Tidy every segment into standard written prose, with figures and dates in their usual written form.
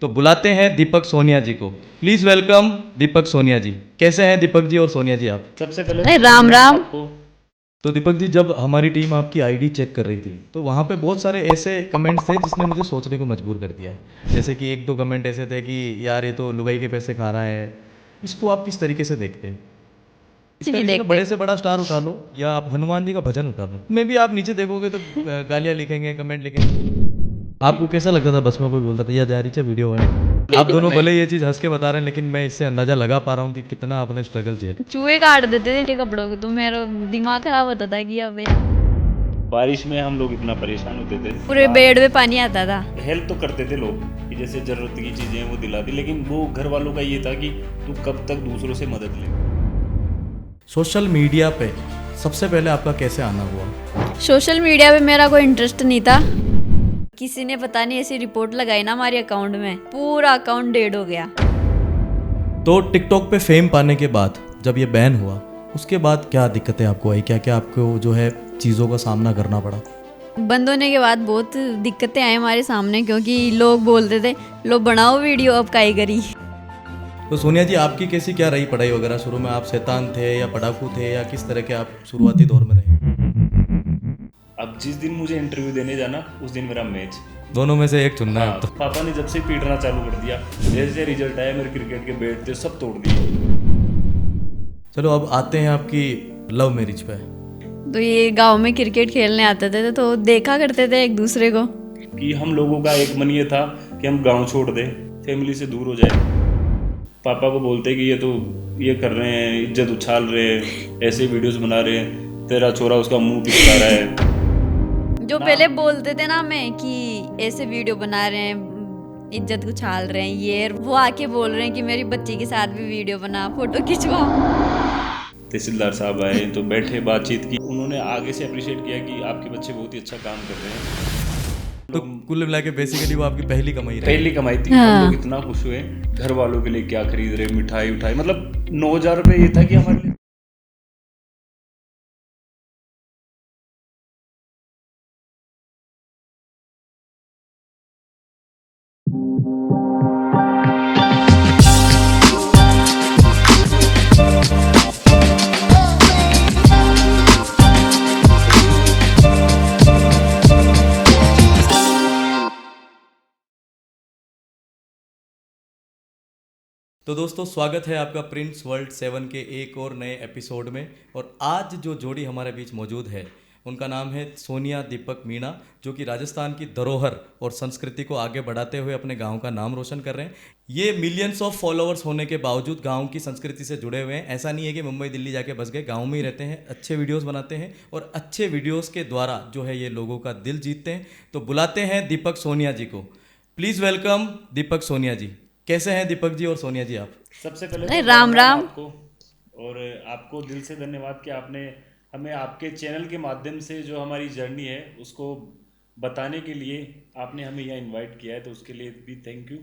तो बुलाते हैं दीपक सोनिया जी को। प्लीज वेलकम दीपक सोनिया जी। कैसे हैं दीपक जी और सोनिया जी आप? सबसे पहले अरे राम राम। आपको तो दीपक जी, जब हमारी टीम आपकी आईडी चेक कर रही थी तो वहाँ पे बहुत सारे ऐसे कमेंट्स थे जिसने मुझे सोचने को मजबूर कर दिया है। जैसे कि एक दो कमेंट ऐसे थे कि यार ये तो लुगाई के पैसे खा रहा है। इसको आप किस तरीके से देखते हैं? नहीं इसका किसी का देखते। बड़े से बड़ा स्टार उठा लो या आप हनुमान जी का भजन उठा लो, मे भी आप नीचे देखोगे तो गालियाँ लिखेंगे, कमेंट लिखेंगे। आपको कैसा लगता था? बस में कोई बोलता था या जा रही वीडियो है? आप दोनों भले ये चीज़ हंस के बता रहे हैं, लेकिन मैं इससे अंदाजा लगा पा रहा हूँ कि कितना आपने स्ट्रगल किया। चूहे काट देते थे कपड़ों को, तो मेरा दिमाग खराब होता था कि अब यार बारिश में हम लोग इतना परेशान होते थे, पूरे बेड में पानी आता था। हेल्प तो करते थे लोग कि जैसे जरूरत की चीजें हैं वो दिला दी, लेकिन वो घर वालों का ये था कि तू कब तक दूसरों से मदद ले। सोशल मीडिया पे सबसे पहले आपका कैसे आना हुआ? सोशल मीडिया पे मेरा कोई इंटरेस्ट नहीं था। किसी ने पता नहीं ऐसी रिपोर्ट लगाई ना हमारे अकाउंट में, पूरा अकाउंट डेड हो गया। तो टिकटॉक पे फेम पाने के बाद जब ये बैन हुआ, उसके बाद क्या दिक्कतें आपको आई? क्या क्या आपको जो है चीज़ों का सामना करना पड़ा? बंद होने के बाद बहुत दिक्कतें आई हमारे सामने, क्योंकि लोग बोलते थे लो बनाओ वीडियो, अब काई करी। तो सोनिया जी, आपकी कैसी क्या रही पढ़ाई वगैरह? शुरू में आप शैतान थे या पढ़ाकू थे या किस तरह के आप शुरुआती दौर में रहे? अब जिस दिन मुझे इंटरव्यू देने जाना उस दिन मेरा मैच। दोनों में से एक चुनना है हाँ, अब तो। पापा ने जब से पीटना चालू कर दिया, जैसे रिजल्ट आया मेरे क्रिकेट के बैट थे सब तोड़ दिए। चलो अब आते हैं आपकी लव मैरिज पे। तो ये गांव में क्रिकेट खेलने आते थे तो देखा करते थे एक दूसरे को। कि हम लोगों का एक मन ये था कि हम गांव छोड़ दें, फैमिली से दूर हो जाए। पापा को बोलते कि ये तो ये कर रहे हैं, इज्जत उछाल रहे हैं, ऐसे वीडियोस बना रहे हैं, तेरा छोरा उसका मुंह पिचका रहा है। जो पहले बोलते थे ना मैं कि ऐसे वीडियो बना रहे हैं, इज्जत उछाल रहे हैं, ये वो आके बोल रहे हैं कि मेरी बच्ची के साथ भी वीडियो बना, फोटो खिंचवा। तहसीलदार साहब आए तो बैठे, बातचीत की, उन्होंने आगे से अप्रिशिएट किया कि आपके बच्चे बहुत ही अच्छा काम कर रहे हैं। तो कुल मिला के बेसिकली वो आपकी पहली कमाई रही। पहली कमाई थी। हाँ। हम लोग इतना खुश हुए, घर वालों के लिए क्या खरीद रहे, मिठाई उठाई, मतलब 9,000 रुपये ये था कि हमारे लिए। तो दोस्तों, स्वागत है आपका प्रिंस वर्ल्ड 7 के एक और नए एपिसोड में। और आज जो जोड़ी हमारे बीच मौजूद है उनका नाम है सोनिया दीपक मीणा, जो कि राजस्थान की धरोहर और संस्कृति को आगे बढ़ाते हुए अपने गांव का नाम रोशन कर रहे हैं। ये मिलियंस ऑफ फॉलोअर्स होने के बावजूद गांव की संस्कृति से जुड़े हुए हैं। ऐसा नहीं है कि मुंबई दिल्ली जाके बस गए, गांव में ही रहते हैं, अच्छे वीडियोस बनाते हैं और अच्छे वीडियोस के द्वारा जो है ये लोगों का दिल जीतते हैं। तो बुलाते हैं दीपक सोनिया जी को। प्लीज़ वेलकम दीपक सोनिया जी। कैसे हैं दीपक जी और सोनिया जी आप? सबसे पहले अरे तो राम राम। आपको, और आपको दिल से धन्यवाद कि आपने हमें आपके चैनल के माध्यम से जो हमारी जर्नी है उसको बताने के लिए आपने हमें यहाँ इनवाइट किया है, तो उसके लिए भी थैंक यू।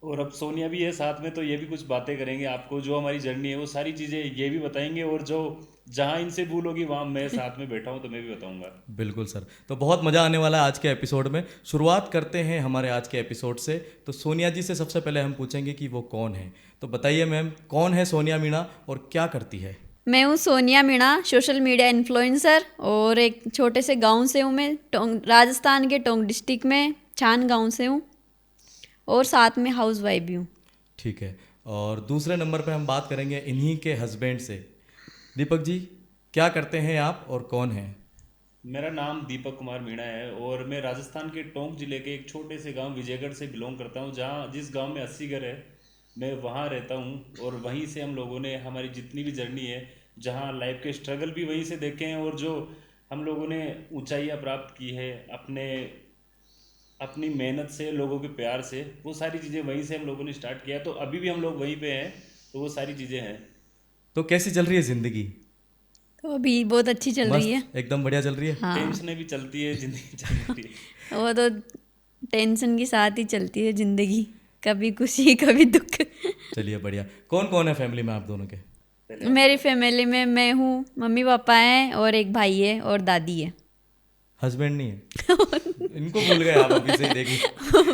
और अब सोनिया भी है साथ में, तो ये भी कुछ बातें करेंगे, आपको जो हमारी जर्नी है वो सारी चीज़ें ये भी बताएंगे, और जो जहाँ इनसे भूल होगी वहाँ मैं साथ में बैठा हूँ तो मैं भी बताऊँगा। बिल्कुल सर। तो बहुत मज़ा आने वाला है आज के एपिसोड में। शुरुआत करते हैं हमारे आज के एपिसोड से। तो सोनिया जी से सबसे पहले हम पूछेंगे कि वो कौन है। तो बताइए मैम, कौन है सोनिया मीणा और क्या करती है? मैं हूँ Sonia Meena, social media influencer, और एक छोटे से गांव से हूँ मैं, राजस्थान के टोंक डिस्ट्रिक्ट में छान गांव से हूँ, और साथ में हाउस वाइफ भी हूँ। ठीक है। और दूसरे नंबर पे हम बात करेंगे इन्हीं के हस्बैंड से। दीपक जी, क्या करते हैं आप और कौन हैं? मेरा नाम दीपक कुमार मीणा है और मैं राजस्थान के टोंक जिले के एक छोटे से गांव विजयगढ़ से बिलोंग करता हूं, जहां जिस गांव में 80 घर है मैं वहां रहता हूं। और वहीं से हम लोगों ने हमारी जितनी भी जर्नी है, जहां लाइफ के स्ट्रगल भी वहीं से देखे हैं, और जो हम लोगों ने ऊंचाइयां प्राप्त की है अपने अपनी मेहनत से, लोगों के प्यार से, वो सारी चीज़ें वहीं से हम लोगों ने स्टार्ट किया। तो अभी भी हम लोग वहीं पे हैं, तो वो सारी चीज़ें हैं। तो कैसी चल रही है ज़िंदगी? तो अभी बहुत अच्छी चल रही है। मस्त, एकदम बढ़िया चल रही है। हाँ, टेंशनें भी चलती है, जिंदगी चलती है। वो तो टेंशन के साथ ही चलती है जिंदगी, कभी खुशी कभी दुख। चलिए बढ़िया। कौन कौन है फैमिली में आप दोनों के? मेरी फैमिली में मैं हूँ, मम्मी पापा हैं और एक भाई है और दादी है। हस्बैंड नहीं है? इनको भूल गए आप अभी से ही, देखिए।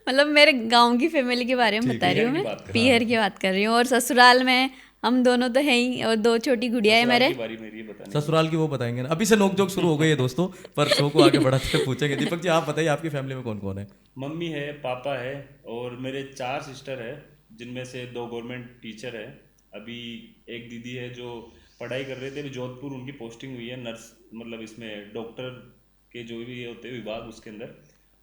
मतलब मेरे गांव की फैमिली के बारे में बता रही हूँ पीहर की मैं, बात कर पीहर की बात कर रही हूँ। और ससुराल में हम दोनों तो हैं ही, और 2 छोटी गुड़िया है ससुराल मेरे। की बारी मेरी है बताने की। ससुराल की वो बताएंगे ना, अभी से नोकझोंक शुरू हो गई है दोस्तों, पर शो को आगे बढ़ाते हुए पूछेंगे। दीपक जी आप बताइए, आपकी फैमिली में कौन कौन है? मम्मी है, पापा है, और मेरे 4 सिस्टर है, जिनमें से 2 गवर्नमेंट टीचर है। अभी एक दीदी है जो पढ़ाई कर रहे थे, अभी जोधपुर उनकी पोस्टिंग हुई है, नर्स, मतलब इसमें डॉक्टर के जो भी ये होते हैं विभाग उसके अंदर।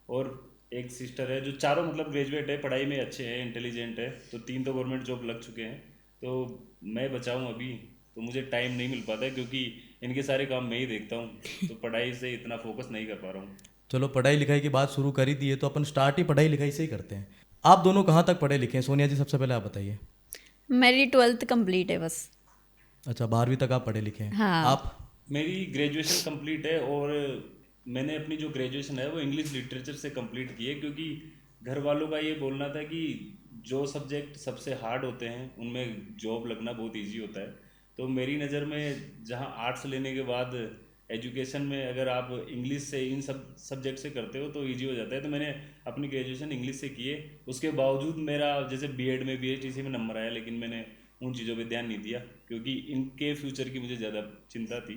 और एक सिस्टर है जो चारों मतलब ग्रेजुएट है, पढ़ाई में अच्छे हैं, इंटेलिजेंट है, तो 3 तो गवर्नमेंट जॉब लग चुके हैं। तो मैं बचा हूँ अभी, तो मुझे टाइम नहीं मिल पाता है क्योंकि इनके सारे काम मैं ही देखता हूँ, तो पढ़ाई से इतना फोकस नहीं कर पा रहा हूँ। चलो पढ़ाई लिखाई की बात शुरू कर ही दी है, तो अपन स्टार्ट ही पढ़ाई लिखाई से ही करते हैं। आप दोनों कहाँ तक पढ़े लिखे हैं? सोनिया जी सबसे पहले आप बताइए। मेरी 12th कंप्लीट है बस। अच्छा, 12वीं तक आप पढ़े लिखे हैं। हाँ। आप? मेरी ग्रेजुएशन कंप्लीट है, और मैंने अपनी जो ग्रेजुएशन है वो इंग्लिश लिटरेचर से कंप्लीट की है, क्योंकि घर वालों का ये बोलना था कि जो सब्जेक्ट सबसे हार्ड होते हैं उनमें जॉब लगना बहुत इजी होता है। तो मेरी नज़र में जहाँ आर्ट्स लेने के बाद एजुकेशन में अगर आप इंग्लिश से इन सब सब्जेक्ट से करते हो तो इजी हो जाता है। तो मैंने अपनी ग्रेजुएशन इंग्लिश से की है। उसके बावजूद मेरा जैसे बीएड में बीएचईसी में नंबर आया, लेकिन मैंने उन चीज़ों पे ध्यान नहीं दिया क्योंकि इनके फ्यूचर की मुझे ज़्यादा चिंता थी,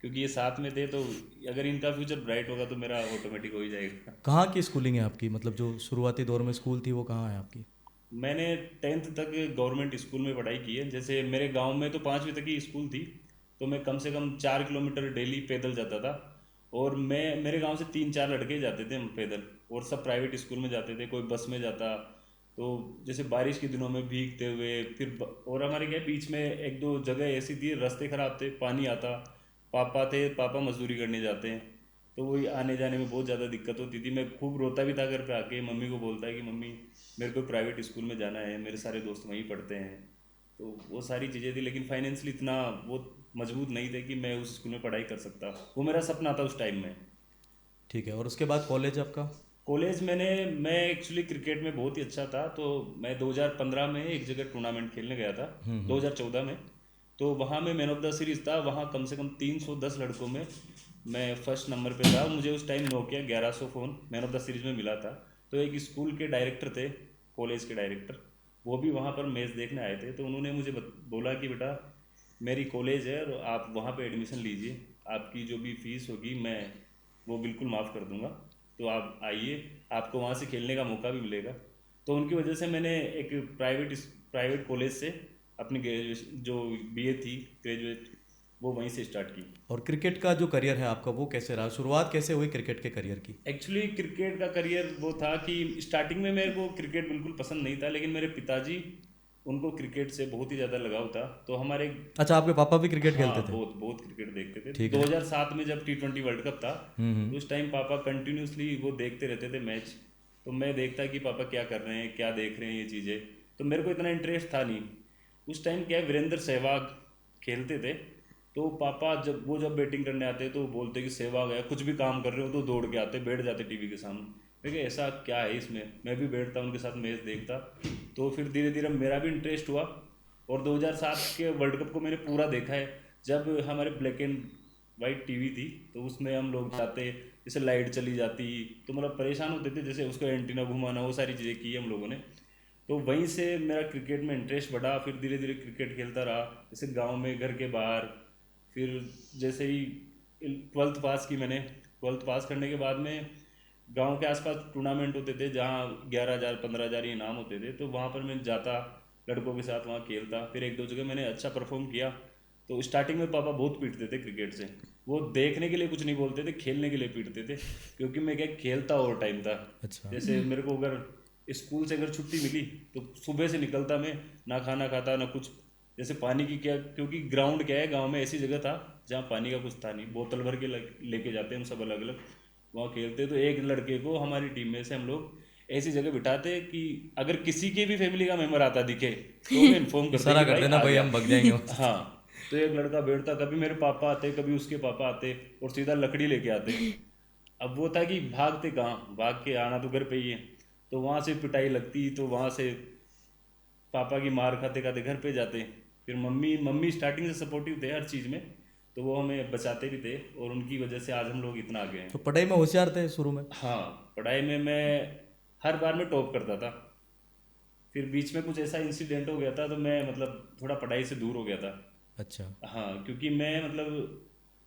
क्योंकि ये साथ में थे, तो अगर इनका फ्यूचर ब्राइट होगा तो मेरा ऑटोमेटिक हो ही जाएगा। कहाँ की स्कूलिंग है आपकी? मतलब जो शुरुआती दौर में स्कूल थी वो कहाँ है आपकी? मैंने 10th तक गवर्नमेंट स्कूल में पढ़ाई की है। जैसे मेरे गांव में तो 5वीं तक ही स्कूल थी, तो मैं कम से कम 4 किलोमीटर डेली पैदल जाता था। और मैं मेरे गांव से 3-4 लड़के जाते थे हम पैदल, और सब प्राइवेट स्कूल में जाते थे, कोई बस में जाता। तो जैसे बारिश के दिनों में भीगते हुए और हमारे क्या बीच में एक दो जगह ऐसी थी, रास्ते खराब थे, पानी आता, पापा थे, पापा मजदूरी करने जाते हैं, तो वही आने जाने में बहुत ज़्यादा दिक्कत होती थी। मैं खूब रोता भी था घर पे आके, मम्मी को बोलता है कि मम्मी मेरे को प्राइवेट स्कूल में जाना है, मेरे सारे दोस्त वहीं पढ़ते हैं। तो वो सारी चीज़ें थी, लेकिन फाइनेंशियली इतना वो मजबूत नहीं थे कि मैं उस स्कूल में पढ़ाई कर सकता। वो मेरा सपना था उस टाइम में। ठीक है, और उसके बाद कॉलेज आपका? कॉलेज मैं एक्चुअली क्रिकेट में बहुत ही अच्छा था, तो मैं 2015 में एक जगह टूर्नामेंट खेलने गया था, 2014 में। तो वहाँ मैं मैन ऑफ द सीरीज़ था, वहाँ कम से कम 310 लड़कों में मैं फर्स्ट नंबर पे था। मुझे उस time Nokia 1100 phone man of the series में मिला था। तो एक स्कूल के डायरेक्टर थे, कॉलेज के डायरेक्टर, वो भी वहाँ पर मैच देखने आए थे। तो उन्होंने मुझे बोला कि बेटा मेरी कॉलेज है और आप वहाँ पे एडमिशन लीजिए, आपकी जो भी फीस होगी मैं वो बिल्कुल माफ़ कर दूंगा, तो आप आइए, आपको वहाँ से खेलने का मौका भी मिलेगा। तो उनकी वजह से मैंने एक प्राइवेट कॉलेज से अपनी ग्रेजुएशन जो बीए थी ग्रेजुएट, वो वहीं से स्टार्ट की। और क्रिकेट का जो करियर है आपका वो कैसे रहा? शुरुआत कैसे हुई क्रिकेट के करियर की? एक्चुअली क्रिकेट का करियर वो था कि स्टार्टिंग में मेरे को क्रिकेट बिल्कुल पसंद नहीं था, लेकिन मेरे पिताजी, उनको क्रिकेट से बहुत ही ज़्यादा लगाव था, तो हमारे, अच्छा, आपके पापा भी क्रिकेट हाँ, खेलते थे? बहुत बहुत क्रिकेट देखते थे। ठीक है। 2007 में जब T20 वर्ल्ड कप था, तो उस टाइम पापा कंटिन्यूसली वो देखते रहते थे मैच। तो मैं देखता कि पापा क्या कर रहे हैं, क्या देख रहे हैं ये चीज़ें, तो मेरे को इतना इंटरेस्ट था नहीं। उस टाइम क्या है, वीरेंद्र सहवाग खेलते थे, तो पापा जब बैटिंग करने आते तो बोलते कि सहवाग है, कुछ भी काम कर रहे हो तो दौड़ के आते, बैठ जाते टीवी के सामने। देखिए ऐसा क्या है इसमें, मैं भी बैठता उनके साथ मैच देखता। तो फिर धीरे धीरे मेरा भी इंटरेस्ट हुआ, और 2007 के वर्ल्ड कप को मैंने पूरा देखा है। जब हमारे ब्लैक एंड वाइट टीवी थी, तो उसमें हम लोग जाते, जैसे लाइट चली जाती तो मतलब परेशान होते थे, जैसे उसको एंटीना घुमाना, वो सारी चीज़ें की हम लोगों ने। तो वहीं से मेरा क्रिकेट में इंटरेस्ट बढ़ा, फिर धीरे धीरे क्रिकेट खेलता रहा, जैसे गांव में, घर के बाहर। फिर जैसे ही 12th पास की मैंने, 12th पास करने के बाद में गांव के आसपास टूर्नामेंट होते थे जहाँ 11,000 15,000 इनाम होते थे, तो वहाँ पर मैं जाता, लड़कों के साथ वहाँ खेलता। फिर एक दो जगह मैंने अच्छा परफॉर्म किया। तो स्टार्टिंग में पापा बहुत पीटते थे क्रिकेट से, वो देखने के लिए कुछ नहीं बोलते थे, खेलने के लिए पीटते थे, क्योंकि मैं क्या खेलता ओवर टाइम था। अच्छा। जैसे मेरे को अगर स्कूल से अगर छुट्टी मिली तो सुबह से निकलता मैं, ना खाना खाता ना कुछ। जैसे पानी की क्या, क्योंकि ग्राउंड क्या है गांव में, ऐसी जगह था जहाँ पानी का कुछ था नहीं, बोतल भर के लेके जाते हम सब अलग अलग वहाँ खेलते। तो एक लड़के को हमारी टीम में से हम लोग ऐसी जगह बिठाते कि अगर किसी के भी फैमिली का मेंबर आता दिखे तो मैं इन्फॉर्म करते इशारा कि कर भाई देना, आ भाई गया। हम भग जाएंगे वहाँ से। हाँ, तो एक लड़का बैठता, कभी मेरे पापा आते, कभी उसके पापा आते, और सीधा लकड़ी लेके आते। अब वो था कि भागते कहाँ, भाग के आना तो घर पे ही है। तो वहाँ से पिटाई लगती, तो वहाँ से पापा की मार खाते खाते घर पे जाते। फिर मम्मी मम्मी स्टार्टिंग से सपोर्टिव थे हर चीज़ में, तो वो हमें बचाते भी थे और उनकी वजह से आज हम लोग इतना आगे हैं। तो पढ़ाई में होशियार थे शुरू में? हाँ, पढ़ाई में मैं हर बार में टॉप करता था। फिर बीच में कुछ ऐसा इंसिडेंट हो गया था तो मैं मतलब थोड़ा पढ़ाई से दूर हो गया था। अच्छा। हाँ, क्योंकि मैं मतलब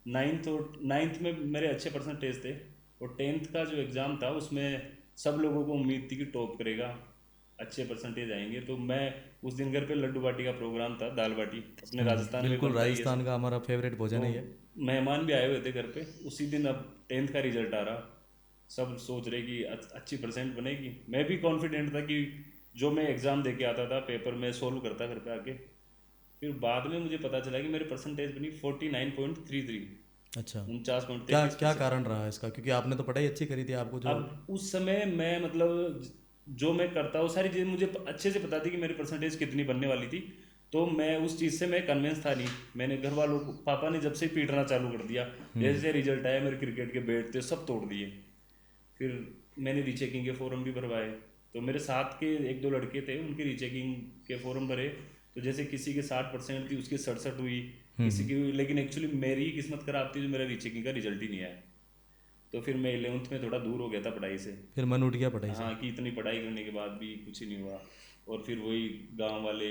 नाइन्थ में मेरे अच्छे परसेंटेज थे और टेंथ का जो एग्ज़ाम था उसमें सब लोगों को उम्मीद थी कि टॉप करेगा, अच्छे परसेंटेज आएंगे। तो मैं उस दिन घर पे लड्डू बाटी का प्रोग्राम था, दाल बाटी अपने राजस्थान में बिल्कुल, बनता ही है राजस्थान सब। का हमारा फेवरेट भोजन तो है ये। मेहमान भी आए हुए थे घर पे उसी दिन। अब टेंथ का रिजल्ट आ रहा, सब सोच रहे कि अच्छी परसेंट बनेगी। मैं भी कॉन्फिडेंट था कि जो मैं एग्ज़ाम दे के आता था पेपर में सोल्व करता घर पे आके। फिर बाद में मुझे पता चला कि मेरे परसेंटेज बनी 49.33, अच्छा, क्या 49.33%। क्या कारण रहा इसका? क्योंकि आपने तो पढ़ाई अच्छी करी थी, आपको जो अब उस समय मैं मतलब जो मैं करता हूँ सारी चीज़ें मुझे अच्छे से पता थी कि मेरी परसेंटेज कितनी बनने वाली थी। तो मैं उस चीज़ से मैं कन्विंस था नहीं। मैंने घर वालों को, पापा ने जब से पीटना चालू कर दिया, जैसे रिजल्ट आया मेरे क्रिकेट के बैट थे सब तोड़ दिए। फिर मैंने रीचेकिंग के फॉर्म भी भरवाए। तो मेरे साथ के एक दो लड़के थे, उनके रीचेकिंग के फॉर्म भरे। तो जैसे किसी के 60% थी, उसकी 67 हुई, किसी की हुई। लेकिन एक्चुअली मेरी ही किस्मत खराब थी जो मेरा रीचेकिंग का रिजल्ट ही नहीं आया। तो फिर मैं 11th में थोड़ा दूर हो गया था पढ़ाई से। फिर मन उठ गया पढ़ाई से? हाँ, कि इतनी पढ़ाई करने के बाद भी कुछ ही नहीं हुआ। और फिर वही गांव वाले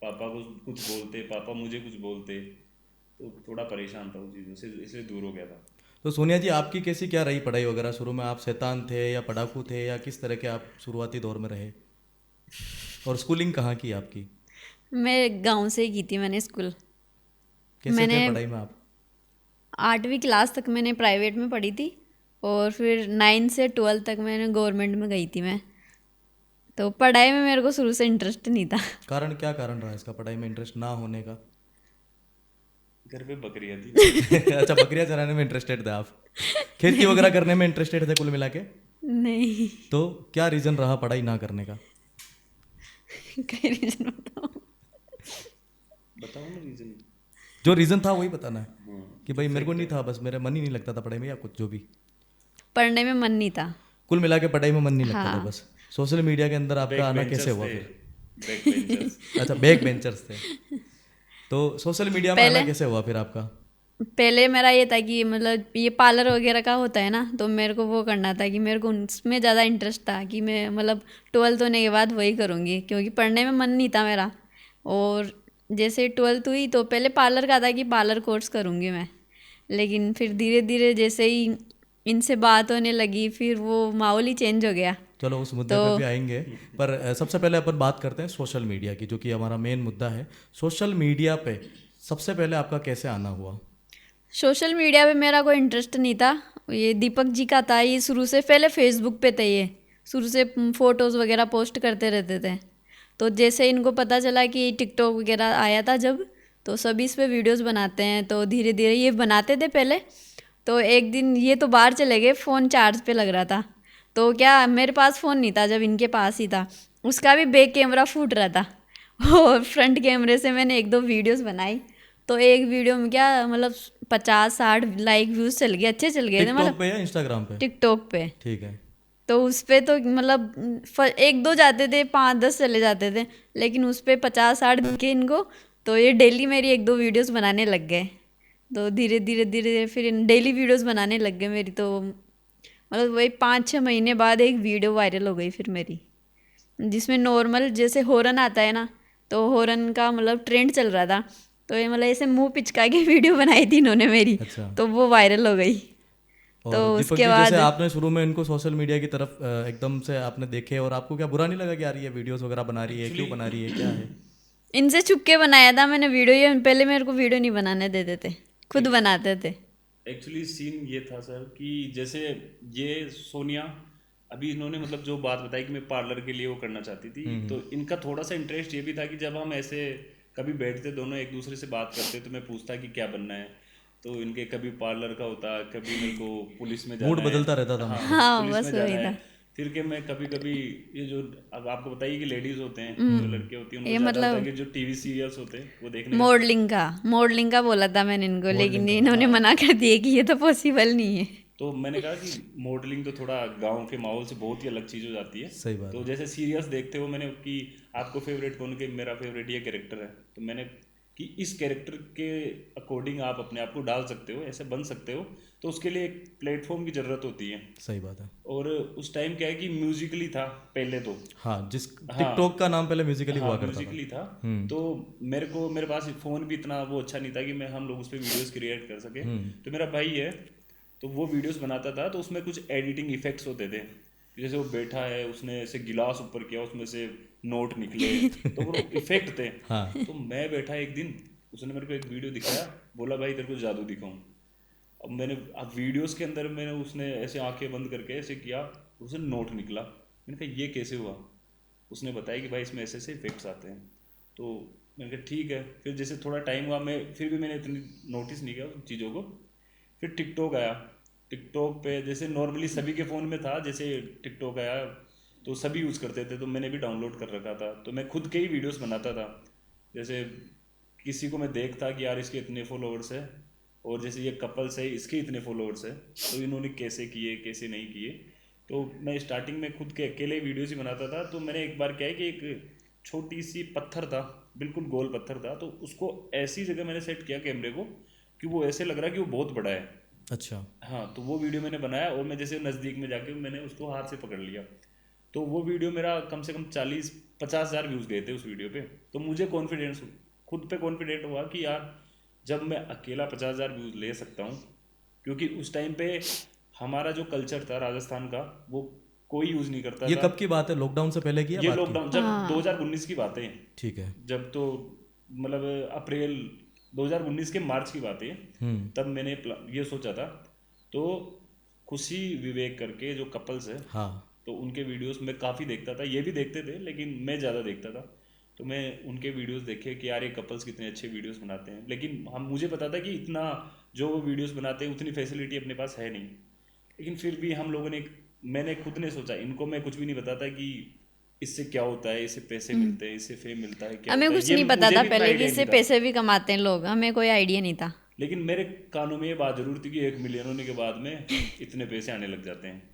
पापा को कुछ बोलते, पापा मुझे कुछ बोलते, तो थोड़ा परेशान था उस चीज़ों से, इसलिए दूर हो गया था। तो सोनिया जी, आपकी कैसी क्या रही पढ़ाई वगैरह? शुरू में आप शैतान थे या पढ़ाकू थे, या किस तरह के आप शुरुआती दौर में रहे? और स्कूलिंग कहाँ की आपकी? मैं गांव से ही की थी मैंने स्कूल। कैसे थे मैंने पढ़ाई में आप? 8वीं क्लास तक मैंने प्राइवेट में पढ़ी थी और फिर 9 से 12 तक मैंने गवर्नमेंट में गई थी मैं। तो पढ़ाई में मेरे को शुरू से इंटरेस्ट नहीं था। कारण क्या कारण रहा इसका, पढ़ाई में इंटरेस्ट ना होने का? घर पे बकरियां थी। अच्छा, बकरियां चराने में इंटरेस्टेड थे आप? खेती वगैरह करने में इंटरेस्टेड थे कुल मिला के? नहीं। तो क्या रीज़न रहा पढ़ाई ना करने का? कई रीजन बताओ। बताओ ना रीजन। जो रीज़न था वही बताना है हाँ, कि भाई मेरे को नहीं था, बस मेरा मन ही नहीं लगता था पढ़ाई में, या कुछ जो भी। पढ़ने में मन नहीं था। कुल मिला के पढ़ाई में मन नहीं लगता था हाँ। बस। सोशल मीडिया के अंदर आपका बैक आना बेंचर्स कैसे हुआ थे, फिर? Back benchers. अच्छा, बैक बेंचर्स थे। तो सोशल मीडिया में आना पहले कैसे हुआ फिर आपका? पहले मेरा ये था कि मतलब ये पार्लर वगैरह का होता है ना, तो मेरे को वो करना था कि मेरे को उसमें ज़्यादा इंटरेस्ट था कि मैं मतलब 12th होने के बाद वही करूँगी, क्योंकि पढ़ने में मन नहीं था मेरा। और जैसे 12th हुई तो पहले पार्लर का था कि पार्लर कोर्स करूँगी मैं। लेकिन फिर धीरे धीरे जैसे ही इनसे बात होने लगी, फिर वो माहौल ही चेंज हो गया। चलो उस मुद्दे तो पे भी आएंगे, पर सबसे पहले अपन बात करते हैं सोशल मीडिया की, जो कि हमारा मेन मुद्दा है। सोशल मीडिया पे सबसे पहले आपका कैसे आना हुआ? सोशल मीडिया पे मेरा कोई इंटरेस्ट नहीं था। ये दीपक जी का था, ये शुरू से पहले फेसबुक पे थे, ये शुरू से फ़ोटोज़ वगैरह पोस्ट करते रहते थे। तो जैसे इनको पता चला कि टिकटॉक वगैरह आया था जब, तो सभी इस पे वीडियोस बनाते हैं, तो धीरे धीरे ये बनाते थे पहले। तो एक दिन ये तो बाहर चले गए, फ़ोन चार्ज पे लग रहा था। तो क्या मेरे पास फ़ोन नहीं था जब इनके पास ही था, उसका भी बैक कैमरा फूट रहा था। और फ्रंट कैमरे से मैंने एक दो वीडियोस बनाई। तो एक वीडियो में क्या मतलब 50-60 लाइक व्यूज़ चल गए, अच्छे चल गए थे टिकटॉक मतलब पे या इंस्टाग्राम पे? टिकटॉक पे। ठीक है। तो उस पे तो मतलब एक दो जाते थे, 5-10 चले जाते थे, लेकिन उस पे 50-60 दिखे इनको। तो ये डेली मेरी एक दो वीडियोस बनाने लग गए। तो धीरे धीरे धीरे फिर डेली वीडियोस बनाने लग गए मेरी। तो मतलब वही 5-6 महीने बाद एक वीडियो वायरल हो गई फिर मेरी, जिसमें नॉर्मल जैसे हॉरन आता है ना, तो हॉरन का मतलब ट्रेंड चल रहा था। तो ये मतलब ऐसे मुंह पिचका के वीडियो बनाई थी इन्होंने मेरी। अच्छा। तो वो वायरल हो गई। और तो दीपक उसके जी, बाद जैसे आपने शुरू में इनको सोशल मीडिया की तरफ एकदम से आपने देखे, और आपको क्या बुरा नहीं लगा कि यार ये वीडियोस वगैरह बना रही है, क्यों बना रही है, क्या है? इनसे छुप के बनाया था मैंने वीडियो। ये पहले मेरे को वीडियो नहीं बनाने देते थे, खुद बनाते थे। एक्चुअली सीन ये था सर कि जैसे ये सोनिया, अभी इन्होंने मतलब जो बात बताई कि मैं पार्लर के लिए वो करना चाहती थी, तो इनका थोड़ा सा इंटरेस्ट ये भी था कि जब हम ऐसे कभी बैठते दोनों एक दूसरे से बात करते तो मैं पूछता कि क्या बनना है। तो इनके कभी पार्लर का होता, कभी मेरे को पुलिस में मूड जाना है। बदलता रहता था हाँ, मतलब। हाँ, पुलिस बस में जाना वही है। था। फिर के मैं कभी कभी ये जो, अब आपको बताइए कि लेडीज होते हैं जो लड़के होती हैं, उनको ये ज़्यादा होता है मतलब कि जो टीवी सीरियल्स होते हैं वो देखने का। मॉडलिंग का बोला था मैंने इनको, लेकिन का, इन्होंने हाँ, मना कर दिया कि ये तो पॉसिबल नहीं है। तो मैंने कहा कि मॉडलिंग तो थोड़ा गांव के माहौल से बहुत ही अलग चीज़ हो जाती है। सही बात तो है। जैसे सीरियल्स देखते हो, मैंने कि आपको फेवरेट कौन के, मेरा फेवरेट ये कैरेक्टर है, तो मैंने कि इस कैरेक्टर के अकॉर्डिंग आप अपने आप को डाल सकते हो, ऐसे बन सकते हो, तो उसके लिए एक प्लेटफॉर्म की ज़रूरत होती है। सही बात है। और उस टाइम क्या है कि म्यूजिकली था पहले तो। हाँ, जिस हाँ टिकटॉक का नाम पहले म्यूजिकली हाँ हुआ करता था। म्यूजिकली था। तो मेरे पास फ़ोन भी इतना वो अच्छा नहीं था कि मैं हम लोग उस पर वीडियोज़ क्रिएट कर सके। तो मेरा भाई है, तो वो वीडियोस बनाता था, तो उसमें कुछ एडिटिंग इफेक्ट्स होते थे। जैसे वो बैठा है, उसने ऐसे गिलास ऊपर किया, उसमें से नोट निकले, तो वो इफेक्ट थे। हाँ। तो मैं बैठा एक दिन, उसने मेरे को एक वीडियो दिखाया, बोला भाई तेरे को जादू दिखाऊं। अब वीडियोस के अंदर मैंने उसने ऐसे आंखें बंद करके ऐसे किया, उससे नोट निकला। मैंने कहा ये कैसे हुआ? उसने बताया कि भाई इसमें ऐसे ऐसे इफेक्ट्स आते हैं। तो मैंने कहा ठीक है। फिर जैसे थोड़ा टाइम हुआ, मैं फिर भी मैंने इतनी नोटिस नहीं किया उन चीज़ों को। फिर टिकटॉक आया। टिकटॉक पे जैसे नॉर्मली सभी के फ़ोन में था, जैसे टिकटॉक आया तो सभी यूज़ करते थे, तो मैंने भी डाउनलोड कर रखा था। तो मैं खुद के ही वीडियोस बनाता था। जैसे किसी को मैं देखता कि यार इसके इतने फॉलोअर्स है, और जैसे ये कपल्स है, इसके इतने फॉलोअर्स है, तो इन्होंने कैसे किए कैसे नहीं किए। तो मैं स्टार्टिंग में खुद के अकेले वीडियोस ही बनाता था। तो मैंने एक बार क्या है कि एक छोटी सी पत्थर था, बिल्कुल गोल पत्थर था, तो उसको ऐसी जगह मैंने सेट किया कैमरे को कि वो ऐसे लग रहा कि वो बहुत बड़ा है। अच्छा। हाँ, तो वो वीडियो मैंने बनाया, और मैं जैसे नज़दीक में जाके मैंने उसको हाथ से पकड़ लिया। तो वो वीडियो मेरा कम से कम 40-50 हज़ार व्यूज़ गए थे उस वीडियो पे। तो मुझे कॉन्फिडेंस, खुद पे कॉन्फिडेंट हुआ कि यार जब मैं अकेला 50 हज़ार व्यूज़ ले सकता हूँ, क्योंकि उस टाइम पे हमारा जो कल्चर था राजस्थान का, वो कोई यूज़ नहीं करता ये था। कब की बात है, लॉकडाउन से पहले की या ये बाद की? लॉकडाउन जब 2019 की बातें हैं, ठीक है। जब तो मतलब अप्रैल 2019 के मार्च की बात है। तब मैंने ये सोचा था। तो खुशी विवेक करके जो कपल्स है, हाँ। तो उनके वीडियोस मैं काफ़ी देखता था, ये भी देखते थे लेकिन मैं ज़्यादा देखता था। तो मैं उनके वीडियोस देखे कि यार ये कपल्स कितने अच्छे वीडियोस बनाते हैं, लेकिन हम मुझे पता था कि इतना जो वो वीडियोस बनाते हैं उतनी फैसिलिटी अपने पास है नहीं। लेकिन फिर भी हम लोगों ने, मैंने खुद ने सोचा, इनको मैं कुछ भी नहीं बताता कि इससे क्या होता है, इससे पैसे मिलते हैं, इससे फेम मिलता है, क्या हमें होता है, कुछ ये नहीं पता मुझे था भी इतना पहले कि आइडिया इससे नहीं था। पैसे भी कमाते हैं लोग, हमें कोई आइडिया नहीं था। लेकिन मेरे कानों में ये बात जरूर थी कि 1 मिलियन होने के बाद में इतने पैसे आने लग जाते हैं।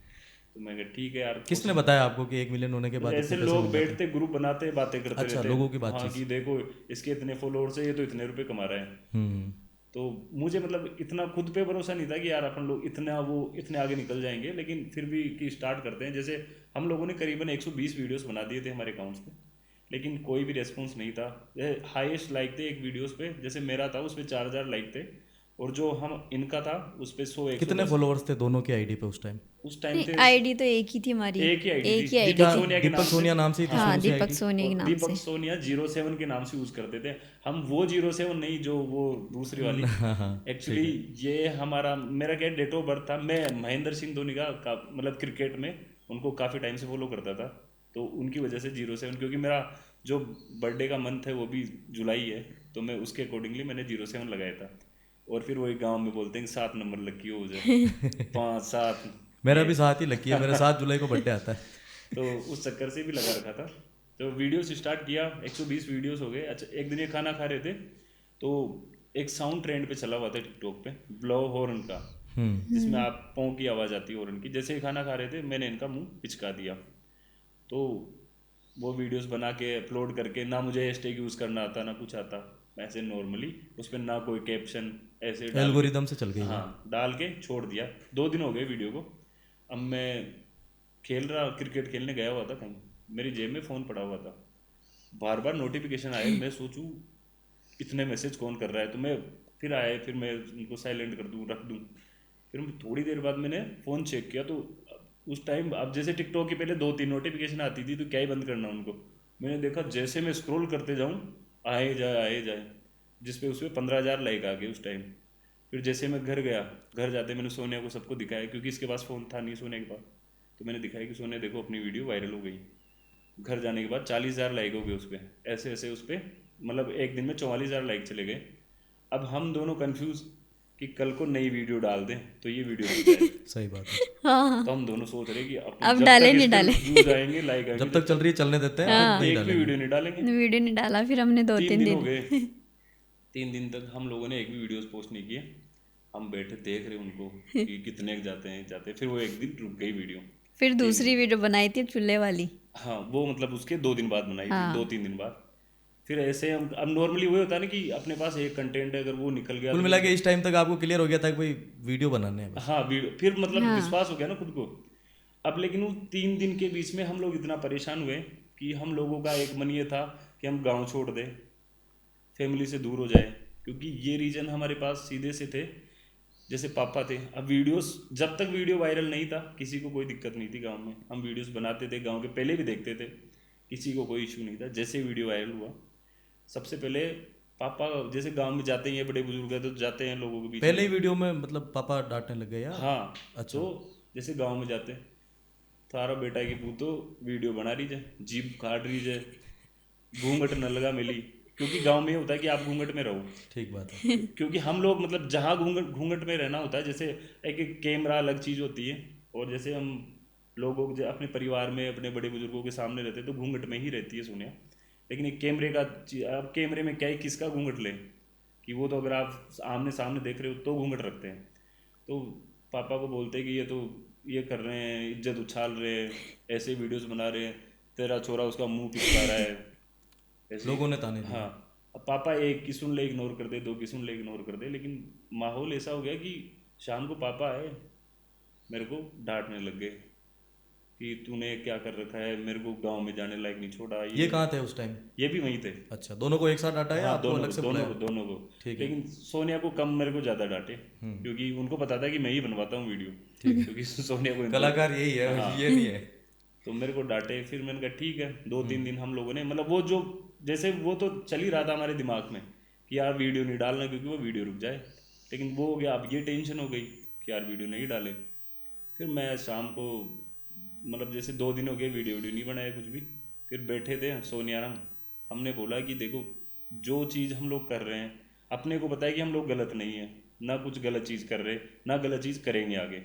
तो मैं कहा ठीक है यार, किसने कोशिश। बताया आपको कि 1 मिलियन होने के बाद ऐसे इतने पैसे लोग मिल जाते हैं? बैठते, ग्रुप बनाते, बातें करते अच्छा, रहते। लोगों की हाँ बातचीत कि से। देखो इसके इतने फॉलोअर्स है, ये तो इतने रुपए कमा रहे हैं। हम्म। तो मुझे मतलब इतना खुद पे भरोसा नहीं था कि यार अपन लोग इतना वो इतने आगे निकल जाएंगे। लेकिन फिर भी कि स्टार्ट करते हैं। जैसे हम लोगों ने करीबन 120 वीडियोस बना दिए थे हमारे अकाउंट्स पे, लेकिन कोई भी रेस्पॉन्स नहीं था। हाईएस्ट लाइक थे एक वीडियोस पे, जैसे मेरा था उस पर 4,000 लाइक थे, और जो हम इनका था उस पर 100 कितने 110। फॉलोअर्स थे दोनों की आईडी पे उस टाइम? उस टाइम नहीं, थे आईडी तो एक ही थी हमारी। एक ही आईडी एक थी, ही आईडी दीपक क्या, थी। सोनिया के दीपक नाम से। सोनिया नाम से ही थी हाँ, हाँ, शुरू से दीपक आईडी? सोनी के और नाम दीपक से। सोनिया 07 के नाम से यूज करते थे हम। वो 07 नहीं, जो वो दूसरी वाली। हाँ हाँ, एक्चुअली ये हमारा, मेरा क्या डेट ऑफ बर्थ था, मैं महेंद्र सिंह धोनी का मतलब क्रिकेट में उनको काफ़ी टाइम से फॉलो करता था। तो उनकी वजह से 07, क्योंकि मेरा जो बर्थडे का मंथ है वो भी जुलाई है, तो मैं उसके अकॉर्डिंगली मैंने 07 लगाया था। और फिर वही गांव में बोलते हैं कि 7 नंबर लकी हो जाए, 5 7 मेरा ये। भी साथ ही लकी है, मेरा 7 जुलाई को बर्थडे आता है। तो उस चक्कर से भी लगा रखा था। तो वीडियोस स्टार्ट किया, 120 वीडियोस हो गए। अच्छा, एक दिन ये खाना खा रहे थे, तो एक साउंड ट्रेंड पे चला हुआ था टिकटॉक पे, ब्लो हॉर्न का, जिसमें आप पों की आवाज़ आती है हॉर्न की। जैसे ही खाना खा रहे थे, मैंने इनका मुंह पिचका दिया। तो वो वीडियोस बना के अपलोड करके, ना मुझे हैशटैग यूज़ करना आता ना कुछ आता, ऐसे नॉर्मली उस पर ना कोई कैप्शन, ऐसे डाल के, एल्गोरिदम से चल गई वो। हाँ डाल के छोड़ दिया। 2 दिन हो गए वीडियो को। अब मैं क्रिकेट खेलने गया हुआ था कहीं, मेरी जेब में फ़ोन पड़ा हुआ था, बार बार नोटिफिकेशन आए। मैं सोचूं इतने मैसेज कौन कर रहा है, तो मैं फिर आए, फिर मैं उनको साइलेंट कर दूं, रख दूं। फिर थोड़ी देर बाद मैंने फ़ोन चेक किया, तो उस टाइम अब जैसे टिकटॉक की पहले 2-3 नोटिफिकेशन आती थी, तो क्या ही बंद करना उनको। मैंने देखा जैसे मैं स्क्रॉल करते जाऊँ, आए जाए, जिस पे उस पर 15,000 लाइक आ गए उस टाइम। फिर जैसे मैं घर गया, घर जाते मैंने सोनिया को सबको दिखाया, क्योंकि इसके पास फ़ोन था नहीं सोनिया के पास। तो मैंने दिखाया कि सोनिया देखो अपनी वीडियो वायरल हो गई। घर जाने के बाद 40,000 लाइक हो गए उस पर, ऐसे ऐसे उस पर, मतलब एक दिन में 44,000 लाइक चले गए। अब हम दोनों कंफ्यूज कि कल को नई वीडियो डाल दें तो ये वीडियो बन जाए। सही बात है। हाँ, तो हम दोनों सोच रहे कि अब जब डाले तक नहीं इस पे डाले। व्यूज आएंगे, लाइक आएंगे, जब तक चल रही है चलने देते हैं, हाँ, फिर नहीं एक भी डालेंगे। वीडियो नहीं डालेंगे। वीडियो नहीं डाला फिर हमने 3 2-3 दिन हो दिन। गए। 3 दिन तक हम लोगों ने एक भी वीडियोस पोस्ट नहीं किए। हम बैठे देख रहे उनको कि कितने जाते हैं। फिर वो एक दिन रुक गई वीडियो। फिर दूसरी वीडियो बनाई थी चूल्हे वाली। हाँ, वो मतलब उसके 2 दिन बाद बनाई थी, हाँ। 2-3 दिन बाद। फिर ऐसे हम अब नॉर्मली वही होता है ना कि अपने पास एक कंटेंट है, अगर वो निकल गया कुल मिला के इस टाइम तक आपको क्लियर हो गया था कि भाई वीडियो बनाने हैं बस। हाँ वीडियो, फिर मतलब विश्वास हो गया ना खुद को। अब लेकिन वो 3 दिन के बीच में हम लोग इतना परेशान हुए कि हम लोगों का एक मन ये था कि हम गांव छोड़ दें, फैमिली से दूर हो जाए, क्योंकि ये रीजन हमारे पास सीधे से थे। जैसे पापा थे, अब वीडियोस जब तक वीडियो वायरल नहीं था किसी को कोई दिक्कत नहीं थी गांव में, हम वीडियोस बनाते थे, गांव के पहले भी देखते थे, किसी को कोई इशू नहीं था। जैसे वीडियो वायरल हुआ सबसे पहले पापा, जैसे गांव में जाते हैं बड़े बुजुर्ग हैं तो जाते हैं लोगों के बीच पहले ही में। वीडियो में मतलब पापा डांटने लग गए या? हाँ, अच्छा। तो जैसे गांव में जाते थारा बेटा की पूतो वीडियो बना रही जाए, जीभ काट रही जाए, घूंघट न लगा मिली, क्योंकि गांव में ये होता है कि आप घूंघट में रहो। ठीक बात है। क्योंकि हम लोग मतलब जहाँ घूंघट घूंघट में रहना होता है, जैसे एक कैमरा अलग चीज़ होती है, और जैसे हम लोगों जो अपने परिवार में अपने बड़े बुजुर्गों के सामने रहते हैं तो घूंघट में ही रहती है सोनिया। लेकिन एक कैमरे का अब कैमरे में क्या है, किसका घूंघट ले, कि वो तो अगर आप आमने सामने देख रहे हो तो घूंघट रखते हैं। तो पापा को बोलते हैं कि ये तो ये कर रहे हैं, इज्जत उछाल रहे हैं, ऐसे वीडियोस बना रहे हैं, तेरा छोरा उसका मुंह पिचका रहा है, ऐसे। लोगों ने ताने दिए। हाँ, अब पापा एक की सुन ले इग्नोर कर दे, दो की सुन ले इग्नोर कर दे, लेकिन माहौल ऐसा हो गया कि शाम को पापा आए मेरे को डांटने लग गए कि तूने क्या कर रखा है, मेरे को गांव में जाने लायक नहीं छोड़ा। ये कहाँ थे उस टाइम? ये भी वहीं थे। अच्छा, दोनों को एक साथ डांटा या हाँ, आपको अलग से बुलाया? दोनों को। ठीक है। लेकिन सोनिया को कम, मेरे को ज़्यादा डांटे, क्योंकि उनको पता था कि मैं ही बनवाता हूँ वीडियो, क्योंकि सोनिया को कलाकार यही है। हाँ। ये नहीं है। तो मेरे को डांटे, फिर मैंने कहा ठीक है। 2-3 दिन हम लोगों ने मतलब वो जो जैसे वो तो चल ही रहा था हमारे दिमाग में कि यार वीडियो नहीं डालना, क्योंकि वो वीडियो रुक जाए, लेकिन वो हो गया। अब ये टेंशन हो गई कि यार वीडियो नहीं डाले। फिर मैं शाम को मतलब जैसे 2 दिन हो गए वीडियो नहीं बनाया कुछ भी, फिर बैठे थे सोनिया हमने बोला कि देखो जो चीज़ हम लोग कर रहे हैं, अपने को पता है कि हम लोग गलत नहीं है, ना कुछ गलत चीज़ कर रहे, ना गलत चीज़ करेंगे आगे,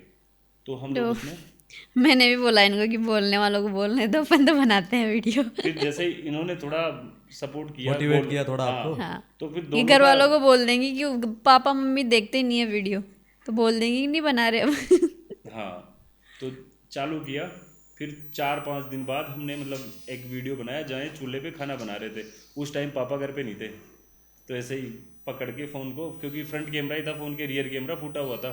तो हम लोग उसमें मैंने भी बोला इनको कि बोलने वालों को बोलने दो, अपन तो बनाते हैं वीडियो। फिर जैसे ही इन्होंने थोड़ा सपोर्ट किया, मोटिवेट किया थोड़ा आपको। हाँ, तो फिर ये दोनों घर का वालों को बोल देंगी कि पापा मम्मी देखते ही नहीं है वीडियो, तो बोल देंगी कि नहीं बना रहे अब। हाँ, तो चालू किया। फिर 4-5 दिन बाद हमने मतलब एक वीडियो बनाया जहाँ चूल्हे पे खाना बना रहे थे। उस टाइम पापा घर पे नहीं थे, तो ऐसे ही पकड़ के फ़ोन को, क्योंकि फ्रंट कैमरा ही था फ़ोन के, रियर कैमरा फूटा हुआ था।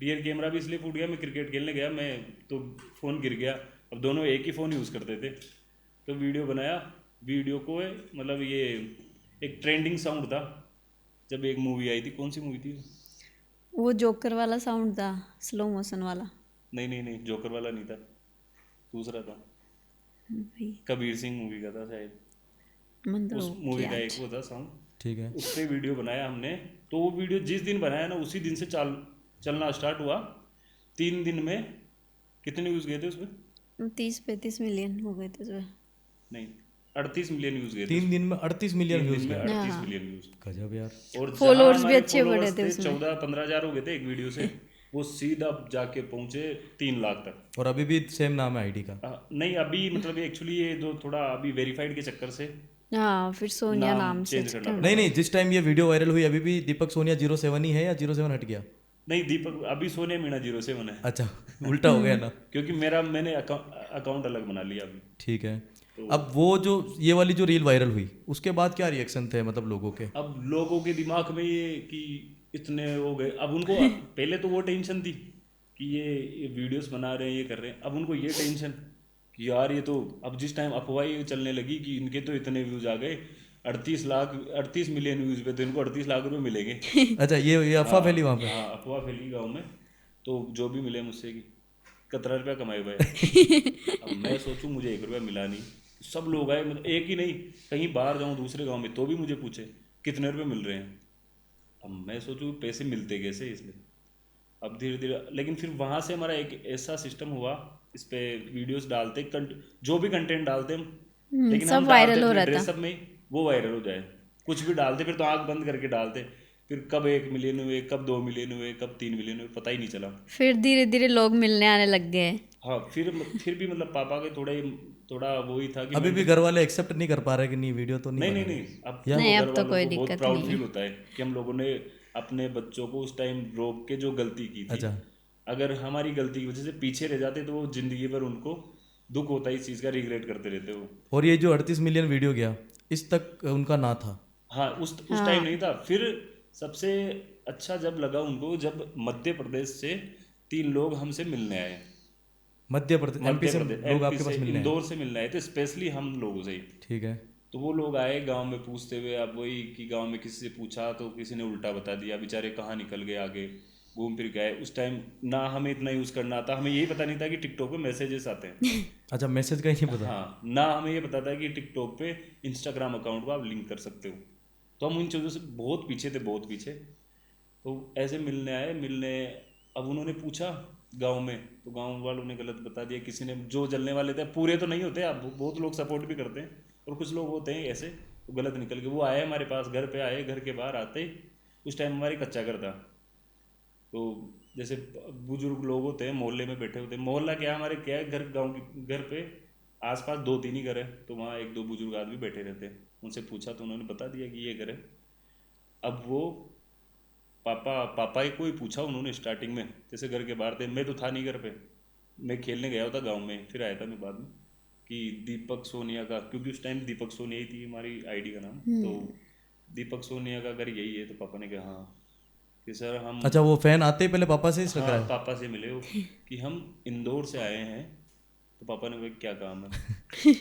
रियर कैमरा भी इसलिए फूट गया, मैं क्रिकेट खेलने गया मैं तो फ़ोन गिर गया। अब दोनों एक ही फ़ोन यूज़ करते थे, तो वीडियो बनाया। वीडियो को मतलब ये एक ट्रेंडिंग साउंड था, जब एक मूवी आई थी, कौन सी मूवी थी? वो जोकर वाला साउंड था, स्लो मोशन वाला। नहीं, जोकर वाला नहीं था, दूसरा था, भाई कबीर सिंह मूवी का था शायद, मन तो उस मूवी का याद। एक वो था साउंड। ठीक है। उस पर वीडियो बनाया हमने। तो वो वीडियो जिस दिन बनाया ना उसी दिन से चलना स्टार्ट हुआ। 3 दिन में कितने व्यूज़ गए थे उसमें? 30-35 मिलियन हो गए थे उसमें। नहीं, 38 मिलियन व्यूज़ गए थे। 3 दिन में 38 मिलियन 3 व्यूज दिन में गए। 38 मिलियन व्यूज़। गजब यार। और Followers भी अच्छे बढ़े थे उसमें। 14-15 हज़ार हो गए थे एक वीडियो से, वो सीधा जाके पहुंचे 3 लाख तक। और अभी भी सेम नाम है आईडी का? नहीं, अभी मतलब एक्चुअली ये जो थोड़ा अभी वेरीफाइड के चक्कर से हाँ, फिर सोनिया नाम से चेंज करना नहीं नहीं, जिस टाइम ये वीडियो वायरल हुई अभी भी दीपक सोनिया 07 ही है या 07 हट गया? नहीं, दीपक अभी सोनिया मीणा 07 है, अच्छा, उल्टा हो गया ना। क्योंकि मैंने अकाउंट अलग बना लिया अभी। ठीक है। अब वो जो ये वाली जो रील वायरल हुई उसके बाद क्या रिएक्शन थे मतलब लोगों के? अब लोगों के दिमाग में ये कि इतने हो गए। अब उनको पहले तो वो टेंशन थी कि ये वीडियोस बना रहे हैं, ये कर रहे हैं। अब उनको ये टेंशन कि यार ये तो अब जिस टाइम अफवाह ये चलने लगी कि इनके तो इतने व्यूज आ गए, 38 मिलियन व्यूज पे, तो इनको 38 लाख रुपए मिलेंगे। अच्छा, ये अफवाह फैली वहाँ पे? हाँ, अफवाह फैली गाँव में। तो जो भी मिले मुझसे कि 17 रुपया कमाए हुए। अब मैं सोचूं मुझे 1 रुपया मिला नहीं। सब लोग आए, मतलब एक ही नहीं, कहीं बाहर जाऊं दूसरे गांव में तो भी मुझे पूछे कितने रुपए मिल रहे हैं। अब मैं सोचूं पैसे मिलते कैसे इसमें। अब धीरे धीरे, लेकिन फिर वहाँ से हमारा एक ऐसा सिस्टम हुआ, इस पे वीडियोस डालते जो भी कंटेंट डालते हम, लेकिन सब हम वायरल हो डालते रहा था। ड्रेसअप में वो वायरल हो जाए। कुछ भी डालते फिर तो आंख बंद करके डालते, फिर कब 1 मिलियन हुए, कब 2 मिलियन हुए, कब 3 मिलियन हुए, पता ही नहीं चला। फिर धीरे धीरे लोग मिलने आने लग गए। हाँ, फिर भी मतलब पापा के थोड़ा वो ही था कि अभी भी घर वाले एक्सेप्ट नहीं कर पा रहे कि नहीं वीडियो तो नहीं नहीं बना नहीं रहे? अब नहीं, तो अब घर तो वालों कोई को बहुत दिक्कत प्राउड नहीं फील होता है कि हम लोगों ने अपने बच्चों को उस टाइम रोक के जो गलती की थी। अच्छा। अगर हमारी गलती की वजह से पीछे रह जाते तो वो जिंदगी भर उनको दुख होता है इस चीज़ का, रिग्रेट करते रहते हो। और ये जो 38 मिलियन वीडियो गया, इस तक उनका ना था। हाँ, उस टाइम नहीं था। फिर सबसे अच्छा जब लगा उनको, जब मध्य प्रदेश से 3 लोग हमसे मिलने आए। मध्य प्रदेश, एमपी से लोग एमपी आपके से, पास मिलने आए? इंदौर से मिलने आए थे स्पेशली हम लोगों से ही। ठीक है। तो वो लोग आए गांव में पूछते हुए, अब वही कि गांव में किसी से पूछा तो किसी ने उल्टा बता दिया, बेचारे कहाँ निकल गए, आगे घूम फिर गए। उस टाइम ना हमें इतना यूज़ करना आता, हमें यही पता नहीं था कि टिकटॉक पे मैसेजेस आते हैं। अच्छा, मैसेज का ही नहीं पता। हाँ, ना हमें ये पता था कि टिकटॉक पे इंस्टाग्राम अकाउंट को आप लिंक कर सकते हो। तो हम उन चीज़ों से बहुत पीछे थे, बहुत पीछे। तो ऐसे मिलने आए, मिलने, अब उन्होंने पूछा गांव में, तो गांव वालों ने गलत बता दिया। किसी ने, जो जलने वाले थे, पूरे तो नहीं होते, अब बहुत लोग सपोर्ट भी करते हैं और कुछ लोग होते हैं ऐसे, तो गलत निकल गए। वो आए हमारे पास, घर पे आए, घर के बाहर आते ही, उस टाइम हमारी कच्चा घर था। तो जैसे बुजुर्ग लोग होते हैं मोहल्ले में बैठे होते हैं, मोहल्ला क्या हमारे, क्या है, घर, गाँव के घर पे आसपास 2-3 ही घर है, तो वहाँ 1-2 बुजुर्ग आदमी बैठे रहते हैं। उनसे पूछा तो उन्होंने बता दिया कि ये घर है। अब वो पापा को ही पूछा उन्होंने स्टार्टिंग में, जैसे घर के बाहर थे, मैं तो था नहीं घर पे, मैं खेलने गया था गांव में, फिर आया था मैं बाद में, कि दीपक सोनिया का, क्योंकि उस टाइम दीपक सोनिया ही थी हमारी आईडी का नाम, तो दीपक सोनिया का घर यही है। तो पापा ने कहा हाँ, कि सर हम, अच्छा, वो फैन आते ही पहले पापा से ही हाँ, टकराए? पापा से मिले हो कि हम इंदौर से आए हैं। तो पापा ने कहा क्या काम है।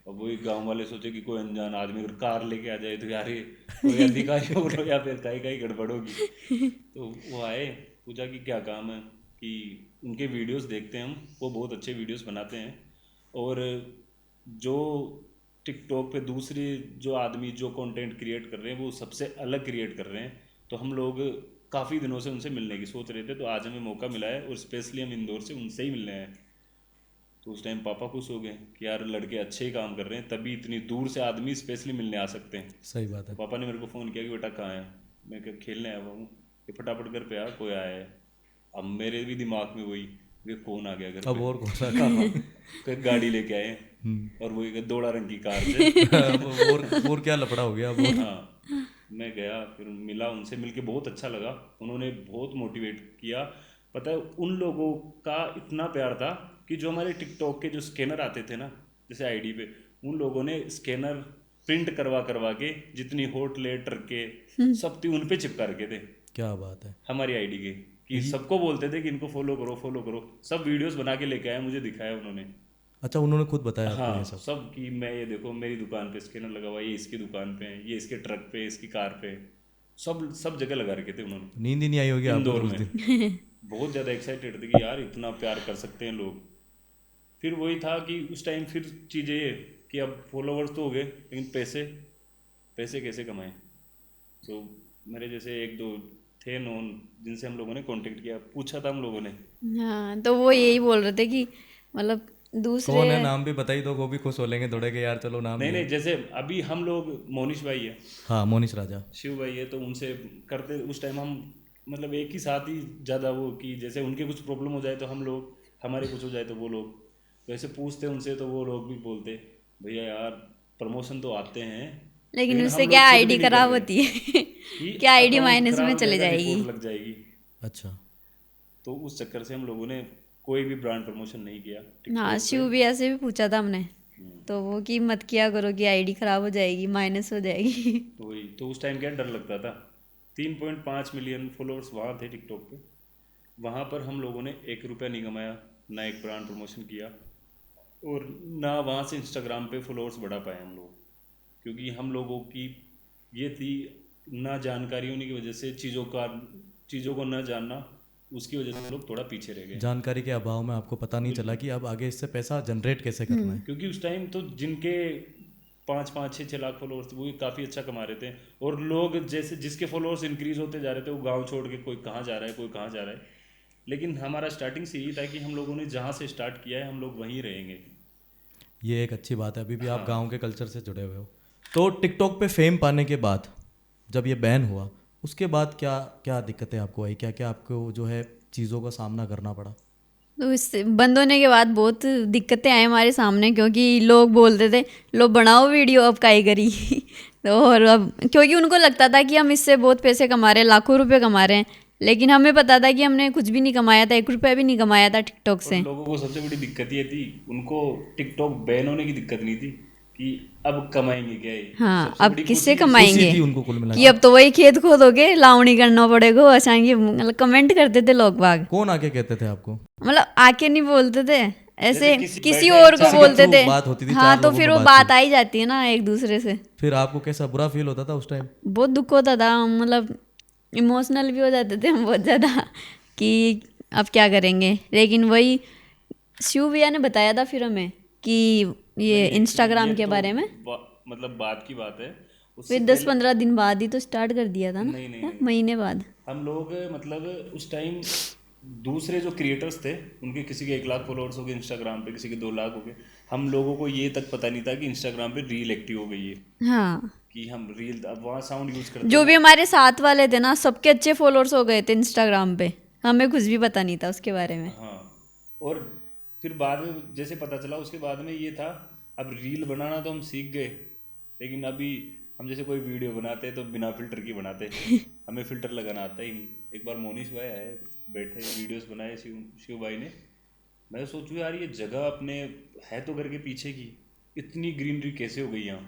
अब वही गांव वाले सोचे कि कोई अनजान आदमी अगर कार लेके आ जाए तो यार ये कोई अधिकारी हो या फिर कहीं गड़बड़ होगी। तो वो आए, पूछा कि क्या काम है, कि उनके वीडियोस देखते हैं हम, वो बहुत अच्छे वीडियोस बनाते हैं, और जो टिकटॉक पे दूसरे जो आदमी जो कंटेंट क्रिएट कर रहे हैं वो सबसे अलग क्रिएट कर रहे हैं। तो हम लोग काफ़ी दिनों से उनसे मिलने की सोच रहे थे, तो आज हमें मौका मिला है और स्पेशली हम इंदौर से उनसे ही मिलने आए। तो उस टाइम पापा खुश हो गए कि यार लड़के अच्छे ही काम कर रहे हैं, तभी इतनी दूर से आदमी स्पेशली मिलने आ सकते हैं। सही बात तो है। पापा ने मेरे को फ़ोन किया कि बेटा कहाँ है। मैं कहा खेलने आया हुआ हूँ, कि फटाफट घर पे आ, कोई आया है। अब मेरे भी दिमाग में वही कि कौन आ गया घर अब पे। और कौन सा काम? कोई गाड़ी लेके आए और वही कि 2 रंग की कार से। अब और क्या लफड़ा हो गया अब और? हाँ, मैं गया, फिर मिला उनसे, मिलके बहुत अच्छा लगा। उन्होंने बहुत मोटिवेट किया। पता है उन लोगों का इतना प्यार था कि जो हमारे टिकटॉक के जो स्कैनर आते थे ना, जैसे आईडी पे, उन लोगों ने स्कैनर प्रिंट करवा करवा के, जितनी हॉट लेटर के सब थी उन पे चिपका रखे थे क्या बात है। हमारी आईडी के, कि सबको बोलते थे कि इनको फॉलो करो, फॉलो करो। सब वीडियोस बना के लेके आए, मुझे दिखाया उन्होंने। अच्छा, उन्होंने खुद बताया आपको हाँ, ये सब? सब कि मैं ये देखो मेरी दुकान पे स्कैनर लगा हुआ है, ये इसकी दुकान पे है, ये इसके ट्रक पे, इसकी कार पे, सब जगह लगा रखे थे उन्होंने। नींद ही नहीं आई होगी आपको इंदौर उस में दिन? बहुत ज़्यादा एक्साइटेड थे कि यार इतना प्यार कर सकते हैं लोग। फिर वही था कि उस टाइम फिर चीज़ें ये कि अब फॉलोवर्स तो हो गए, लेकिन पैसे कैसे कमाएं। तो मेरे जैसे 1-2 थे नोन, जिनसे हम लोगों ने कांटेक्ट किया, पूछा था हम लोगों ने। हाँ, तो वो यही बोल रहे थे कि मतलब दूसरे, कौन है, नाम भी बताई तो वो भी खुश हो लेंगे थोड़े के यार चलो नाम नहीं लिया। नहीं, जैसे अभी हम लोग, मोनिश भाई है, हाँ, मोनिश राजा। शिव भाई है, तो उनसे करते उस टाइम हम, मतलब एक ही साथ ही ज़्यादा वो, कि जैसे उनके कुछ प्रॉब्लम हो जाए तो हम लोग, हमारे कुछ हो जाए तो वो लोग, तो ऐसे पूछते उनसे, तो वो लोग भी बोलते भैया यार प्रमोशन तो आते हैं, लेकिन हम उससे लोग क्या खुद भी आईडी नहीं कर खराब रहे होती है कि क्या आईडी अकाउंट माइनस खराब में हो चले जाएगा, जाएगी। रिपोर्ट लग जाएगी। अच्छा। तो उस चक्कर से हम लोगों ने कोई भी ब्रांड प्रमोशन नहीं किया हाँ, TikTok पे। शिव भी ऐसे भी पूछा था हमने, तो वो कि मत किया करो कि आईडी खराब हो जाएगी, माइनस हो जाएगी। तो वही, तो उस टाइम क्या डर लगता था। 3.5 मिलियन फॉलोअर्स वहाँ थे टिकटॉक पे, वहाँ पर हम लोगों ने 1 रुपया नहीं कमाया, ना एक ब्रांड प्रमोशन किया, और ना वहाँ से इंस्टाग्राम पे फॉलोअर्स बढ़ा पाए हम लोग, क्योंकि हम लोगों की ये थी ना जानकारी होने की वजह से, चीज़ों को ना जानना, उसकी वजह से हम लोग थोड़ा पीछे रह गए। जानकारी के अभाव में आपको पता नहीं चला कि अब आगे इससे पैसा जनरेट कैसे करना है। क्योंकि उस टाइम तो जिनके 5-6 लाख फॉलोअर्स थे वो काफ़ी अच्छा कमा रहे थे, और लोग जैसे जिसके फॉलोअर्स इंक्रीज होते जा रहे थे वो गांव छोड़ के कोई कहाँ जा रहा है, कोई कहाँ जा रहा है। लेकिन हमारा स्टार्टिंग से यही था कि हम लोगों ने जहाँ से स्टार्ट किया है हम लोग वहीं रहेंगे। ये एक अच्छी बात है, अभी भी आप गांव के कल्चर से जुड़े हुए हो। तो टिकटॉक पे फेम पाने के बाद, जब ये बैन हुआ, उसके बाद क्या क्या दिक्कतें आपको आई, क्या क्या आपको जो है चीज़ों का सामना करना पड़ा? तो इससे बंद होने के बाद बहुत दिक्कतें आई हमारे सामने, क्योंकि लोग बोलते थे लो बनाओ वीडियो अब काहे करी तो और अब क्योंकि उनको लगता था कि हम इससे बहुत पैसे कमा रहे हैं, लाखों रुपए कमा रहे हैं, लेकिन हमें पता था कि हमने कुछ भी नहीं कमाया था, 1 रुपया भी नहीं कमाया था टिकटॉक और से। लोगों को सबसे बड़ी दिक्कत ये थी, उनको टिकटॉक बैन होने की दिक्कत नहीं थी कि अब कमाएंगे क्या, ये हाँ, सबसे अब बड़ी किससे खुशी खुशी कमाएंगे थी उनको कुल मिला कि के। अब तो वही खेत खोदोगे, लावणी करना पड़ेगा, असांगे मतलब कमेंट करते थे लोग बाग। कौन आके कहते थे आपको? मतलब आके नहीं बोलते थे, ऐसे जैसे किसी किसी बैठे और को चाय किसी के बोलते थ्रू थे। बात होती थी, हाँ, 4 तो लोगों फिर में वो बात बात थी। आ ही जाती है ना एक दूसरे से। फिर आपको कैसा बुरा फील होता था उस टाइम? बहुत दुख होता था, मतलब इमोशनल भी हो जाते थे हम बहुत ज़्यादा कि अब क्या करेंगे। लेकिन वही शिव भैया ने बताया था फिर हमें कि ये नहीं, एक्चुअली ये इंस्टाग्राम के तो बारे में। मतलब बात की बात है, उससे फिर दस पहले। 15 दिन बाद ही तो स्टार्ट कर दिया था ना, नहीं नहीं या नहीं, महीने बाद। हम लोग मतलब उस टाइम दूसरे जो क्रिएटर्स थे, उनके किसी के 1 लाख फॉलोअर्स हो गए इंस्टाग्राम पे, किसी के 2 लाख हो गए। हम लोगों को ये तक पता नहीं था कि इंस्टाग्राम पे रील एक्टिव हो गई है, हाँ, कि हम रील अब वहाँ साउंड यूज करते जो थे। भी हमारे साथ वाले थे ना, सबके अच्छे फॉलोअर्स हो गए थे इंस्टाग्राम पे। हमें कुछ भी पता नहीं था उसके बारे में। हाँ, और फिर बाद में जैसे पता चला, उसके बाद में ये था, अब रील बनाना तो हम सीख गए, लेकिन अभी हम जैसे कोई वीडियो बनाते हैं तो बिना फिल्टर की बनाते हैं, हमें फिल्टर लगाना आता ही नहीं। एक बार मोनिश भाई आए, बैठे वीडियोस बनाए शिव शिव भाई ने, मैं सोचूं यार ये जगह अपने है तो घर के पीछे की, इतनी ग्रीनरी कैसे हो गई यहाँ।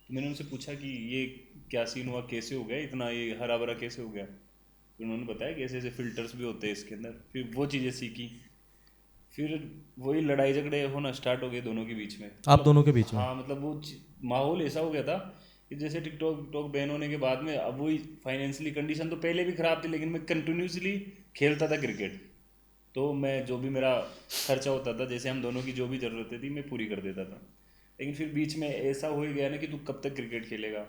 तो मैंने उनसे पूछा कि ये क्या सीन हुआ, कैसे हो गया इतना, ये हरा भरा कैसे हो गया। फिर उन्होंने बताया कि ऐसे ऐसे फिल्टर्स भी होते हैं इसके अंदर। फिर वो चीज़ें सीखी, फिर वही लड़ाई झगड़े होना स्टार्ट हो गए दोनों के बीच में, आप दोनों के बीच में? हाँ मतलब वो माहौल ऐसा हो गया था कि जैसे टिकटॉक टिकटॉक बैन होने के बाद में, अब वही फाइनेंशियली कंडीशन तो पहले भी ख़राब थी, लेकिन मैं कंटिन्यूसली खेलता था क्रिकेट, तो मैं जो भी मेरा खर्चा होता था, जैसे हम दोनों की जो भी ज़रूरतें थी मैं पूरी कर देता था। लेकिन फिर बीच में ऐसा हो ही गया ना कि तू कब तक क्रिकेट खेलेगा,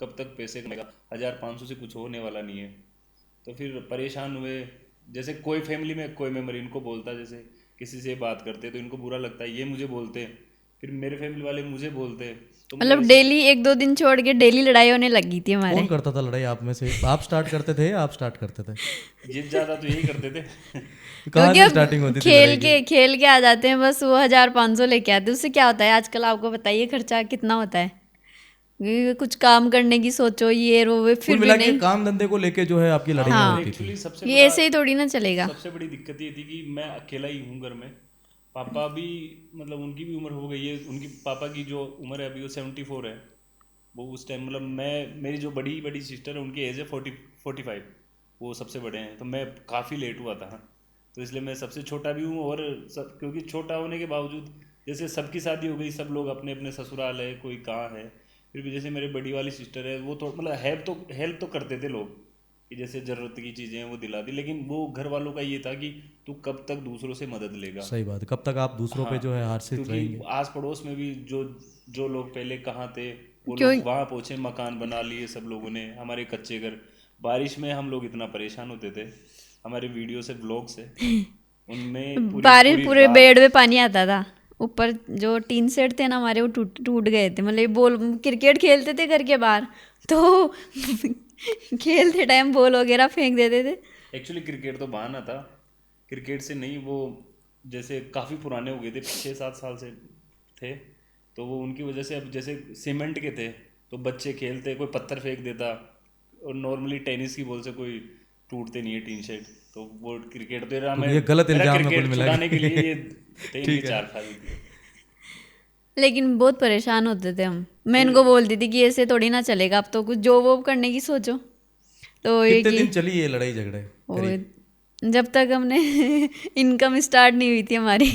कब तक पैसे कमाएगा, 1500 से कुछ होने वाला नहीं है। तो फिर परेशान हुए। जैसे कोई फैमिली में कोई मेम्बर इनको बोलता, जैसे किसी से बात करते तो इनको बुरा लगता है, ये मुझे बोलते हैं, फिर मेरे फैमिली वाले मुझे बोलते हैं, तो मतलब मतलब ऐसे डेली 1 2 दिन छोड़ के डेली लड़ाई होने लगी थी हमारे। कौन करता था लड़ाई आप में से? आप स्टार्ट करते थे या आप स्टार्ट करते थे? जिद ज़्यादा तो यही करते थे। कहाँ क्योंकि से अब स्टार्टिंग होती थी लड़ाई की? खेल के आ जाते हैं बस, वो 1,000 500 लेके आते हैं। उससे क्या होता है आजकल, आपको बताइए खर्चा कितना होता है। ये कुछ काम करने की सोचो, ये वो कुल फिर भी मिला के नहीं। काम धंधे को लेके जो है आपकी लड़ाइयाँ हाँ, होती थी। एक्चुअली सबसे ये बड़ा, ऐसे ही थोड़ी ना चलेगा। सबसे बड़ी दिक्कत ये थी कि मैं अकेला ही हूँ घर में। पापा भी मतलब उनकी भी उम्र हो गई है, उनकी पापा की जो उम्र है अभी वो 74 है। वो उस टाइम मतलब मैं, मेरी जो बड़ी बड़ी सिस्टर है उनकी एज है 45, वो सबसे बड़े हैं, तो मैं काफ़ी लेट हुआ था। तो इसलिए मैं सबसे छोटा भी हूँ, और सब क्योंकि छोटा होने के बावजूद जैसे सबकी शादी हो गई, सब लोग अपने अपने ससुराल है, कोई कहाँ है, फिर भी जैसे मेरी बड़ी वाली सिस्टर है, वो तो मतलब हेल्प तो करते थे लोग, कि जैसे ज़रूरत की चीज़ें हैं वो दिला दी। लेकिन वो घर वालों का ये था कि तू कब तक दूसरों से मदद लेगा। सही बात है, कब तक आप दूसरों पे हाँ, जो है आश्रित क्योंकि रहेंगे? आस पड़ोस में भी जो जो लोग पहले कहाँ थे, वो क्यों? लोग वहाँ पहुँचे, मकान बना लिए सब लोगों ने, हमारे कच्चे घर। बारिश में हम लोग इतना परेशान होते थे, हमारे वीडियो से ब्लॉग से, उनमें पूरी बारिश पूरी पूरे रात। बेड में पानी आता था। ऊपर जो टीन सेट थे ना हमारे, वो टूट टूट गए थे। मतलब ये बॉल क्रिकेट खेलते थे घर के बाहर, तो खेलते टाइम बॉल वगैरह फेंक देते थे। एक्चुअली क्रिकेट तो बहाना था, क्रिकेट से नहीं, वो जैसे काफ़ी पुराने हो गए थे, 6 7 साल से थे, तो वो उनकी वजह से अब जैसे सीमेंट के थे, तो बच्चे खेलते, कोई पत्थर फेंक देता, और नॉर्मली टेनिस की बॉल से कोई टूटते नहीं है टीन शेड। तो वो क्रिकेट तो तो ये गलत मेरा इल्जाम है कुल क्रिकेट मिला छुड़ाने के के। लिए ये थे इनके ठीक है। 4 फायदे थे। लेकिन बहुत परेशान होते थे हम। मैं इनको बोलती थी कि ऐसे थोड़ी ना चलेगा, अब तो कुछ जॉब वॉब करने की सोचो। तो ये कितने कि दिन चली ये लड़ाई झगड़े करीब? वो जब तक हमने इनकम स्टार्ट नहीं हुई थी हमारी।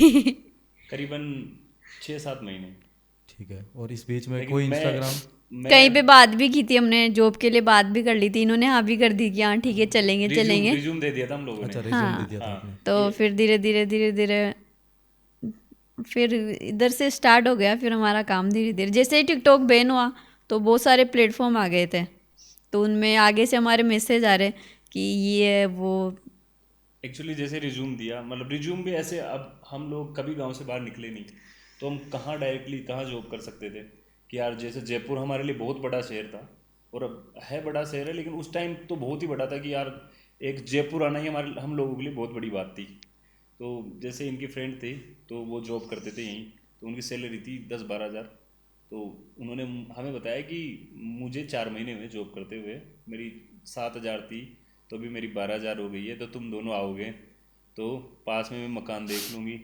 करीबन 6 7 महीने। ठीक है, और इस बीच में लेकिन कोई मैं इंस्टाग्राम? मैं कहीं पे बात भी की थी हमने, जॉब के लिए बात भी कर ली थी। इन्होंने हाँ भी कर दी कि हाँ ठीक है चलेंगे रिज्यूम चलेंगे। रिज्यूम दे दिया था हम लोगों ने। अच्छा, रिज्यूम दे हाँ, दिया था हाँ, आपने? तो ये फिर धीरे धीरे धीरे धीरे फिर इधर से स्टार्ट हो गया फिर हमारा काम धीरे धीरे। जैसे ही टिकटॉक बैन हुआ तो बहुत सारे प्लेटफॉर्म आ गए थे, तो उनमें आगे से हमारे मैसेज आ रहे कि ये वो। एक्चुअली जैसे रिज्यूम दिया, मतलब रिज्यूम भी ऐसे, अब हम लोग कभी गांव से बाहर निकले नहीं, तो हम कहाँ डायरेक्टली कहाँ जॉब कर सकते थे, कि यार जैसे जयपुर हमारे लिए बहुत बड़ा शहर था, और अब है बड़ा शहर है, लेकिन उस टाइम तो बहुत ही बड़ा था कि यार एक जयपुर आना ही हमारे हम लोगों के लिए बहुत बड़ी बात थी। तो जैसे इनकी फ्रेंड थी, तो वो जॉब करते थे यहीं, तो उनकी सैलरी थी 10 12 हज़ार। तो उन्होंने हमें बताया कि मुझे 4 महीने हुए जॉब करते हुए, मेरी 7 हज़ार थी, तो अभी मेरी 12,000 हो गई है, तो तुम दोनों आओगे तो पास में मैं मकान देख लूँगी,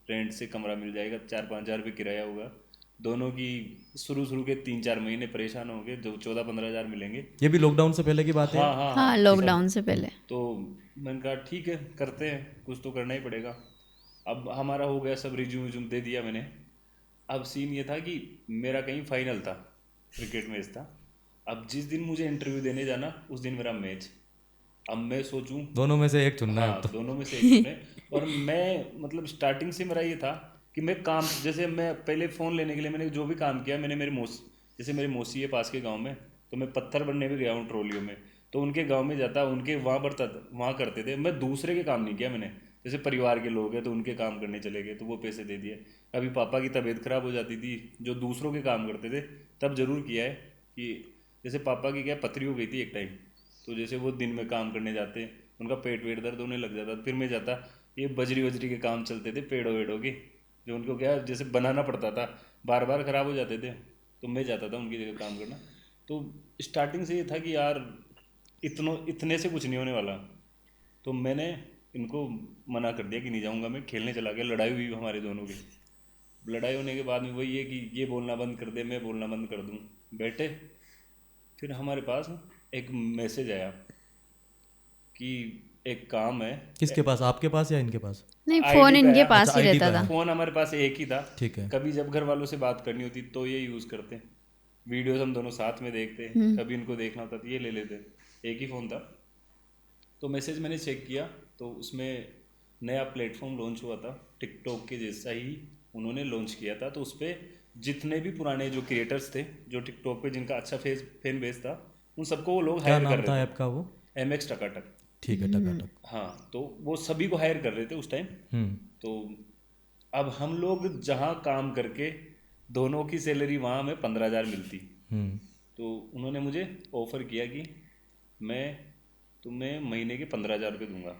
रेंट से कमरा मिल जाएगा, 4-5 हज़ार रुपये किराया होगा दोनों की। शुरू के 3-4 महीने परेशान होंगे, जो 14-15 हज़ार मिलेंगे। ये भी लॉकडाउन से पहले की बात है? हाँ हाँ हाँ, लॉकडाउन से पहले। तो मैंने कहा ठीक है करते हैं, कुछ तो करना ही पड़ेगा। अब हमारा हो गया सब, रिज्यूम दे दिया मैंने। अब सीन ये था कि मेरा कहीं फाइनल था, क्रिकेट मैच था। अब जिस दिन मुझे इंटरव्यू देने जाना उस दिन मेरा मैच। अब मैं सोचूं, दोनों में से एक चुनना है हाँ तो। दोनों में से एक चुने। और मैं मतलब स्टार्टिंग से मेरा ये था कि मैं काम, जैसे मैं पहले फ़ोन लेने के लिए मैंने जो भी काम किया, मैंने मेरी मौसी, जैसे मेरी मौसी है पास के गांव में, तो मैं पत्थर बनने भी गया हूँ ट्रोलियों में, तो उनके गांव में जाता, उनके वहाँ बढ़ता, वहाँ करते थे। मैं दूसरे के काम नहीं किया मैंने, जैसे परिवार के लोग हैं तो उनके काम करने चले गए तो वो पैसे दे दिए। कभी पापा की तबीयत खराब हो जाती थी, जो दूसरों के काम करते थे, तब ज़रूर किया है कि जैसे पापा की क्या पथरी हो गई थी एक टाइम, तो जैसे वो दिन में काम करने जाते, उनका पेट वेट दर्द होने लग जाता, फिर मैं जाता, ये बजरी वजरी के काम चलते थे पेड़ों वेड़ों के, जो उनको क्या जैसे बनाना पड़ता था, बार बार ख़राब हो जाते थे, तो मैं जाता था उनकी जगह काम करना। तो स्टार्टिंग से ये था कि यार इतने से कुछ नहीं होने वाला, तो मैंने इनको मना कर दिया कि नहीं जाऊँगा मैं, खेलने चला गया। लड़ाई हुई हमारे दोनों की, लड़ाई होने के बाद में वही है कि ये बोलना बंद कर दे, मैं बोलना बंद कर दूँ, बैठे। फिर हमारे पास एक मैसेज आया कि एक काम है। किसके पास, आपके पास या इनके पास? नहीं, आईडी फोन पे इनके आया। पास अच्छा, ही आईडी रहता पे था। आया। फ़ोन हमारे पास एक ही था, ठीक है। कभी जब घर वालों से बात करनी होती तो ये यूज़ करते, वीडियोस हम दोनों साथ में देखते, कभी इनको देखना होता तो ये ले लेते, एक ही फ़ोन था। तो मैसेज मैंने चेक किया तो उसमें नया प्लेटफॉर्म लॉन्च हुआ था, टिकटॉक के जैसा ही उन्होंने लॉन्च किया था। तो उस पर जितने भी पुराने जो क्रिएटर्स थे, जो टिकटॉक पे जिनका अच्छा फैन बेस था, उन सबको वो लोग क्या हायर नाम कर था रहे ऐप का वो? थे। MX टकाटक। ठीक है, टकाटक। हाँ, तो वो सभी को हायर कर रहे थे उस टाइम। हम्म। तो अब हम लोग जहाँ काम करके दोनों की सैलरी वहाँ हमें 15,000 मिलती, हम्म। तो उन्होंने मुझे ऑफ़र किया कि मैं तुम्हें महीने के 15,000 रुपये दूंगा।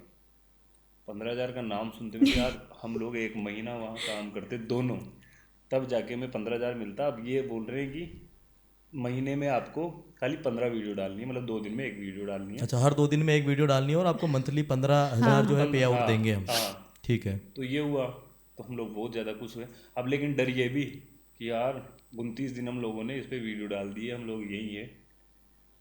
15,000 का नाम सुनते हुए यार, हम लोग एक महीना वहाँ काम करते दोनों, तब जाके मैं 15,000 मिलता। अब ये बोल रहे हैं कि महीने में आपको खाली 15 वीडियो डालनी है, मतलब 2 दिन में एक वीडियो डालनी है। अच्छा, हर 2 दिन में एक वीडियो डालनी है और आपको मंथली 15,000 जो है पे आउट हाँ देंगे हम। हाँ। ठीक है। तो ये हुआ, तो हम लोग बहुत ज़्यादा खुश हुए। अब लेकिन डर ये भी कि यार 29 दिन हम लोगों ने इस पर वीडियो डाल दी है, हम लोग यही है,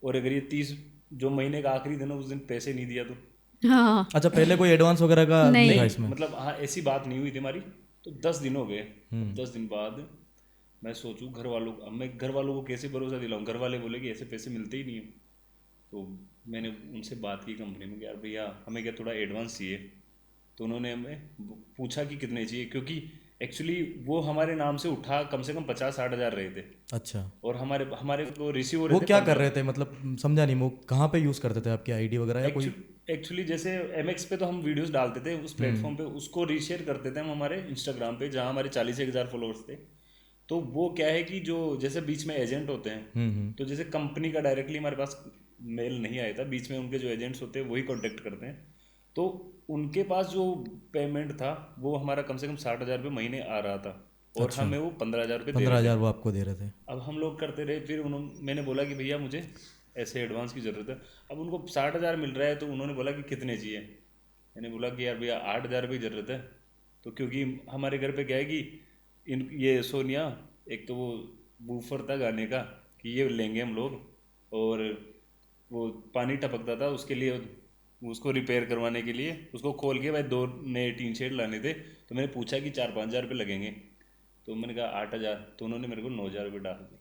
और अगर ये 30 जो महीने का आखिरी दिन है उस दिन पैसे नहीं दिया तो हाँ, अच्छा, पहले कोई एडवांस वगैरह का नहीं। नहीं था इसमें? मतलब हाँ ऐसी बात नहीं हुई थी हमारी। तो 10 दिन हो गए, 10 दिन बाद मैं सोचूं घर वालों, अब मैं घर वालों को कैसे भरोसा दिलाऊं, घर वाले बोले कि ऐसे पैसे मिलते ही नहीं है। तो मैंने उनसे बात की कंपनी में कि यार भैया हमें क्या थोड़ा एडवांस चाहिए, तो उन्होंने हमें पूछा कि कितने चाहिए, क्योंकि एक्चुअली वो हमारे नाम से उठा कम से कम 50-60 हज़ार रहे थे, अच्छा, और हमारे हमारे को रिसीव हो वो रहे थे क्या कर रहे थे, मतलब समझा नहीं, वो कहाँ पे यूज़ करते थे आपकी आईडी वगैरह या कोई? एक्चुअली जैसे MX पे तो हम वीडियोस डालते थे उस प्लेटफॉर्म पे, उसको रीशेयर करते थे हम हमारे इंस्टाग्राम पे, जहाँ हमारे 40,000 फॉलोअर्स थे। तो वो क्या है कि जो जैसे बीच में एजेंट होते हैं, तो जैसे कंपनी का डायरेक्टली हमारे पास मेल नहीं आया था, बीच में उनके जो एजेंट्स होते हैं वही कॉन्टेक्ट करते हैं। तो उनके पास जो पेमेंट था वो हमारा कम से कम 60,000 रुपये महीने आ रहा था, और अच्छा। हमें वो 15,000 रुपये दे रहे 15,000 थे। वो आपको दे रहे थे? अब हम लोग करते रहे, फिर उन्होंने, मैंने बोला कि भैया मुझे ऐसे एडवांस की ज़रूरत है। अब उनको 60,000 मिल रहा है, तो उन्होंने बोला कि कितने चाहिए। मैंने बोला कि यार भैया 8,000 रुपये की ज़रूरत है। तो क्योंकि हमारे घर पे क्या है कि इन ये सोनिया, एक तो वो बूफर था गाने का कि ये लेंगे हम लोग, और वो पानी टपकता था उसके लिए, उसको रिपेयर करवाने के लिए उसको खोल के भाई 2 नए टीन शेड लाने थे। तो मैंने पूछा कि 4-5 हज़ार रुपये लगेंगे, तो मैंने कहा 8,000, तो उन्होंने मेरे को 9,000 रुपये डाल दिए।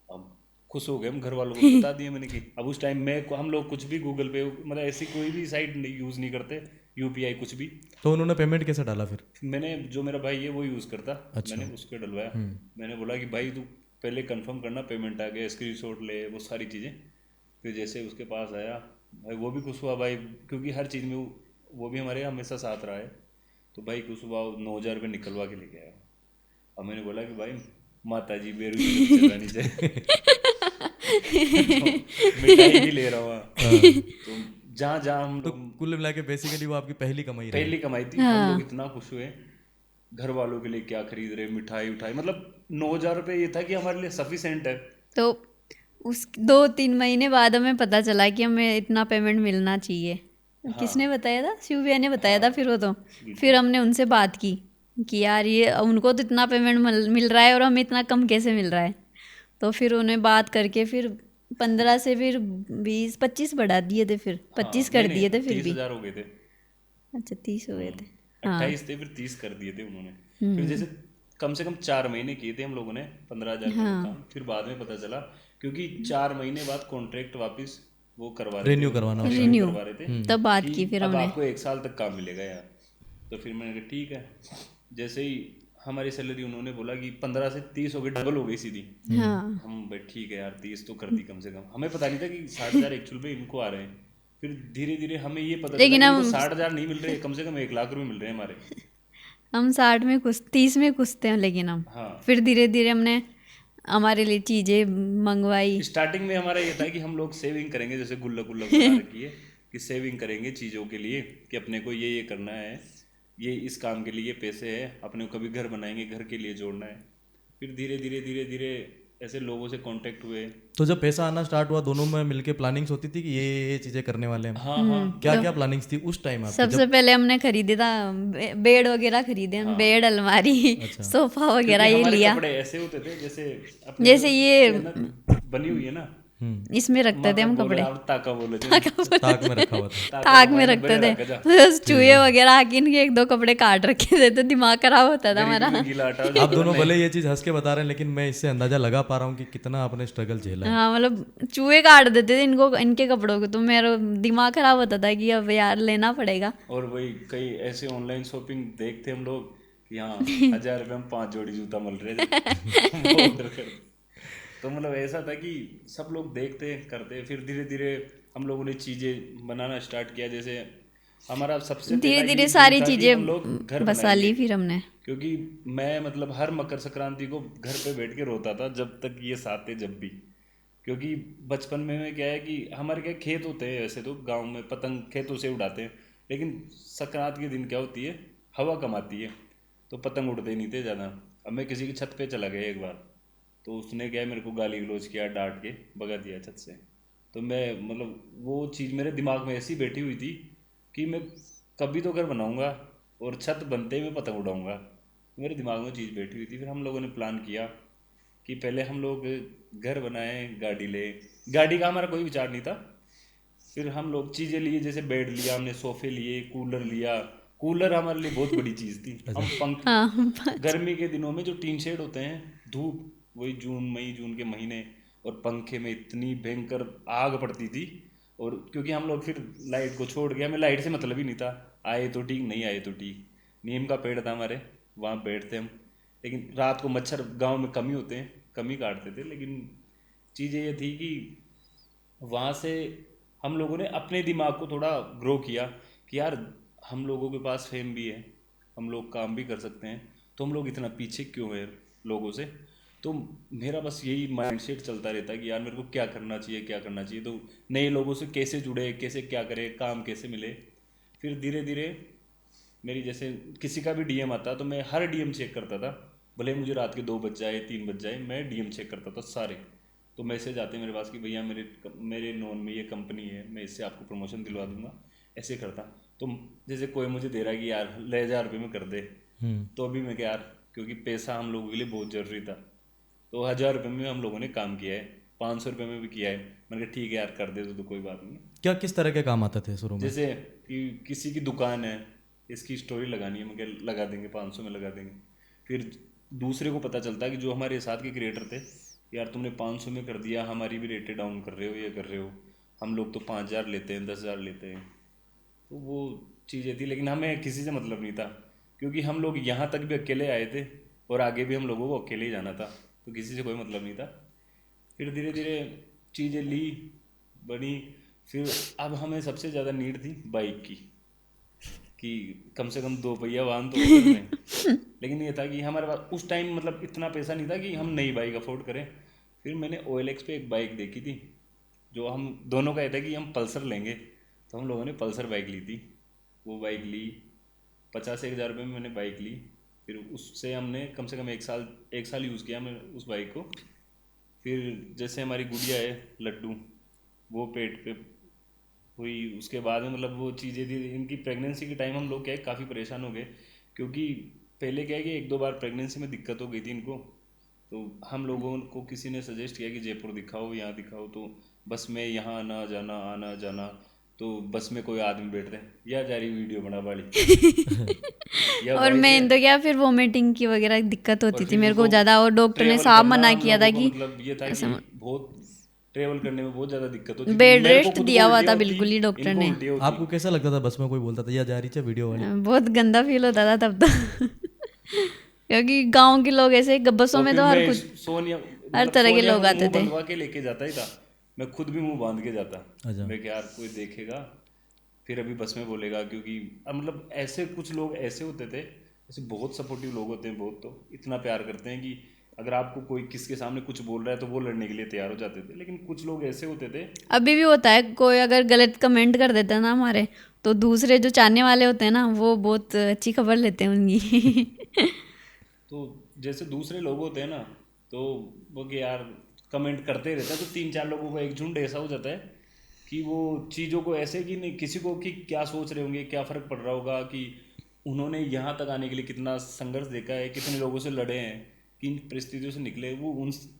अब खुश हो गए हम, घर वालों को बता दिए मैंने कि अब उस टाइम में हम लोग कुछ भी गूगल पे मतलब ऐसी कोई भी साइट यूज़ नहीं करते, UPI कुछ भी। तो उन्होंने पेमेंट कैसे डाला फिर? मैंने, जो मेरा भाई है वो यूज़ करता, अच्छा। मैंने उसको डलवाया। मैंने बोला कि भाई तू पहले कंफर्म करना, पेमेंट आ गया, स्क्रीनशॉट ले, वो सारी चीज़ें। फिर जैसे उसके पास आया भाई, वो भी खुश हुआ भाई, क्योंकि हर चीज़ में वो भी हमारे हमेशा साथ रहा है। तो भाई खुश हुआ, 9,000 रुपये निकलवा के लेके आया। अब मैंने बोला कि भाई माता जी बेरू की तरफ चलानी चाहिए तो मिठाई भी ले रहा हूँ। तो जहाँ जहाँ हम तो लोग, कुल मिला के बेसिकली वो आपकी पहली कमाई रही? पहली कमाई थी। हम लोग इतना खुश हुए, घर वालों के लिए क्या खरीद रहे, मिठाई उठाई, मतलब 9,000 रुपये ये था कि हमारे लिए सफिशेंट है। तो उस 2-3 महीने बाद हमें पता चला कि हमें इतना पेमेंट मिलना चाहिए। किसने बताया था? शिव भैया ने बताया था। फिर वो तो फिर हमने उनसे बात की कि यार ये उनको तो इतना पेमेंट मिल रहा है और हमें इतना कम कैसे मिल रहा है। तो फिर उन्हें बात करके फिर 15 से फिर 20-25 बढ़ा दिए थे, फिर 25 कर दिए थे फिर भी। 30,000 हो गए थे। अच्छा 30 हो गए थे। हाँ 28 थे, फिर 30 कर दिए थे उन्होंने। फिर जैसे कम से कम 4 महीने किए थे हम लोगों ने 15,000 का काम। फिर बाद में पता चला, क्योंकि 4 महीने बाद कॉन्ट्रैक्ट वापस वो करवा रहे थे, रिन्यू करवाना होता है। रिन्यू रिन्यू करवा रहे थे तब बात कि की फिर अब हमने। आपको 1 साल तक काम मिलेगा यार। तो फिर मैंने कहा ठीक है। जैसे ही हमारी सैलरी उन्होंने बोला कि 15 से 30 हो गई, डबल हो गई सीधी। हाँ हम भाई ठीक है यार, 30 तो कर दी कम से कम। हमें पता नहीं था कि 60,000 एक्चुअल में इनको आ रहे हैं। फिर धीरे धीरे हमें ये पता चला लेकिन कि इनको हम 60,000 नहीं मिल रहे, कम से कम 1 लाख रुपए मिल रहे हैं हमारे। 60 में कुछ 30 में कुछ थे, लेकिन हम हाँ, फिर धीरे धीरे हमने हमारे लिए चीज़ें मंगवाई। स्टार्टिंग में हमारा ये था कि हम लोग सेविंग करेंगे, जैसे गुल्लक गुल्लक बना रखी है कि सेविंग करेंगे चीज़ों के लिए, कि अपने को ये करना है, ये इस काम के लिए ये पैसे है, अपने को कभी घर बनाएंगे, घर के लिए जोड़ना है। फिर धीरे धीरे धीरे धीरे ऐसे लोगों से कांटेक्ट हुए। तो जब पैसा आना स्टार्ट हुआ, दोनों में मिलके प्लानिंग्स होती थी कि ये चीजें करने वाले हैं हम। हाँ हाँ क्या क्या प्लानिंग्स थी उस टाइम आपकी सबसे जब? पहले हमने खरीदे था बेड वगैरह खरीदे हम, बेड, अलमारी, सोफा वगैरह क्योंकि ये हमारे लिया। कपड़े ऐसे होते थे जैसे अपने जैसे जो ये ना बनी हुई है ना, इसमें रखते थे हम बोले कपड़े, आप ताका बोले थे। ताक में रखा हुआ था। ताका ताक में हमारे रखते बड़े थे। रखा जा। बस चूहे वगैरह आके इनके 1-2 कपड़े काट रखे थे, तो दिमाग खराब होता था गरीबी हमारा। में गीला आटा आप दोनों भले ये चीज हंस के बता रहे हैं, लेकिन मैं इससे अंदाजा लगा पा रहा हूँ कि कितना आपने स्ट्रगल झेला है। हाँ मतलब चूहे काट देते थे इनको, इनके कपड़ों को, तो मेरा दिमाग खराब होता था कि अब यार लेना पड़ेगा। और वही कई ऐसे ऑनलाइन शॉपिंग देखते हम लोग कि हाँ 1,000 रुपये में 5 जोड़ी जूता मिल रहे थे। वो ऑर्डर कर। तो मतलब ऐसा था कि सब लोग देखते करते, फिर धीरे धीरे हम लोगों ने चीज़ें बनाना स्टार्ट किया। जैसे हमारा सबसे धीरे पहला धीरे ये सारी था कि चीजें हम लोग घर बसा ली बनाएंगे। फिर हमने। क्योंकि मैं मतलब हर मकर संक्रांति को घर पे बैठ के रोता था, जब तक ये साथ थे जब भी। क्योंकि बचपन में क्या है कि हमारे क्या खेत होते हैं, वैसे तो गांव में पतंग खेतों से उड़ाते हैं, लेकिन संक्रांति के दिन क्या होती है, हवा कम आती है, तो पतंग उड़ते नहीं थे ज़्यादा। अब मैं किसी की छत पे चला गया एक बार, तो उसने क्या है मेरे को गाली गलौज किया, डांट के भगा दिया छत से। तो मैं मतलब वो चीज़ मेरे दिमाग में ऐसी बैठी हुई थी कि मैं कभी तो घर बनाऊंगा और छत बनते ही मैं पतंग उड़ाऊंगा। मेरे दिमाग में चीज़ बैठी हुई थी। फिर हम लोगों ने प्लान किया कि पहले हम लोग घर बनाए, गाड़ी ले। गाड़ी का हमारा कोई विचार नहीं था। फिर हम लोग चीज़ें लिए, जैसे बेड लिया हमने, सोफे लिए, कूलर लिया। कूलर हमारे लिए बहुत बड़ी चीज़ थी। हम पंख हाँ गर्मी के दिनों में जो टीन शेड होते हैं, धूप वही मई जून के महीने, और पंखे में इतनी भयंकर आग पड़ती थी। और क्योंकि हम लोग फिर लाइट को छोड़ के, हमें लाइट से मतलब ही नहीं था, आए तो ठीक, नहीं आए तो ठीक। नीम का पेड़ था हमारे, वहाँ बैठते हम। लेकिन रात को मच्छर गांव में कम ही होते हैं, कम ही काटते थे। लेकिन चीज़ें ये थी कि वहाँ से हम लोगों ने अपने दिमाग को थोड़ा ग्रो किया कि यार हम लोगों के पास फेम भी है, हम लोग काम भी कर सकते हैं, तो हम लोग इतना पीछे क्यों हैं लोगों से। तो मेरा बस यही माइंडसेट चलता रहता है कि यार मेरे को क्या करना चाहिए, क्या करना चाहिए। तो नए लोगों से कैसे जुड़े, कैसे क्या करें, काम कैसे मिले। फिर धीरे धीरे मेरी जैसे किसी का भी डीएम आता तो मैं हर डीएम चेक करता था, भले मुझे रात के 2 बज जाए, 3 बज जाए, मैं डीएम चेक करता था सारे। तो मैसेज आते मेरे पास कि भैया मेरे नोन में ये कंपनी है, मैं इससे आपको प्रमोशन दिलवा दूंगा, ऐसे करता। तो जैसे कोई मुझे दे रहा है कि यार ले 1,000 रुपये में कर दे, तो अभी मैं क्या यार, क्योंकि पैसा हम लोगों के लिए बहुत ज़रूरी था, तो 1,000 रुपये में हम लोगों ने काम किया है, 500 रुपये में भी किया है। मैंने कहा ठीक है यार कर दे तो कोई बात नहीं। क्या किस तरह के काम आते थे शुरू में? जैसे कि किसी की दुकान है, इसकी स्टोरी लगानी है, मैं क्या लगा देंगे, 500 में लगा देंगे। फिर दूसरे को पता चलता है कि जो हमारे साथ के क्रिएटर थे, यार तुमने 500 में कर दिया, हमारी भी रेटें डाउन कर रहे हो, ये कर रहे हो, हम लोग तो 5,000 लेते हैं, 10,000 लेते हैं। तो वो चीज़ें थी, लेकिन हमें किसी से मतलब नहीं था, क्योंकि हम लोग यहाँ तक भी अकेले आए थे और आगे भी हम लोगों को अकेले ही जाना था, तो किसी से कोई मतलब नहीं था। फिर धीरे धीरे चीज़ें ली, बनी। फिर अब हमें सबसे ज़्यादा नीड थी बाइक की, कि कम से कम 2 पहिया वाहन तो हो घर में। लेकिन ये था कि हमारे पास उस टाइम मतलब इतना पैसा नहीं था कि हम नई बाइक अफोर्ड करें। फिर मैंने OLX पे एक बाइक देखी थी, जो हम दोनों का ये था कि हम पल्सर लेंगे, तो हम लोगों ने पल्सर बाइक ली थी। वो बाइक ली, 50,000-1,000 रुपये में मैंने बाइक ली। फिर उससे हमने कम से कम एक साल यूज़ किया हमने उस बाइक को। फिर जैसे हमारी गुड़िया है लड्डू, वो पेट पे हुई, उसके बाद में मतलब वो चीज़ें थी। इनकी प्रेगनेंसी के टाइम हम लोग क्या है काफ़ी परेशान हो गए, क्योंकि पहले क्या है कि एक दो बार प्रेगनेंसी में दिक्कत हो गई थी इनको। तो हम लोगों को किसी ने सजेस्ट किया कि जयपुर दिखाओ, यहाँ दिखाओ, तो बस में यहाँ आना जाना, तो बस में कोई आदमी बैठते हैं या जा रही वीडियो बना वाली या और वॉइस है। मैं तो क्या, फिर वोमिटिंग की वगैरह दिक्कत और होती थी फिर मेरे को इनको ज़्यादा, और डॉक्टर ने ट्रेवल साफ करना मना हम किया था लोगों को कि मतलब ये था कि ऐसा बहुत ट्रेवल करने में बहुत ज़्यादा दिक्कत होती थी। बेड मेरे को रेस्ट खुद को दिया हुआ उल्टियाँ था होती, बिल्कुल ही डॉक्टर इनको ने। उल्टियाँ होती। आपको कैसा लगता था बस में कोई बोलता था या जा रही है वीडियो वाली? बहुत गंदा फील होता था तब तो क्योंकि गांव के लोग ऐसे बसों और में फिर तो हर मैं कुछ सोनिया हर मतलब तरह के सोनिया लोग को आते मुंह थे। बंधवा के लेके जाता ही था, मैं खुद भी मुंह बांध के जाता। अच्छा। मैं क्या यार कोई देखेगा फिर अभी बस में बोलेगा, क्योंकि अब मतलब ऐसे कुछ लोग ऐसे होते थे, ऐसे बहुत सपोर्टिव लोग होते हैं, बहुत तो इतना प्यार करते हैं कि अगर आपको कोई किसके सामने कुछ बोल रहा है तो वो लड़ने के लिए तैयार हो जाते थे। लेकिन कुछ लोग ऐसे होते थे। अभी भी होता है, कोई अगर गलत कमेंट कर देता है ना हमारे, तो दूसरे जो चाहने वाले होते हैं ना, वो बहुत अच्छी खबर लेते हैं उनकी तो जैसे दूसरे लोग होते हैं ना, तो वो कि यार कमेंट करते रहता है, तो तीन चार लोगों का एक झुंड ऐसा हो जाता है कि वो चीज़ों को ऐसे कि नहीं किसी को कि क्या सोच रहे होंगे, क्या फ़र्क पड़ रहा होगा कि उन्होंने यहाँ तक आने के लिए कितना संघर्ष देखा है, कितने लोगों से लड़े हैं, किन परिस्थितियों से निकले, वो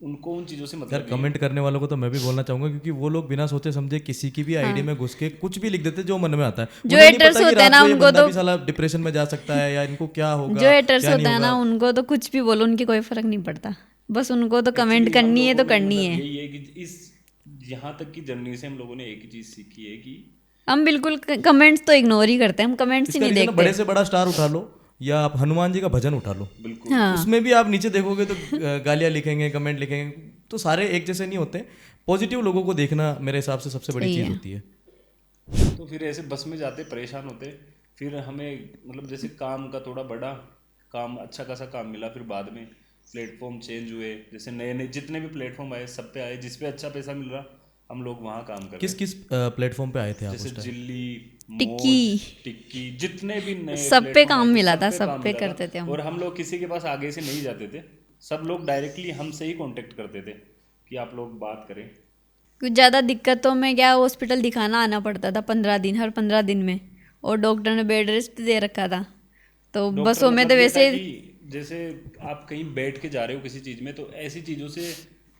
उनको उन चीज़ों से यार मतलब नहीं है। कमेंट करने वालों को तो मैं भी बोलना चाहूंगा, क्योंकि वो लोग बिना सोचे समझे किसी की भी आईडी में घुस के कुछ भी लिख देते जो मन में आता है। जो उन्हें नहीं haters पता कि होते हैं रात ना, को ये उनको बंदा तो भी साला डिप्रेशन में जा सकता है या इनको क्या जो होगा हेटर्स क्या नहीं होते हैं ना, होगा। उनको तो कुछ भी बोलो, उनकी कोई फर्क नहीं पड़ता, बस उनको तो कमेंट एक्चुअली हम करनी है लोगों तो ने करनी मतलब है। यही है कि इस यहाँ तक की जर्नी से हम लोगों ने एक ही चीज़ सीखी है कि हम बिल्कुल कमेंट्स तो इग्नोर ही करते हैं, हम कमेंट्स ही इसका नहीं रीजन देखते। बड़े से बड़ा स्टार उठा लो या आप हनुमान जी का भजन उठा लो, बिल्कुल। हाँ, उसमें भी आप नीचे देखोगे तो गालियां लिखेंगे, कमेंट लिखेंगे, तो सारे एक जैसे नहीं होते। पॉजिटिव लोगों को देखना मेरे हिसाब से सबसे बड़ी सही चीज़ है। होती है। तो फिर ऐसे बस में जाते परेशान होते, फिर हमें मतलब जैसे काम का थोड़ा बड़ा काम, अच्छा खासा काम मिला, फिर बाद में प्लेटफॉर्म चेंज हुए, जैसे नए नए जितने भी प्लेटफॉर्म आए सब पे आए, जिस पे अच्छा पैसा मिल रहा हम लोग वहाँ काम कर रहे किस हैं। किस प्लेटफॉर्म पे आए थे आप जैसे उस टाइम? जिल्ली, टिक्की, मौज, टिक्की, जितने भी नए सब पे प्लेटफॉर्म काम आए थे मिला सब था, पे सब काम पे मिला था। करते थे हम। और हम लोग किसी के पास आगे से नहीं जाते थे, सब लोग डायरेक्टली हमसे ही कांटेक्ट करते थे कि आप लोग बात करें। कुछ ज़्यादा दिक्कतों में क्या, हॉस्पिटल दिखाना आना पड़ता था 15 दिन, हर 15 दिन में, और डॉक्टर ने बेड रेस्ट दे रखा था, तो डॉक्टर बसों में तो मतलब ये था वैसे कि जैसे आप कहीं बैठ के जा रहे हो किसी चीज़ में, तो ऐसी चीज़ों से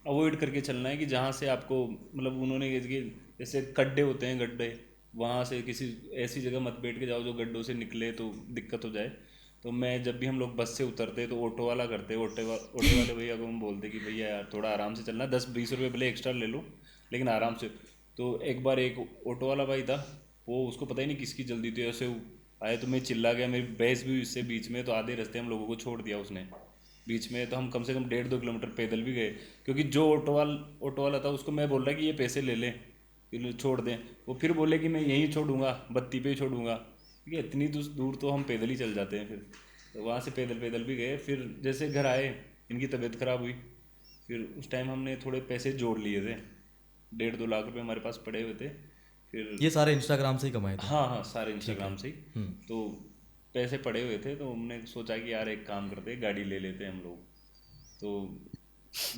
अवॉइड करके चलना है कि जहाँ से आपको मतलब उन्होंने जैसे गड्ढे होते हैं, गड्ढे, वहाँ से किसी ऐसी जगह मत बैठ के जाओ जो गड्ढों से निकले तो दिक्कत हो जाए। तो मैं जब भी हम लोग बस से उतरते तो ऑटो वाला करते, ऑटो वाले भैया को हम बोलते कि भैया यार थोड़ा आराम से चलना, 10-20 रुपये भले एक्स्ट्रा ले लो लेकिन आराम से। तो एक बार एक ऑटो वाला भाई था, वो उसको पता ही नहीं किसकी जल्दी थी, ऐसे आए तो मैं चिल्ला गया, मेरी बहस भी उससे बीच में, तो आधे रास्ते हम लोगों को छोड़ दिया उसने बीच में। तो हम कम से कम 1.5-2 किलोमीटर पैदल भी गए, क्योंकि जो ऑटो वाला था उसको मैं बोल रहा कि ये पैसे ले लें, ये छोड़ दें। वो फिर बोले कि मैं यहीं छोड़ूंगा, बत्ती पे ही छोड़ूंगा, क्योंकि इतनी दूर तो हम पैदल ही चल जाते हैं। फिर तो वहाँ से पैदल पैदल भी गए, फिर जैसे घर आए इनकी तबीयत ख़राब हुई, फिर उस टाइम हमने थोड़े पैसे जोड़ लिए थे, 1.5-2 लाख रुपए हमारे पास पड़े हुए थे। फिर ये सारे इंस्टाग्राम से ही कमाए थे? हाँ हाँ, सारे इंस्टाग्राम से ही। तो पैसे पड़े हुए थे, तो हमने सोचा कि यार एक काम करते हैं, गाड़ी ले लेते हैं हम लोग। तो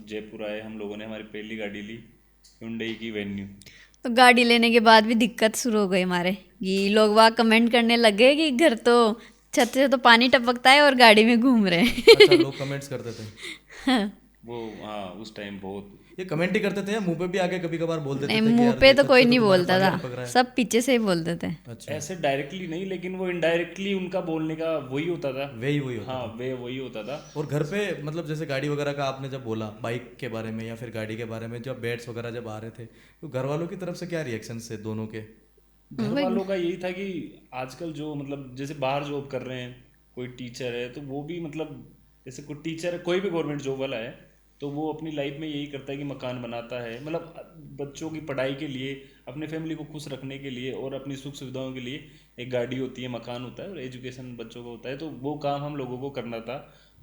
जयपुर आए हम लोगों ने, हमारी पहली गाड़ी ली Hyundai की वेन्यू। तो गाड़ी लेने के बाद भी दिक्कत शुरू हो गई हमारे, कि लोग वहाँ कमेंट करने लग गए कि घर तो छत से तो पानी टपकता है और गाड़ी में घूम रहे हैं अच्छा, लोग कमेंट्स करते थे? वो हाँ, उस टाइम बहुत ये कमेंट ही करते थे या मुंह पे भी आके कभी कभार बोल देते नहीं, थे कि मुंह यार पे ये तो छत कोई पे नहीं तुम्हारा बोलता पानी था, टपक रहा है? सब पीछे से ही बोलते थे। अच्छा, ऐसे डायरेक्टली नहीं, लेकिन वो इनडायरेक्टली उनका बोलने का वही होता था। वही होता हाँ, था। वे वही होता था। और घर पे मतलब जैसे गाड़ी वगैरह का आपने जब बोला, बाइक के बारे में या फिर गाड़ी के बारे में, जब बेड्स वगैरह जब आ रहे थे, तो घर वालों की तरफ से क्या रिएक्शन थे दोनों के? घर वालों का यही था कि आजकल जो मतलब जैसे बाहर जॉब कर रहे हैं, कोई टीचर है तो वो भी मतलब जैसे कोई टीचर है, कोई भी गवर्नमेंट जॉब वाला है, तो वो अपनी लाइफ में यही करता है कि मकान बनाता है, मतलब बच्चों की पढ़ाई के लिए, अपने फैमिली को खुश रखने के लिए और अपनी सुख सुविधाओं के लिए एक गाड़ी होती है, मकान होता है और एजुकेशन बच्चों का होता है। तो वो काम हम लोगों को करना था,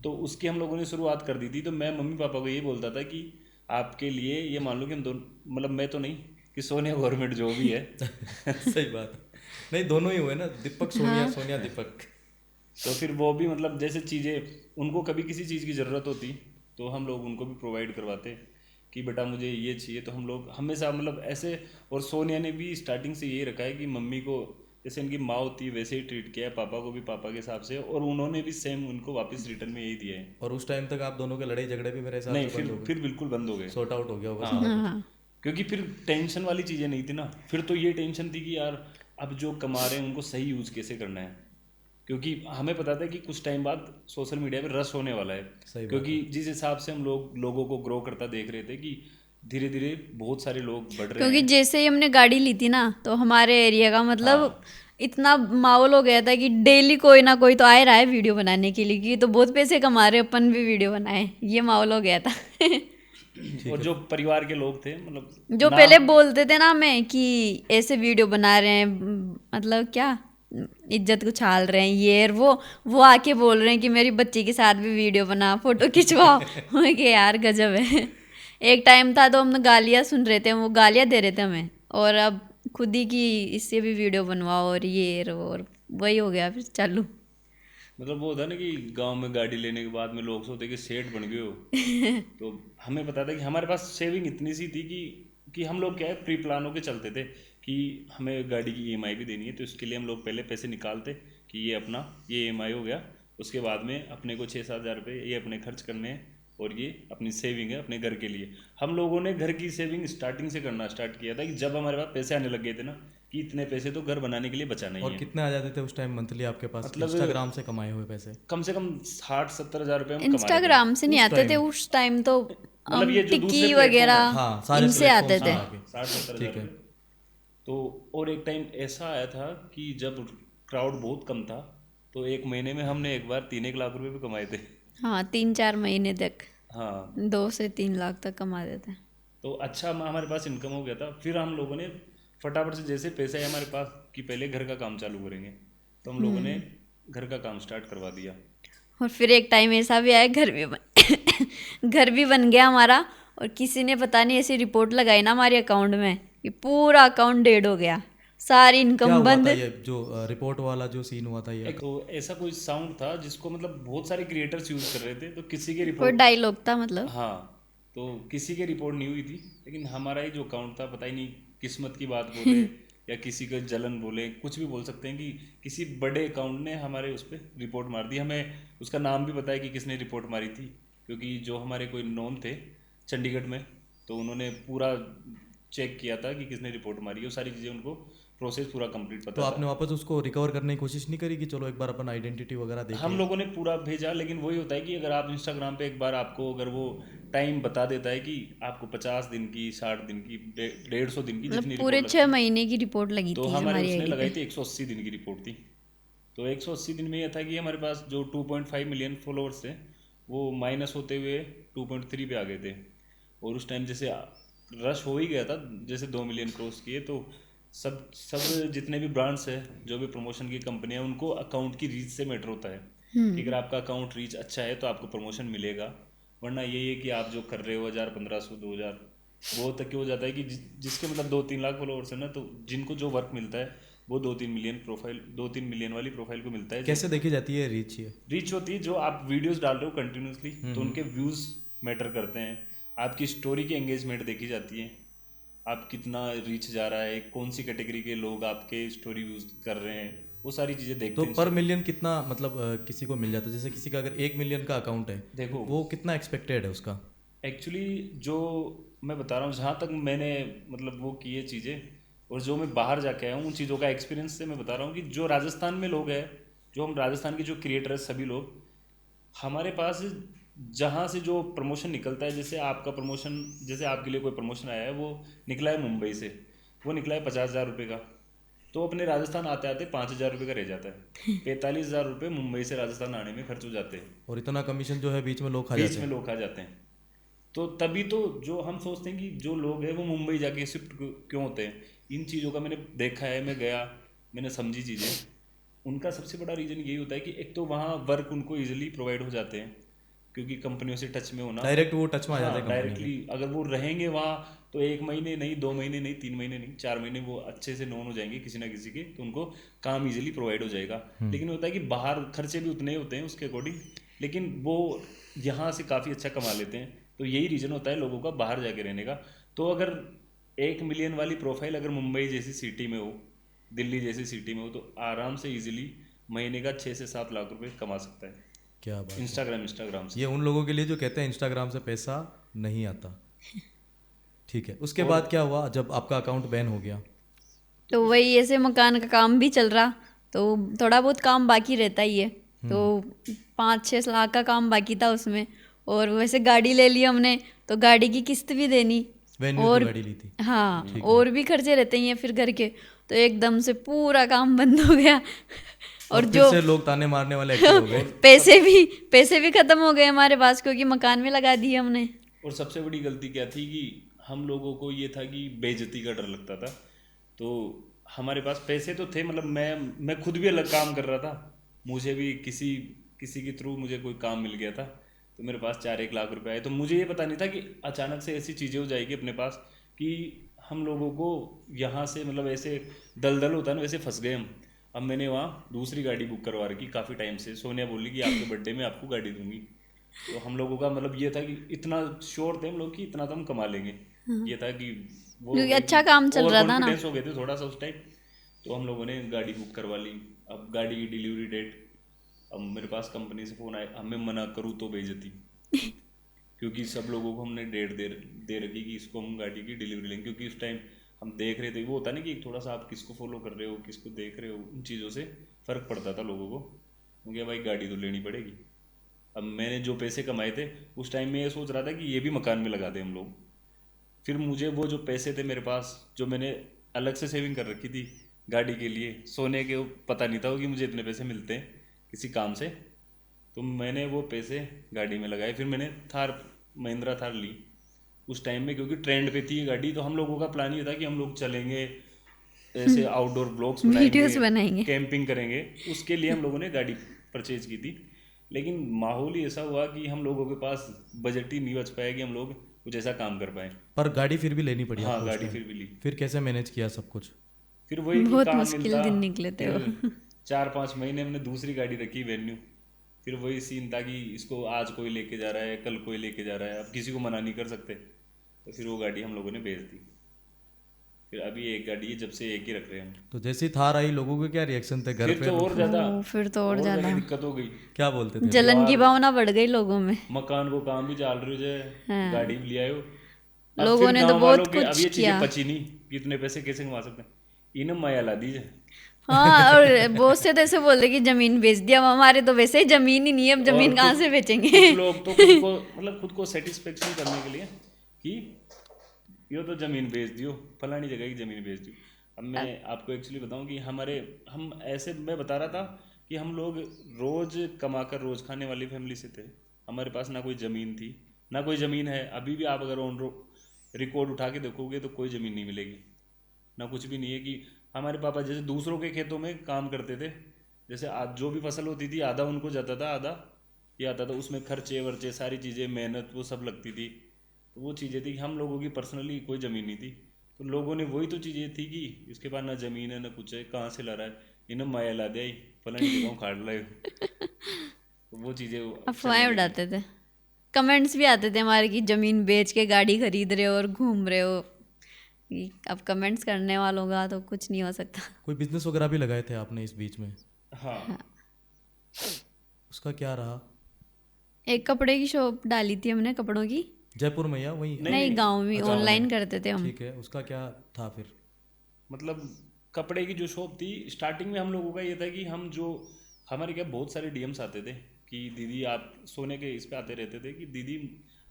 तो उसकी हम लोगों ने शुरुआत कर दी थी। तो मैं मम्मी पापा को ये बोलता था कि आपके लिए ये मान लो कि हम दोनों, मतलब मैं तो नहीं, कि सोनिया गवर्नमेंट जॉब ही है सही बात है। नहीं, दोनों ही हुए ना, दीपक सोनिया, सोनिया दीपक। तो फिर वो भी मतलब जैसे चीज़ें उनको कभी किसी चीज़ की ज़रूरत होती तो हम लोग उनको भी प्रोवाइड करवाते। कि बेटा मुझे ये चाहिए, तो हम लोग हमेशा मतलब ऐसे। और सोनिया ने भी स्टार्टिंग से यही रखा है कि मम्मी को जैसे इनकी माँ होती है वैसे ही ट्रीट किया है, पापा को भी पापा के हिसाब से, और उन्होंने भी सेम उनको वापस रिटर्न में यही दिया है। और उस टाइम तक आप दोनों के लड़ाई झगड़े भी मेरे हिसाब नहीं, से बंद हो गए, फिर बिल्कुल बंद हो गए। सॉर्ट आउट हो गया होगा हाँ, सारा कुछ। हाँ क्योंकि फिर टेंशन वाली चीज़ें नहीं थी ना। फिर तो ये टेंशन थी कि यार अब जो कमा रहे हैं उनको सही यूज़ कैसे करना है, क्योंकि हमें पता था कि कुछ टाइम बाद सोशल मीडिया पे रश होने वाला है। सही बात क्योंकि जिस हिसाब से हम लोगों को ग्रो करता देख रहे थे कि धीरे धीरे बहुत सारे लोग बढ़ रहे क्योंकि हैं। जैसे ही हमने गाड़ी ली थी ना तो हमारे एरिया का मतलब हाँ, इतना माहौल हो गया था कि डेली कोई ना कोई तो आ ही रहा है वीडियो बनाने के लिए कि तो बहुत पैसे कमा रहे अपन भी वीडियो बनाए, ये माहौल हो गया था। और जो परिवार के लोग थे मतलब जो नाम। पहले बोलते थे ना हमें कि ऐसे वीडियो बना रहे हैं, मतलब क्या इज्जत को छाल रहे हैं ये और वो आके बोल रहे हैं कि मेरी बच्ची के साथ भी वीडियो बना, फोटो खिंचवाओ। मैं कि यार गजब है। एक टाइम था तो हम गालियाँ सुन रहे थे, वो गालियाँ दे रहे थे हमें, और अब खुद ही की इससे भी वीडियो बनवाओ और ये और वही हो गया फिर चालू। मतलब वो होता है ना कि गांव में गाड़ी लेने के बाद में लोग सोचते कि सेठ बन गए हो। तो हमें पता था कि हमारे पास सेविंग इतनी सी थी कि हम लोग क्या है प्री प्लान होके चलते थे कि हमें गाड़ी की ईएमआई भी देनी है, तो इसके लिए हम लोग पहले पैसे निकालते कि ये अपना ये ईएमआई हो गया, उसके बाद में अपने को 6-7 हज़ार रुपये ये अपने खर्च करने हैं, और ये अपनी सेविंग है अपने घर के लिए। हम लोगों ने घर की सेविंग स्टार्टिंग से करना स्टार्ट किया था कि जब हमारे पास पैसे आने लग गए थे ना कि इतने पैसे तो घर बनाने के लिए बचाना ही और है। कितने आ जाते थे उस टाइम मंथली आपके पास मतलब इंस्टाग्राम से कमाए हुए पैसे? कम से कम 60-70 हज़ार रुपये हम कमा लेते हैं। इंस्टाग्राम से नहीं उस आते थे टाइम? उस टाइम तो, मतलब ये जो दूसरे टिक्की प्लेटफॉर्म है, वगैरह हाँ, सारे इनसे प्लेटफॉर्म आते से थे। मिला के। 60-70 ठीक हज़ार है। रुपये। तो और एक टाइम ऐसा आया था कि जब क्राउड बहुत कम था, तो एक महीने में हमने एक बार 3-1 लाख रुपए भी कमाए थे। हाँ 3-4 महीने तक हाँ, 2 से 3 लाख तक कमा देते हैं। तो अच्छा हमारे पास इनकम हो गया था। फिर हम लोगों ने फटाफट से जैसे पैसा है हमारे पास कि पहले घर का काम चालू करेंगे, तो हम लोगों ने घर का काम स्टार्ट करवा दिया। और फिर एक टाइम ऐसा भी आया घर भी बन गया हमारा, और किसी ने पता नहीं ऐसी रिपोर्ट लगाई ना हमारे अकाउंट में कि पूरा अकाउंट डेड हो गया, सारी क्या इनकम हुआ बंद। था ये जो रिपोर्ट वाला जो सीन हुआ था ये? एक तो ऐसा कोई साउंड था जिसको मतलब बहुत सारे क्रिएटर्स यूज कर रहे थे, तो किसी की कोई रिपोर्ट। डायलॉग था मतलब। हाँ, तो किसी की रिपोर्ट नहीं हुई थी, लेकिन हमारा ही जो अकाउंट था पता ही नहीं किस्मत की बात बोले या किसी का जलन बोले, कुछ भी बोल सकते हैं कि किसी बड़े अकाउंट ने हमारे उस पर रिपोर्ट मार दी। हमें उसका नाम भी पता है कि किसने रिपोर्ट मारी थी, क्योंकि जो हमारे कोई नॉन थे चंडीगढ़ में, तो उन्होंने पूरा चेक किया था कि किसने रिपोर्ट मारी है, वो सारी चीज़ें उनको प्रोसेस पूरा कंप्लीट तो पता था। आपने वापस उसको रिकवर करने की कोशिश नहीं करी कि चलो एक बार अपन आइडेंटिटी वगैरह देखें? हम लोगों ने पूरा भेजा, लेकिन वही होता है कि अगर आप इंस्टाग्राम पे एक बार आपको अगर वो टाइम बता देता है कि आपको 50 दिन की, 60 दिन की, 150 दिन की मतलब जितनी पूरे रिपोर्ट 6 महीने की रिपोर्ट लगी तो थी हमारे हमारी उसने आईडी लगाई पे। थी 180 दिन की रिपोर्ट थी। तो 180 दिन में यह था कि हमारे पास जो 2.5 मिलियन फॉलोअर्स थे वो माइनस होते हुए 2.3 पे आ गए थे। और उस टाइम जैसे रश हो ही गया था, जैसे 2 मिलियन क्रॉस किए, तो सब सब जितने भी ब्रांड्स है, जो भी प्रमोशन की कंपनियां, उनको अकाउंट की रीच से मैटर होता है कि अगर आपका अकाउंट रीच अच्छा है तो आपको प्रमोशन मिलेगा, वरना यही है कि आप जो कर रहे हो 1000, 1500, 2000 वो तक हो जाता है कि जिसके मतलब 2-3 लाख फॉलोअर्स है ना, तो जिनको जो वर्क मिलता है वो 2-3 मिलियन वाली प्रोफाइल को मिलता है। कैसे देखी जाती है रीच ये? रीच होती है जो आप वीडियोस डाल रहे हो कंटिन्यूसली, तो उनके व्यूज़ मैटर करते हैं। आपकी स्टोरी की एंगेजमेंट देखी जाती है, आप कितना रीच जा रहा है, कौन सी कैटेगरी के लोग आपके स्टोरी यूज कर रहे हैं, वो सारी चीज़ें देखते तो हैं। पर मिलियन कितना मतलब किसी को मिल जाता है? जैसे किसी का अगर 1 मिलियन का अकाउंट है, देखो वो कितना एक्सपेक्टेड है उसका? एक्चुअली जो मैं बता रहा हूँ, जहाँ तक मैंने मतलब वो की है चीज़ें, और जो मैं बाहर जाके आया हूँ उन चीज़ों का एक्सपीरियंस से मैं बता रहा हूँ कि जो राजस्थान में लोग हैं, जो हम राजस्थान के जो क्रिएटर हैं, सभी लोग हमारे पास जहाँ से जो प्रमोशन निकलता है, जैसे आपका प्रमोशन, जैसे आपके लिए कोई प्रमोशन आया है, वो निकला है मुंबई से, वो निकला है 50,000 रुपये का, तो अपने राजस्थान आते आते 5,000 रुपये का रह जाता है। 45,000 रुपये मुंबई से राजस्थान आने में खर्च हो जाते हैं, और इतना कमीशन जो है बीच में लोग खा बीच जाते में हैं। लोग खा जाते हैं। तो तभी तो जो हम सोचते हैं कि जो लोग हैं वो मुंबई जाके शिफ्ट क्यों होते हैं, इन चीज़ों का मैंने देखा है, मैं गया, मैंने समझी चीज़ें। उनका सबसे बड़ा रीज़न यही होता है कि एक तो वहाँ वर्क उनको ईजिली प्रोवाइड हो जाते हैं, क्योंकि कंपनियों से टच में होना, डायरेक्ट वो टच में आ जाते हाँ हैं कंपनी में। डायरेक्टली अगर वो रहेंगे वहाँ, तो 1 महीने नहीं, 2 महीने नहीं, 3 महीने नहीं, 4 महीने वो अच्छे से नोन हो जाएंगे किसी ना किसी के, तो उनको काम इजीली प्रोवाइड हो जाएगा। लेकिन होता है कि बाहर खर्चे भी उतने ही होते हैं उसके अकॉर्डिंग, लेकिन वो यहाँ से काफ़ी अच्छा कमा लेते हैं। तो यही रीज़न होता है लोगों का बाहर जाके रहने का। तो अगर 1 मिलियन वाली प्रोफाइल अगर मुंबई जैसी सिटी में हो, दिल्ली जैसी सिटी में हो, तो आराम से इजीली महीने का 6 से 7 लाख रुपए कमा सकता है क्या बात है। इंस्टाग्राम से। ये उन लोगों के लिए जो कहते हैं इंस्टाग्राम से पैसा नहीं आता। ठीक है, उसके बाद क्या हुआ जब आपका अकाउंट बैन हो गया? तो वही ऐसे मकान का काम भी चल रहा, तो थोड़ा बहुत काम बाकी रहता ही है। तो 5-6 लाख का काम बाकी था उसमें, और वैसे गाड़ी ले ली हमने, तो गाड़ी की किस्त भी देनी, वेन्यू और की गाड़ी ली थी। हाँ, और भी खर्चे रहते ही हैं फिर घर के। तो एकदम से पूरा काम बंद हो गया और फिर जो से लोग ताने मारने वाले एक्टिव हो गए। पैसे भी खत्म हो गए हमारे पास, क्योंकि मकान में लगा दिए हमने। और सबसे बड़ी गलती क्या थी कि हम लोगों को ये था कि बेइज्जती का डर लगता था। तो हमारे पास पैसे तो थे, मतलब मैं खुद भी अलग काम कर रहा था, मुझे भी किसी किसी के थ्रू मुझे कोई काम मिल गया था, तो मेरे पास 4-1 लाख रुपए आए। तो मुझे ये पता नहीं था कि अचानक से ऐसी चीज़ें हो जाएगी अपने पास कि हम लोगों को यहाँ से, मतलब ऐसे दलदल होता है ना, वैसे फंस गए हम। अब मैंने वहाँ दूसरी गाड़ी बुक करवा रखी काफ़ी टाइम से। सोनिया बोली कि आपके बर्थडे में आपको गाड़ी दूंगी। तो हम लोगों का मतलब ये था कि इतना श्योर थे हम लोग कि इतना तो हम कमा लेंगे। ये था कि वो क्योंकि अच्छा काम चल रहा था ना। कॉन्फिडेंस हो गए थे थोड़ा सा उस टाइम। तो हम लोगों ने गाड़ी बुक करवा ली। अब गाड़ी की डिलीवरी डेट, अब मेरे पास कंपनी से फ़ोन आया, अब मैं मना करूँ तो बेइज्जती क्योंकि सब लोगों को हमने डेट दे रखी कि इसको हम गाड़ी की डिलीवरी लेंगे। क्योंकि उस टाइम हम देख रहे थे, वो होता नहीं कि थोड़ा सा आप किसको फॉलो कर रहे हो, किसको देख रहे हो, उन चीज़ों से फ़र्क पड़ता था लोगों को। क्योंकि भाई गाड़ी तो लेनी पड़ेगी। अब मैंने जो पैसे कमाए थे उस टाइम में ये सोच रहा था कि ये भी मकान में लगा दें हम लोग। फिर मुझे वो जो पैसे थे मेरे पास, जो मैंने अलग से सेविंग कर रखी थी गाड़ी के लिए, सोने के पता नहीं था कि मुझे इतने पैसे मिलते हैं किसी काम से, तो मैंने वो पैसे गाड़ी में लगाए। फिर मैंने महिंद्रा थार ली उस टाइम में, क्योंकि ट्रेंड पे थी ये गाड़ी। तो हम लोगों का प्लान ये था कि हम लोग चलेंगे, ऐसे आउटडोर ब्लॉग्स वीडियोस बनाएंगे, कैंपिंग करेंगे। उसके लिए हम लोगों ने गाड़ी परचेज की थी। लेकिन माहौल ही ऐसा हुआ कि हम लोगों के पास बजट ही नहीं बच पाया कि हम लोग कुछ ऐसा काम कर पाए। पर गाड़ी फिर भी लेनी पड़ी हाँ, आपको उस गाड़ी टाइम। फिर भी ली। फिर कैसे मैनेज किया सब कुछ? फिर वही कि बहुत काम मुश्किल मिलता, दिन निकले थे वो। फिर 4-5 महीने हमने दूसरी गाड़ी रखी वेन्यू। फिर वही सीन था कि इसको आज कोई लेके जा रहा है, कल कोई लेके जा रहा है, अब किसी को मना नहीं कर सकते। तो फिर वो गाड़ी हम लोगों ने बेच दी। फिर अभी एक गाड़ी है, जब से एक ही रख रहे हैं हम। तो जैसे ही थार आई, लोगों के क्या रिएक्शन थे घर फिर पे? तो और ज़्यादा फिर तो और ज़्यादा दिक्कत हो गई। क्या बोलते थे? जलन की भावना बढ़ गई लोगों में। मकान को काम भी चाल रहे हो जाए, गाड़ी भी ले आयो। अब लोगों फिर ने तो गाँव बहुत वालों के अब कुछ ये किया। चीज़ें पची नहीं कि इतने पैसे कैसे कमा सकते हैं, इन्हें माया ला दीजिए। हाँ, और बहुत से तो ऐसे बोलते कि जमीन बेच दिया। अब हमारे तो वैसे ही जमीन ही नहीं है, अब जमीन कहाँ से बेचेंगे। कुछ लोग तो खुद को मतलब खुद को सेटिस्फेक्शन करने के लिए कि यो तो ज़मीन बेच दियो, फलानी जगह की ज़मीन बेच दियो। अब मैं आपको एक्चुअली बताऊं कि हम ऐसे, मैं बता रहा था कि हम लोग रोज़ कमाकर रोज़ खाने वाली फैमिली से थे। हमारे पास ना कोई ज़मीन थी, ना कोई ज़मीन है। अभी भी आप अगर ऑन रिकॉर्ड उठा के देखोगे तो कोई ज़मीन नहीं मिलेगी, ना कुछ भी नहीं है। कि हमारे पापा जैसे दूसरों के खेतों में काम करते थे, जैसे आज जो भी फसल होती थी आधा उनको जाता था, आधा ये आता था। उसमें खर्चे वर्चे सारी चीज़ें, मेहनत वो सब लगती थी। तो वो चीज़ें थी कि हम लोगों की पर्सनली कोई ज़मीन नहीं थी। तो लोगों ने वही तो चीज़ें थी कि इसके पास ना ज़मीन है ना कुछ है, कहाँ से ला रहा है, इन्हें माया ला दिया, फलानी जगह खाड़ लाए। तो वो चीज़ें अफवाहें उड़ाते थे। कमेंट्स भी आते थे हमारे कि जमीन बेच के गाड़ी खरीद रहे हो और घूम रहे हो। अब कमेंट्स करने वालों का तो कुछ नहीं हो सकता। कोई बिजनेस वगैरह भी लगाए थे आपने इस बीच में? हाँ। उसका क्या रहा? एक कपड़े की शॉप डाली थी हमने, कपड़ों की। जयपुर में या वहीं? नहीं, गांव में ऑनलाइन करते थे हम। ठीक है, उसका क्या था फिर? मतलब कपड़े की जो शॉप थी, स्टार्टिंग में हम लोगों का ये था कि हम जो हमारे क्या बहुत सारे डीएम्स आते थे कि दीदी आप सोने के इस पे आते रहते थे कि दीदी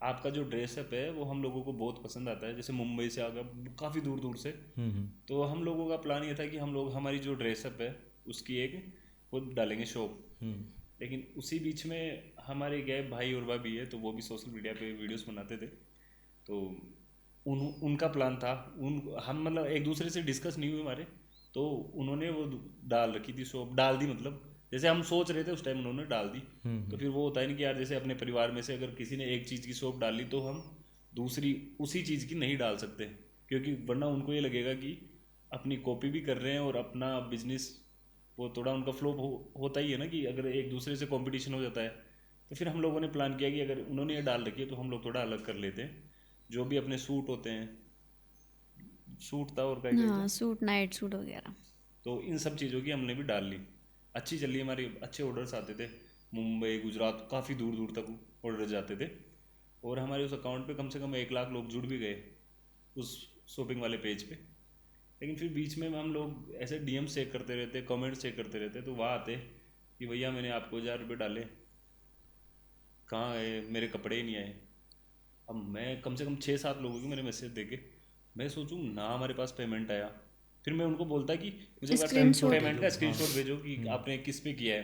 आपका जो ड्रेसअप है वो हम लोगों को बहुत पसंद आता है। जैसे मुंबई से आ गया, काफ़ी दूर दूर से। तो हम लोगों का प्लान ये था कि हम लोग हमारी जो ड्रेसअप है उसकी एक वो डालेंगे शॉप। लेकिन उसी बीच में हमारे गए भाई और भाभी है, तो वो भी सोशल मीडिया पे वीडियोस बनाते थे। तो उनका प्लान था, हम मतलब एक दूसरे से डिस्कस नहीं हुए हमारे, तो उन्होंने वो डाल रखी थी शॉप, डाल दी। मतलब जैसे हम सोच रहे थे उस टाइम उन्होंने डाल दी। तो फिर वो होता है ना कि यार जैसे अपने परिवार में से अगर किसी ने एक चीज़ की शॉप डाल ली तो हम दूसरी उसी चीज़ की नहीं डाल सकते, क्योंकि वरना उनको ये लगेगा कि अपनी कॉपी भी कर रहे हैं और अपना बिजनेस वो थोड़ा उनका फ्लॉप होता ही है ना। कि अगर एक दूसरे से कंपटीशन हो जाता है तो फिर हम लोगों ने प्लान किया कि अगर उन्होंने ये डाल रखी है तो हम लोग थोड़ा अलग कर लेते हैं। जो भी अपने सूट होते हैं, सूट था और क्या क्या हाँ था, सूट, नाइट सूट वगैरह। तो इन सब चीज़ों की हमने भी डाल ली। अच्छी चली, हमारे अच्छे ऑर्डर्स आते थे, मुंबई गुजरात काफ़ी दूर दूर तक ऑर्डर जाते थे। और हमारे उस अकाउंट पे कम से कम 1 लाख लोग जुड़ भी गए उस शॉपिंग वाले पेज पे। लेकिन फिर बीच में हम लोग ऐसे डीएम चेक करते रहते, कमेंट्स चेक करते रहते, तो वहाँ आते कि भैया मैंने आपको 1000 रुपये डाले, कहाँ गए, मेरे कपड़े ही नहीं आए। अब मैं कम से कम 6-7 लोगों की मैंने मैसेज देके मैं सोचूं ना हमारे पास पेमेंट आया, फिर मैं उनको बोलता कि मुझे एक बार स्क्रीनशॉट पेमेंट का स्क्रीनशॉट भेजो कि आपने किस पे किया है।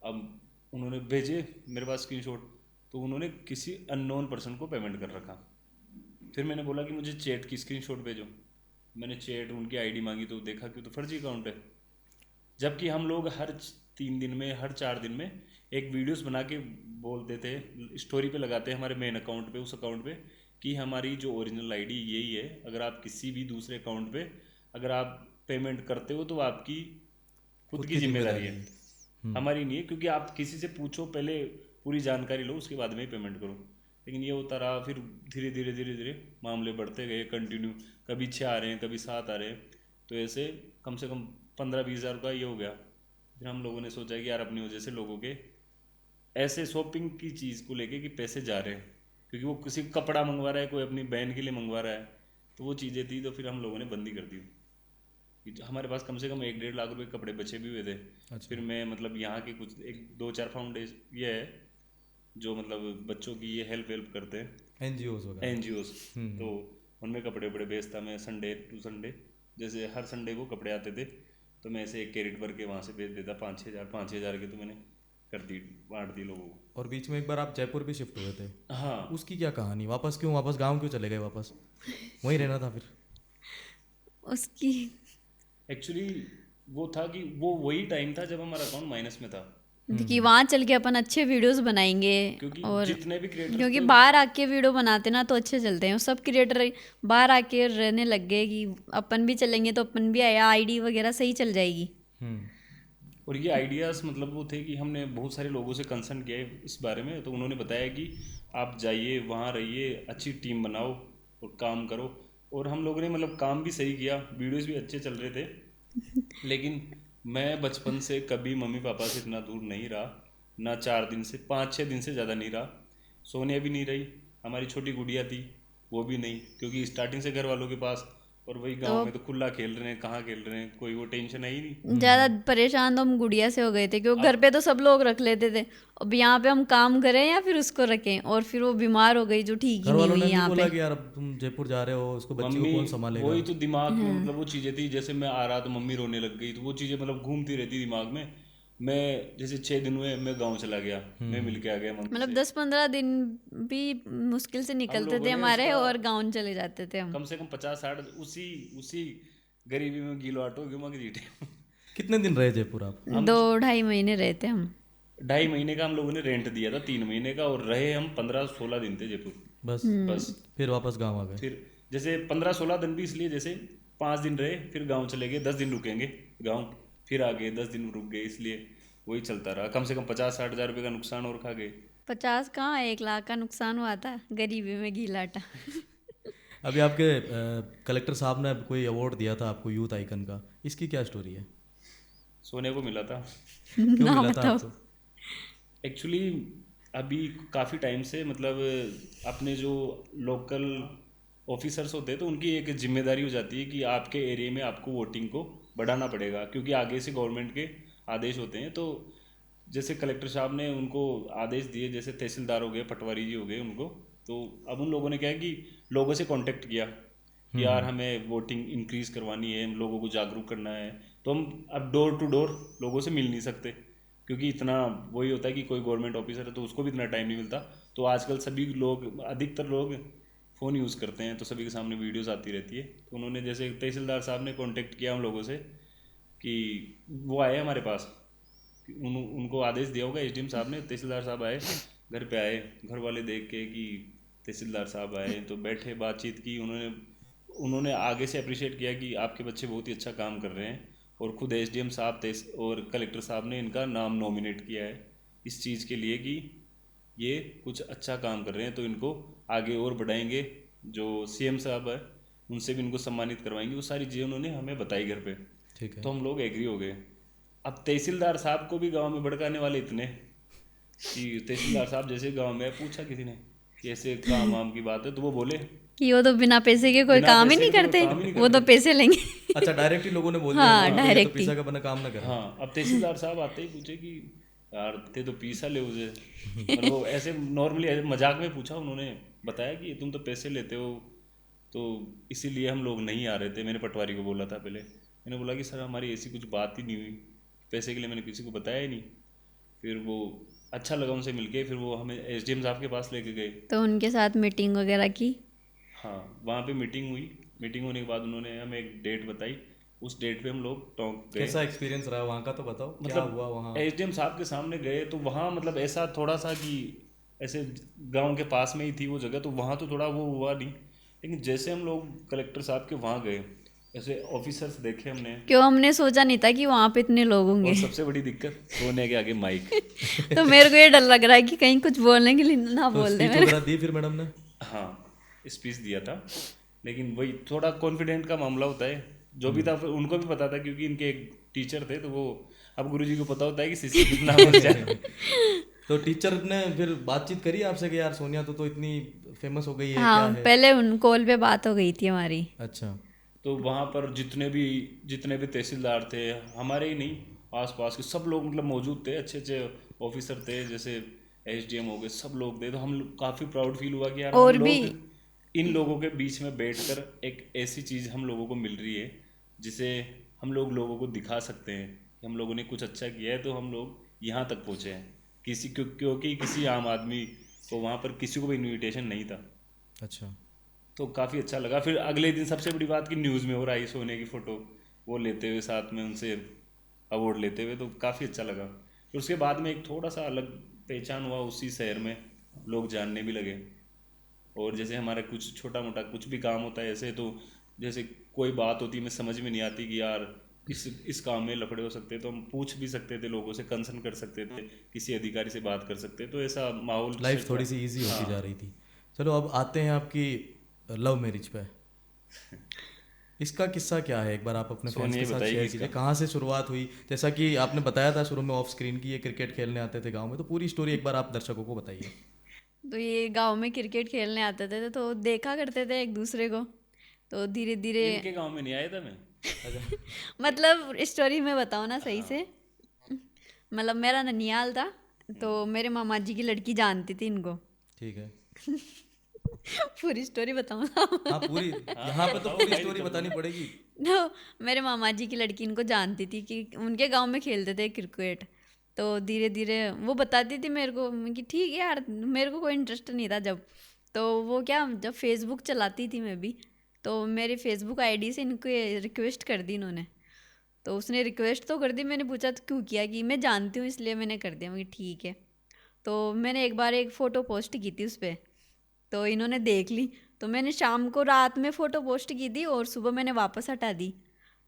अब उन्होंने भेजे मेरे पास स्क्रीनशॉट, तो उन्होंने किसी अननोन पर्सन को पेमेंट कर रखा। फिर मैंने बोला कि मुझे चैट की स्क्रीनशॉट भेजो, मैंने चैट उनकी आईडी मांगी तो देखा कि तो फर्जी अकाउंट है। जबकि हम लोग हर 3 दिन में, हर 4 दिन में एक वीडियोस बना के बोलते थे, स्टोरी पे लगाते हैं हमारे मेन अकाउंट पे, उस अकाउंट पे, कि हमारी जो ओरिजिनल आईडी यही है। अगर आप किसी भी दूसरे अकाउंट पे अगर आप पेमेंट करते हो तो आपकी खुद की जिम्मेदारी है, हमारी नहीं है। क्योंकि आप किसी से पूछो, पहले पूरी जानकारी लो, उसके बाद में ही पेमेंट करो। लेकिन ये होता रहा, फिर धीरे धीरे धीरे धीरे मामले बढ़ते गए कंटिन्यू, कभी 6 आ रहे हैं, कभी 7 आ रहे हैं, तो ऐसे कम से कम 15-20 हज़ार का ये हो गया। फिर हम लोगों ने सोचा कि यार अपनी वजह से लोगों के ऐसे शॉपिंग की चीज़ को लेके कि पैसे जा रहे हैं, क्योंकि वो किसी को कपड़ा मंगवा रहा है, कोई अपनी बहन के लिए मंगवा रहा है, तो वो चीज़ें थी। तो फिर हम लोगों ने बंदी कर दी। हमारे पास कम से कम 1-1.5 लाख रुपए कपड़े बचे भी हुए थे। अच्छा। फिर मैं मतलब यहाँ के कुछ 1-2-4 फाउंडेशन ये है जो मतलब बच्चों की ये हेल्प करते हैं, एनजीओज वगैरह। एनजीओस, तो उनमें कपड़े वपड़े बेचता मैं संडे टू संडे। जैसे हर संडे को कपड़े आते थे तो मैं ऐसे एक कैरेट भर के वहाँ से बेच देता, 5-6 हज़ार के, तो मैंने कर दी, बांट दी लोगों को। और बीच में एक बार आप जयपुर भी शिफ्ट हुए थे, हाँ, उसकी क्या कहानी? वापस क्यों, वापस गांव क्यों चले गए? वापस वहीं रहना था फिर? उसकी एक्चुअली वो था कि वो वही टाइम था जब हमारा अकाउंट माइनस में था। कि वहाँ चल के अपन अच्छे वीडियोस बनाएंगे, क्योंकि और जितने भी क्रिएटर क्योंकि बाहर आके वीडियो बनाते ना तो अच्छे चलते हैं। सब क्रिएटर बाहर आके रहने लग गए कि अपन भी चलेंगे तो अपन भी आया, आईडी वगैरह सही चल जाएगी। और ये आइडियाज़ मतलब वो थे कि हमने बहुत सारे लोगों से कंसर्न किया है इस बारे में, तो उन्होंने बताया कि आप जाइए वहाँ रहिए, अच्छी टीम बनाओ और काम करो। और हम लोगों ने मतलब काम भी सही किया, वीडियोस भी अच्छे चल रहे थे। लेकिन मैं बचपन से कभी मम्मी पापा से इतना दूर नहीं रहा, ना 4 दिन से, 5-6 दिन से ज़्यादा नहीं रहा। सोनिया भी नहीं रही, हमारी छोटी गुड़िया थी वो भी नहीं, क्योंकि स्टार्टिंग से घर वालों के पास, और वही गांव में तो खुला खेल रहे हैं, कहाँ खेल रहे हैं, कोई वो टेंशन है ही नहीं। ज्यादा परेशान तो हम गुड़िया से हो गए थे, क्योंकि घर पे तो सब लोग रख लेते थे। अब यहाँ पे हम काम करें या फिर उसको रखें, और फिर वो बीमार हो गई जो ठीक ही घर नहीं वालों हुई ने नहीं यहाँ बोला पे। कि यार अब तुम जयपुर जा रहे हो, उसको बच्ची को मम्मी, कौन संभालेगा? वही तो दिमाग में मतलब वो चीज़ें थी। जैसे मैं आ रहा तो मम्मी रोने लग गई, तो वो चीज़ें मतलब घूमती रहती दिमाग में। मैं जैसे 6 दिन हुए मैं गाँव चला गया, मैं मिल के आ गया मम्मी मतलब से। 10-15 दिन भी मुश्किल से निकलते लोगों थे ने हमारे, उसका और गाँव चले जाते थे हम। कम से कम 50-60 उसी गरीबी में गीलो आटो घुमा के जीते। कितने दिन रहे जयपुर आप? 2-2.5 महीने रहते हम। 2.5 महीने का हम लोगों ने रेंट दिया था, 3 महीने का, और रहे हम 15-16 दिन थे जयपुर बस बस। फिर वापस गांव आ गए? फिर जैसे 15-16 दिन भी इसलिए, जैसे 5 दिन रहे, फिर गांव चले गए, 10 दिन रुकेंगे गांव, फिर आ गए, 10 दिन रुक गए, इसलिए वही चलता रहा। कम से कम 50-60 हज़ार रुपये का नुकसान और खा गए। 50 कहाँ, 1 लाख का नुकसान हुआ था गरीबी में घीलाटा। अभी आपके कलेक्टर साहब ने कोई अवार्ड दिया था आपको यूथ आइकन का, इसकी क्या स्टोरी है? सोने को मिला था क्यों ना मिला था बताओ। आपको? एक्चुअली अभी काफ़ी टाइम से मतलब अपने जो लोकल ऑफिसर्स होते हैं तो उनकी एक जिम्मेदारी हो जाती है कि आपके एरिया में आपको वोटिंग को बढ़ाना पड़ेगा, क्योंकि आगे से गवर्नमेंट के आदेश होते हैं। तो जैसे कलेक्टर साहब ने उनको आदेश दिए, जैसे तहसीलदार हो गए, पटवारी जी हो गए उनको, तो अब उन लोगों ने क्या है कि लोगों से कांटेक्ट किया कि यार हमें वोटिंग इंक्रीज करवानी है, हम लोगों को जागरूक करना है। तो हम अब डोर टू डोर लोगों से मिल नहीं सकते, क्योंकि इतना वही होता है कि कोई गवर्नमेंट ऑफिसर है तो उसको भी इतना टाइम नहीं मिलता। तो आजकल सभी लोग, अधिकतर लोग फ़ोन यूज़ करते हैं, तो सभी के सामने वीडियोस आती रहती है। तो उन्होंने, जैसे तहसीलदार साहब ने कांटेक्ट किया हम लोगों से कि वो आए हमारे पास, उनको आदेश दिया होगा एसडीएम साहब ने, तहसीलदार साहब आए, घर पे आए, घर वाले देख के कि तहसीलदार साहब आए तो बैठे, बातचीत की। उन्होंने आगे से अप्रिशिएट किया कि आपके बच्चे बहुत ही अच्छा काम कर रहे हैं, और खुद एसडीएम साहब और कलेक्टर साहब ने इनका नाम नॉमिनेट किया है इस चीज़ के लिए कि ये कुछ अच्छा काम कर रहे हैं, तो इनको आगे और बढ़ाएंगे। जो सीएम साहब है उनसे भी इनको सम्मानित करवाएंगे। वो सारी चीज़ें उन्होंने हमें बताई घर पे। ठीक है। तो हम लोग एग्री हो गए। अब तहसीलदार साहब को भी गांव में भड़काने वाले इतने कि तहसीलदार साहब जैसे गांव में पूछा किसी ने कि ऐसे काम वाम की बात है, तो वो बोले कि वो तो बिना पैसे के कोई बिना काम ही पैसे नहीं के तो कोई करते, काम ही नहीं वो तो करते। पैसे लेंगे। अच्छा, डायरेक्ट ही लोगों ने बोल दिया हाँ, हम लोग के लिए तो डायरेक्ट ही। पिसा का बना काम ना करें। हाँ, अब तहसीलदार साहब आते ही पूछे कि यार ते तो पीसा ले उसे, मतलब वो ऐसे नॉर्मली ऐसे मजाक में पूछा। उन्होंने बताया कि तुम तो पैसे लेते हो, तो इसीलिए हम लोग नहीं आ रहे थे। मैंने पटवारी को बोला था पहले। मैंने बोला कि सर हमारी ऐसी कुछ बात ही नहीं हुई, पैसे के लिए मैंने किसी को बताया ही नहीं। फिर वो अच्छा लगा उनसे मिलके, फिर वो हमें एसडीएम साहब के पास लेके गए। तो उनके साथ मीटिंग वगैरह की। हाँ, वहाँ पे मीटिंग हुई। मीटिंग होने के बाद उन्होंने हमें एक डेट बताई। उस डेट पे हम लोग टोंक गए। कैसा एक्सपीरियंस रहा वहाँ का, तो बताओ क्या मतलब हुआ वहाँ। एसडीएम साहब के सामने गए तो वहाँ मतलब ऐसा थोड़ा सा कि ऐसे गांव के पास में ही थी वो जगह, तो वहाँ तो थोड़ा वो हुआ नहीं। लेकिन जैसे हम लोग कलेक्टर साहब के वहाँ गए, ऐसे ऑफिसर्स देखे हमने। क्यों, हमने सोचा नहीं था कि वहाँ पे इतने लोग होंगे। और सबसे बड़ी दिक्कत, सोने के आगे माइक। तो मेरे को ये डर लग रहा है कि कहीं कुछ बोलने के लिए ना तो बोल दे स्पीच मेरे। वगैरह दी फिर मैडम ने? हाँ, स्पीच दिया था। लेकिन वही थोड़ा कॉन्फिडेंट का मामला होता है। जो भी था फिर उनको भी पता था, क्योंकि इनके एक टीचर थे, तो वो अब गुरुजी को पता होता है कि शिष्य कितना बोल जाए। तो टीचर ने फिर बातचीत करी आपसे कि यार सोनिया तो इतनी फेमस हो गई है, क्या हाँ, है? पहले उन कॉल पे बात हो गई थी हमारी। अच्छा। तो वहाँ पर जितने भी तहसीलदार थे, हमारे ही नहीं आसपास के सब लोग मतलब मौजूद थे। अच्छे अच्छे ऑफिसर थे, जैसे एसडीएम हो गए, सब लोग थे। तो हम काफ़ी प्राउड फील हुआ कि यार हम और भी लोग इन लोगों के बीच में बैठकर एक ऐसी चीज़ हम लोगों को मिल रही है जिसे हम लोग लोगों को दिखा सकते हैं कि हम लोगों ने कुछ अच्छा किया है। तो हम लोग यहाँ तक पहुँचे हैं क्योंकि किसी आम आदमी को वहाँ पर किसी को भी इनविटेशन नहीं था। अच्छा। तो काफ़ी अच्छा लगा। फिर अगले दिन सबसे बड़ी बात कि न्यूज़ में हो रहा है सोने की फ़ोटो वो लेते हुए, साथ में उनसे अवार्ड लेते हुए, तो काफ़ी अच्छा लगा। फिर उसके बाद में एक थोड़ा सा अलग पहचान हुआ उसी शहर में, लोग जानने भी लगे। और जैसे हमारा कुछ छोटा मोटा कुछ भी काम होता है ऐसे, तो जैसे कोई बात होती है में समझ में नहीं आती कि यार इस काम में लफड़े हो सकते, तो हम पूछ भी सकते थे, लोगों से कंसर्न कर सकते थे, किसी अधिकारी से बात कर सकते। तो ऐसा माहौल लाइफ थोड़ी सी इजी होती जा रही थी। चलो अब आते हैं आपकी लव मैरिज पे। इसका किस्सा क्या है, एक बार आप अपने फ्रेंड्स के सोनिया साथ बताइए शेयर इसका। कीजिए। कहाँ से शुरुआत हुई? जैसा कि आपने बताया था शुरू में ऑफ स्क्रीन की ये क्रिकेट खेलने आते थे गांव में, तो पूरी स्टोरी एक बार आप दर्शकों को बताइए। तो ये गांव में क्रिकेट खेलने आते थे तो देखा करते थे एक दूसरे को। तो धीरे धीरे इनके गांव में नहीं आया था मैं। मतलब स्टोरी में बताओ ना सही से। मतलब मेरा ननियाल था, तो मेरे मामा जी की लड़की जानती थी इनको। ठीक है। पूरी स्टोरी बताऊँ ना? हाँ पूरी, यहाँ पे तो बताओ पूरी भाई, स्टोरी तो बतानी पड़ेगी। तो मेरे मामा जी की लड़की इनको जानती थी कि उनके गांव में खेलते थे क्रिकेट। तो धीरे धीरे वो बताती थी मेरे को कि ठीक है यार, मेरे को कोई इंटरेस्ट नहीं था जब। तो वो क्या, जब फेसबुक चलाती थी मैं भी, तो मेरी फेसबुक आईडी से इनको रिक्वेस्ट कर दी इन्होंने। तो उसने रिक्वेस्ट तो कर दी, मैंने पूछा तो क्यों किया, कि मैं जानती हूँ इसलिए मैंने कर दिया। मैं ठीक है। तो मैंने एक बार एक फ़ोटो पोस्ट की थी उस पर, तो इन्होंने देख ली। तो मैंने शाम को रात में फ़ोटो पोस्ट की थी और सुबह मैंने वापस हटा दी।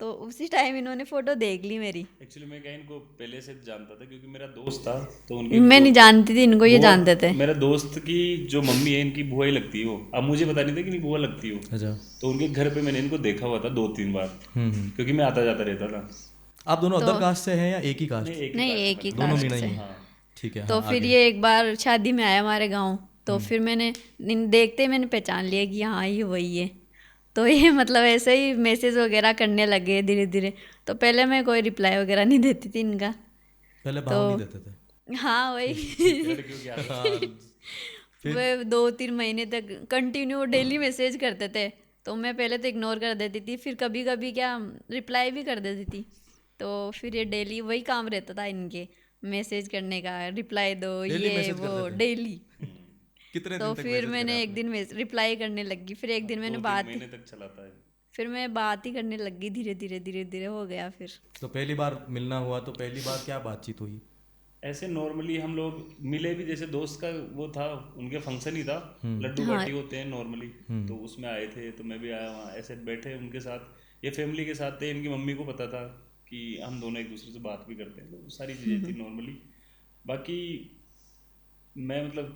तो उसी टाइम इन्होंने फ़ोटो देख ली मेरी। एक्चुअली मैं क्या इनको पहले से जानता था, क्योंकि मेरा दोस्त था। तो उनकी मैं नहीं जानती थी इनको, ये जानते थे। मेरे दोस्त की जो मम्मी है इनकी बुआ ही लगती है वो। अब मुझे पता नहीं था कि इनकी बुआ लगती हो। अच्छा। तो उनके घर पे मैंने इनको देखा हुआ था 2-3 बार, क्योंकि मैं आता जाता रहता था। आप दोनों तो अदर कास्ट से हैं या एक ही कास्ट? नहीं, एक ही नहीं, कास्ट एक ही में। दोनों कास्ट मीना से। ही हैं। हाँ। ठीक है। तो हाँ फिर आगे। ये एक बार शादी में आया हमारे गांव। तो फिर मैंने देखते ही मैंने पहचान लिया कि हाँ ये वही है। तो ये मतलब ऐसे ही मैसेज वगैरह करने लगे धीरे धीरे। तो पहले मैं कोई रिप्लाई वगैरह नहीं देती थी इनका। पहले तो भाव नहीं देते थे? हाँ वही। लड़कियों की आदत। हाँ। फिर? वे 2-3 महीने तक कंटिन्यू डेली मैसेज करते थे। तो मैं पहले तो इग्नोर कर देती थी, फिर कभी कभी क्या रिप्लाई भी कर देती थी। तो फिर ये डेली वही काम रहता था इनके, मैसेज करने का, रिप्लाई दो, डेली ये मैसेज वो करते थे? डेली। कितने तो दिन तक फिर मैसेज करे मैंने एक आपने? दिन रिप्लाई करने लगी, फिर एक दिन मैंने 2-3 बात, महीने तक चलाता है। फिर मैं बात ही करने लगी। धीरे धीरे धीरे धीरे हो गया फिर। तो पहली बार मिलना हुआ तो पहली बार क्या बातचीत हुई? ऐसे नॉर्मली हम लोग मिले भी, जैसे दोस्त का वो था, उनके फंक्शन ही था, लड्डू हाँ। पार्टी होते हैं नॉर्मली, तो उसमें आए थे। तो मैं भी आया वहाँ, ऐसे बैठे उनके साथ। ये फैमिली के साथ थे, इनकी मम्मी को पता था कि हम दोनों एक दूसरे से बात भी करते हैं, तो वो सारी चीज़ें थी नॉर्मली। बाकी मैं मतलब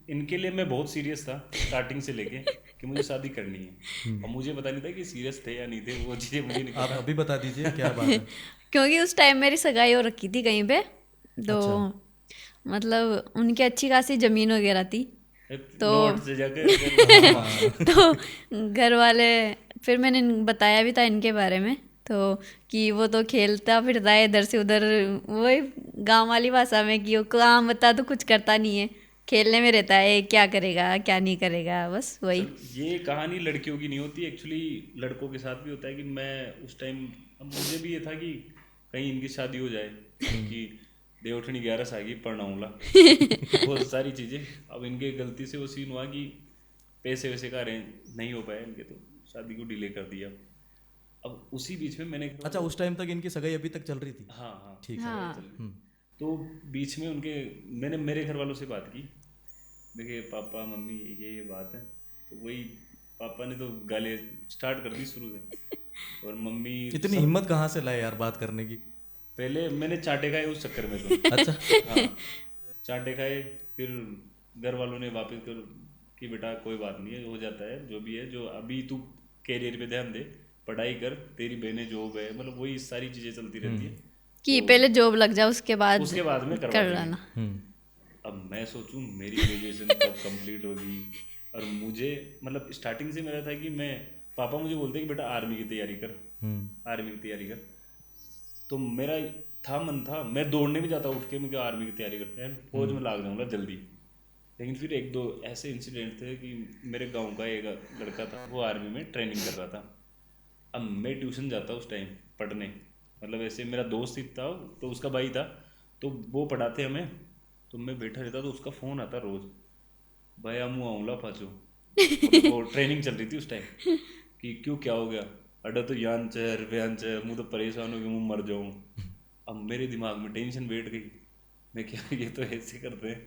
इनके लिए मैं बहुत सीरियस था स्टार्टिंग से लेके कि मुझे शादी करनी है, और मुझे पता नहीं था कि सीरियस थे या नहीं थे, वो चीज़ें मुझे नहीं आप पता। अभी बता दीजिए क्या बात है। क्योंकि उस टाइम मेरी सगाई हो रखी थी कहीं पे, तो अच्छा। मतलब उनकी अच्छी खासी ज़मीन वगैरह थी। तो नोट से जाकर अगर हाँ। तो घर वाले, फिर मैंने बताया भी था इनके बारे में, तो कि वो तो खेलता फिरता है इधर से उधर, वही गांव वाली भाषा में कि वो काम बता तो कुछ करता नहीं है, खेलने में रहता है, क्या करेगा क्या नहीं करेगा, बस वही। चल, ये कहानी लड़कियों की नहीं होती एक्चुअली, लड़कों के साथ भी होता है कि मैं उस टाइम, अब मुझे भी ये था कि कहीं इनकी शादी हो जाए, कि देवठनी 11 सागी पढ़नाऊंगा बहुत सारी चीज़ें। अब इनके गलती से वो सीन हुआ कि पैसे वैसे का अरेंज नहीं हो पाया इनके, तो शादी को डिले कर दिया। अब उसी बीच में मैंने अच्छा, उस टाइम तक इनकी सगाई अभी तक चल रही थी। हाँ हाँ ठीक है। सगाई चल रही। तो बीच में उनके, मैंने मेरे घर वालों से बात की, देखिए पापा मम्मी ये बात है, तो वही पापा ने तो गाले स्टार्ट कर दी शुरू से, और मम्मी इतनी सब, हिम्मत कहाँ से लाए यार बात करने की। पहले मैंने चाटे खाए उस चक्कर में तो। अच्छा। हाँ, चाटे खाए, फिर घर वालों ने वापस कर कि बेटा कोई बात नहीं है, हो जाता है जो भी है, जो अभी तू कैरियर पे ध्यान दे, पढ़ाई कर, तेरी बहनें जॉब है, मतलब वही सारी चीज़ें चलती रहती है। कि तो पहले जॉब लग जाए उसके बाद उसके बाद में करवा कर देंगे। लाना। अब मैं सोचूं मेरी ग्रेजुएशन कब कंप्लीट होगी, और मुझे मतलब स्टार्टिंग से मेरा था कि मैं, पापा मुझे बोलते कि बेटा आर्मी की तैयारी कर, आर्मी की तैयारी कर। तो मेरा था मन था, मैं दौड़ने भी जाता उठ के, मैं आर्मी की तैयारी करते हैं फौज में लाग जाऊंगा जल्दी। लेकिन फिर एक दो ऐसे इंसिडेंट थे कि मेरे गांव का एक लड़का था, वो आर्मी में ट्रेनिंग कर रहा था। अब मैं ट्यूशन जाता उस टाइम पढ़ने, मतलब ऐसे मेरा दोस्त ही था, तो उसका भाई था, तो वो पढ़ाते हमें, तो मैं बैठा रहता, तो उसका फ़ोन आता रोज़, भाई मुँह आऊँला पाचो, मतलब वो ट्रेनिंग चल रही थी उस टाइम, कि क्यों क्या हो गया, अड्डा तो यान चर बयान चर, मुँह तो परेशान हो गया, मुँह मर जाऊँ। अब मेरे दिमाग में टेंशन बैठ गई, मैं क्या ये तो ऐसे करते हैं,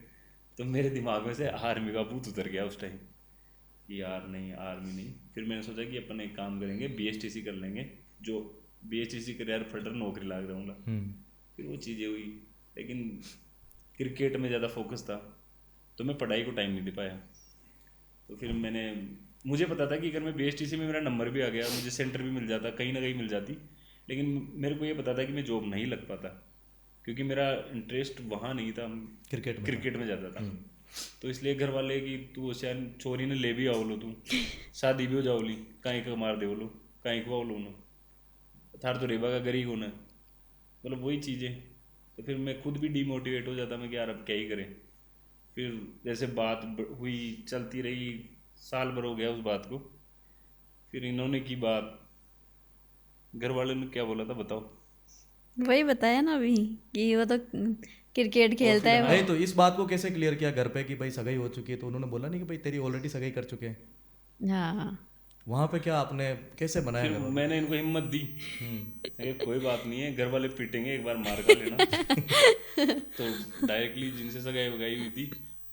तो मेरे दिमाग में से आर्मी का भूत उतर गया उस टाइम, कि यार नहीं आर्मी नहीं। फिर मैंने सोचा कि अपन एक काम करेंगे, बीएसटीसी कर लेंगे, जो बीएसटीसी कर यार फटर नौकरी लाग जाऊँगा। फिर वो चीज़ें हुई, लेकिन क्रिकेट में ज़्यादा फोकस था, तो मैं पढ़ाई को टाइम नहीं दे पाया। तो फिर मुझे पता था कि अगर मैं बीएसटीसी में मेरा नंबर भी आ गया, मुझे सेंटर भी मिल जाता, कहीं ना कहीं मिल जाती, लेकिन मेरे को ये पता था कि मैं जॉब नहीं लग पाता, क्योंकि मेरा इंटरेस्ट वहाँ नहीं था, क्रिकेट में ज़्यादा था। तो इसलिए घर वाले कि तू शायद चोरी ने ले भी आओ लो, तू शादी भी हो जाओ ली, कहीं का मार दे लो, कहीं को लो ना, थार तो रेबा का गरीब होना, मतलब वही चीज़ें। तो फिर मैं खुद भी डीमोटिवेट हो जाता, मैं कि यार अब क्या ही करें। फिर जैसे बात हुई चलती रही, साल भर हो गया उस बात को, फिर इन्होंने की बात, घर वाले ने क्या बोला था बताओ। वही बताया ना अभी कि वो तो क्रिकेट और खेलता फिर है हाँ, वो। नहीं तो इस बात को कैसे क्लियर किया घर पे कि भाई सगाई हो चुकी है, तो उन्होंने बोला नहीं कि भाई तेरी ऑलरेडी सगाई कर चुके हैं। हाँ, वहाँ पे क्या आपने कैसे बनाया फिर घर वालों मैंने इनको हिम्मत दी, अरे कोई बात नहीं है, घर वाले पीटेंगे, एक बार मार खा लेना। तो डायरेक्टली जिनसे सगाई वगाई हुई थी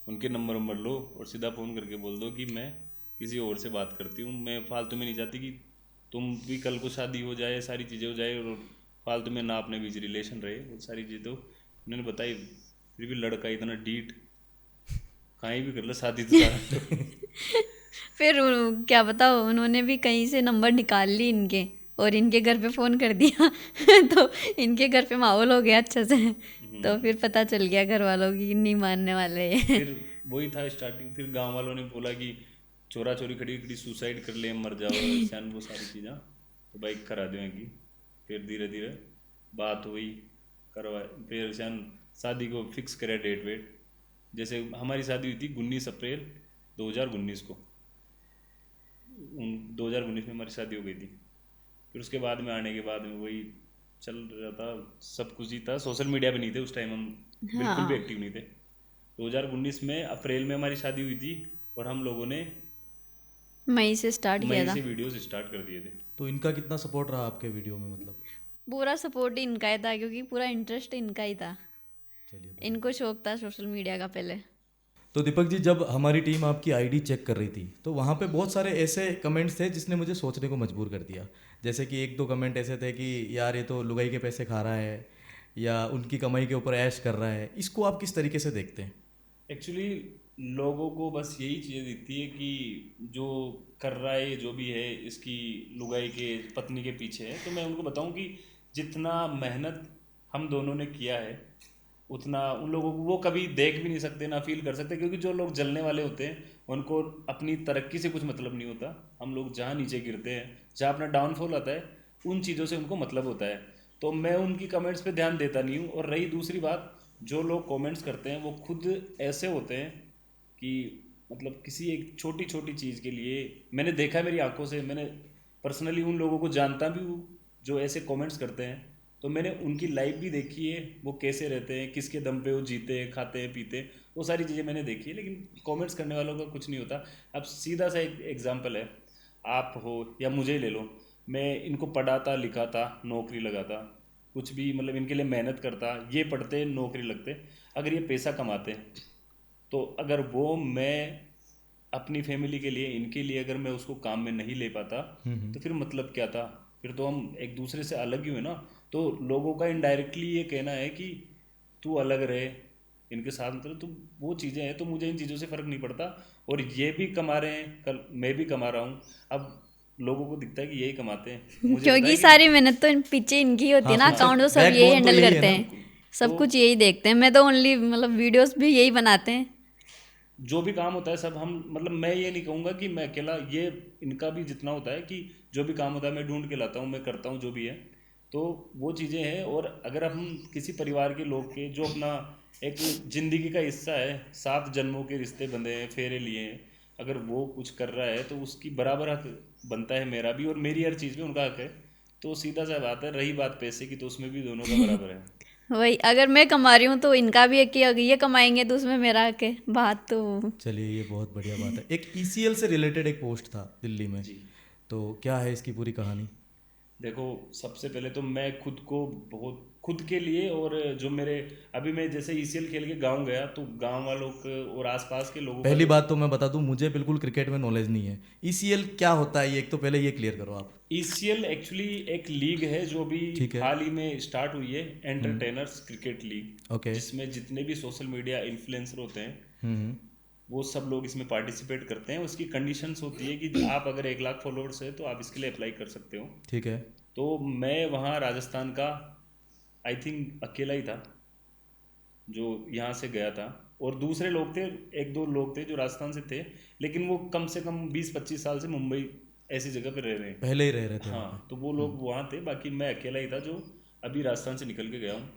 उनके नंबर लो, और सीधा फ़ोन करके बोल दो कि मैं किसी और से बात करती हूँ, मैं फालतू में नहीं चाहती कि तुम भी कल को शादी हो जाए, सारी चीज़ें हो जाए, और फालतू में ना अपने बीच रिलेशन रहे, वो सारी चीज़ें तो उन्होंने बताई। फिर भी लड़का इतना डीठ, कहीं भी कर लो शादी तो सारा फिर क्या बताओ, उन्होंने भी कहीं से नंबर निकाल ली इनके और इनके घर पे फ़ोन कर दिया तो इनके घर पे माहौल हो गया अच्छा से। तो फिर पता चल गया घर वालों की नहीं मानने वाले ये। फिर वही था स्टार्टिंग। फिर गांव वालों ने बोला कि चोरा चोरी खड़ी खड़ी सुसाइड कर ले, मर जाओ सैन, वो सारी चीज़ें, तो बाइक करा देंगी। फिर धीरे धीरे बात हुई, करवा, फिर सैन शादी को फिक्स करे डेट वेट। जैसे हमारी शादी हुई थी 19 अप्रैल 2019 को, 2019 में हमारी शादी हो गई थी। फिर उसके बाद में आने के बाद में वही चल रहा था, सब कुछ ही था, सोशल मीडिया पे नहीं थे उस टाइम, हम बिल्कुल भी एक्टिव नहीं थे। 2019 में अप्रैल में हमारी शादी हुई थी, और हम लोगों ने मई से स्टार्ट किया मई था। से वीडियोस स्टार्ट कर दिए थे। तो इनका कितना सपोर्ट रहा आपके वीडियो में मतलब। पूरा सपोर्ट इनका ही था क्योंकि पूरा इंटरेस्ट इनका ही था, चलिए। इनको शौक था सोशल मीडिया का पहले। तो दीपक जी, जब हमारी टीम आपकी आईडी चेक कर रही थी तो वहाँ पे बहुत सारे ऐसे कमेंट्स थे जिसने मुझे सोचने को मजबूर कर दिया। जैसे कि एक दो कमेंट ऐसे थे कि यार ये तो लुगाई के पैसे खा रहा है, या उनकी कमाई के ऊपर ऐश कर रहा है। इसको आप किस तरीके से देखते हैं। एक्चुअली लोगों को बस यही चीज़ें दिखती है कि जो कर रहा है जो भी है इसकी लुगाई के पत्नी के पीछे है। तो मैं उनको बताऊं कि जितना मेहनत हम दोनों ने किया है उतना उन लोगों को वो कभी देख भी नहीं सकते ना फील कर सकते, क्योंकि जो लोग जलने वाले होते हैं उनको अपनी तरक्की से कुछ मतलब नहीं होता। हम लोग जहाँ नीचे गिरते हैं, जहाँ अपना डाउनफॉल आता है, उन चीज़ों से उनको मतलब होता है। तो मैं उनकी कमेंट्स पे ध्यान देता नहीं हूँ। और रही दूसरी बात, जो लोग कमेंट्स करते हैं वो खुद ऐसे होते हैं कि मतलब किसी एक छोटी छोटी चीज़ के लिए, मैंने देखा है मेरी आंखों से, मैंने पर्सनली उन लोगों को जानता भी हूँ जो ऐसे कमेंट्स करते हैं। तो मैंने उनकी लाइफ भी देखी है, वो कैसे रहते हैं, किसके दम पे वो जीते हैं, खाते हैं, पीते हैं, वो सारी चीज़ें मैंने देखी है। लेकिन कमेंट्स करने वालों का कुछ नहीं होता। अब सीधा सा एक एग्जांपल है, आप हो या मुझे ही ले लो, मैं इनको पढ़ाता लिखाता नौकरी लगाता, कुछ भी मतलब इनके लिए मेहनत करता, ये पढ़ते नौकरी लगते, अगर ये पैसा कमाते, तो अगर वो मैं अपनी फैमिली के लिए, इनके लिए अगर मैं उसको काम में नहीं ले पाता, तो फिर मतलब क्या था? फिर तो हम एक दूसरे से अलग ही हुए ना। तो लोगों का इनडायरेक्टली ये कहना है कि तू अलग रहे इनके साथ, मतलब तो वो चीज़ें हैं। तो मुझे इन चीज़ों से फ़र्क नहीं पड़ता। और ये भी कमा रहे हैं, कल मैं भी कमा रहा हूँ। अब लोगों को दिखता है कि यही कमाते हैं, मुझे पता है क्योंकि कि सारी मेहनत तो पीछे इनकी होती है हाँ, ना, पीछे अकाउंट तो सब यही बैकबोन तो हैंडल यही है करते ना। हैं, तो सब कुछ यही देखते हैं। मैं तो ओनली मतलब वीडियोस भी यही बनाते हैं। जो भी काम होता है सब हम, मतलब मैं ये नहीं कहूँगा कि मैं अकेला, ये इनका भी जितना होता है कि जो भी काम होता है मैं ढूंढ के लाता हूँ, मैं करता हूँ जो भी है। तो वो चीज़ें हैं। और अगर हम किसी परिवार के लोग के जो अपना एक जिंदगी का हिस्सा है, 7 जन्मों के रिश्ते बंधे हैं, फेरे लिए हैं, अगर वो कुछ कर रहा है तो उसकी बराबर हक बनता है मेरा भी, और मेरी हर चीज़ में उनका हक है। तो सीधा सा बात है। रही बात पैसे की, तो उसमें भी दोनों का बराबर है। वही, अगर मैं कमा रही हूँ तो इनका भी है कि अगर ये कमाएंगे तो उसमें मेरा हक है, बात तो। चलिए, ये बहुत बढ़िया बात है। एक ईसीएल से रिलेटेड एक पोस्ट था दिल्ली में, जी, तो क्या है इसकी पूरी कहानी? देखो, सबसे पहले तो मैं खुद को बहुत खुद के लिए, और जो मेरे, अभी मैं जैसे ईसीएल खेल के गांव गया, तो गांव वालों को और आसपास के लोगों का पहली जो, बात तो मैं बता दूं, मुझे बिल्कुल क्रिकेट में नॉलेज नहीं है। ईसीएल क्या होता है, ये एक तो पहले ये क्लियर करो आप। ईसीएल एक्चुअली एक लीग है जो भी ठीक है। हाल ही में स्टार्ट हुई है, एंटरटेनर्स क्रिकेट लीग, ओके। जिसमें जितने भी सोशल मीडिया इन्फ्लुएंसर होते हैं हम्म। वो सब लोग इसमें पार्टिसिपेट करते हैं। उसकी कंडीशंस होती है कि आप अगर 1 लाख फॉलोअर्स है तो आप इसके लिए अप्लाई कर सकते हो। ठीक है। तो मैं वहाँ राजस्थान का आई थिंक अकेला ही था जो यहाँ से गया था। और दूसरे लोग थे, 1-2 लोग थे जो राजस्थान से थे, लेकिन वो कम से कम 20-25 साल से मुंबई ऐसी जगह पे रह रहे हैं। पहले ही रह रहे थे वहाँ पे। हाँ, तो वो लोग वहाँ थे, बाकी मैं अकेला ही था जो अभी राजस्थान से निकल के गया हूँ।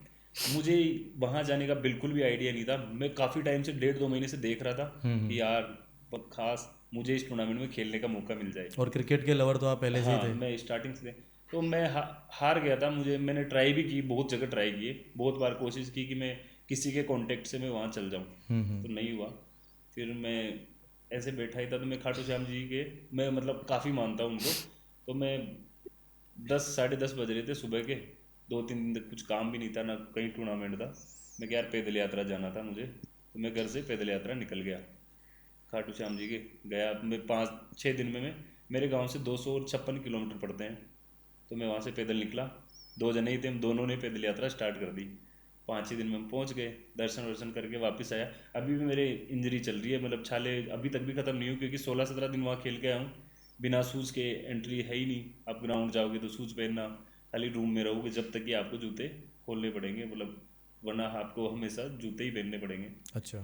मुझे वहाँ जाने का बिल्कुल भी आइडिया नहीं था। मैं काफ़ी टाइम से, 1.5-2 महीने से देख रहा था कि यार खास मुझे इस टूर्नामेंट में खेलने का मौका मिल जाए। और क्रिकेट के लवर तो आप पहले से ही हाँ, थे। मैं स्टार्टिंग से, तो मैं हार गया था। मैंने ट्राई भी की, बहुत जगह ट्राई की, बहुत बार कोशिश की कि मैं किसी के कांटेक्ट से मैं वहाँ चल जाऊँ, तो नहीं हुआ। फिर मैं ऐसे बैठा ही था, तो मैं खाटू श्याम जी के, मैं मतलब काफ़ी मानता हूँ उनको। तो मैं 10 साढ़े 10 बज रहे थे सुबह के, 2-3 दिन तक कुछ काम भी नहीं था ना, कहीं टूर्नामेंट था। मैं क्या यार, पैदल यात्रा जाना था मुझे, तो मैं घर से पैदल यात्रा निकल गया खाटू श्याम जी के। गया मैं 5-6 दिन में, मैं मेरे गांव से 256 किलोमीटर पड़ते हैं, तो मैं वहाँ से पैदल निकला। 2 जने ही थे, हम दोनों ने पैदल यात्रा स्टार्ट कर दी। 5 ही दिन में हम पहुँच गए, दर्शन वर्शन करके वापस आया। अभी भी मेरे इंजरी चल रही है, मतलब छाले अभी तक भी ख़त्म नहीं हुई, क्योंकि 16-17 दिन वहाँ खेल के आया हूँ। बिना शूज़ के एंट्री है ही नहीं। आप ग्राउंड जाओगे तो शूज़ पहनना, खाली रूम में रहोगे जब तक कि आपको जूते खोलने पड़ेंगे, मतलब वरना आपको हमेशा जूते ही पहनने पड़ेंगे। अच्छा।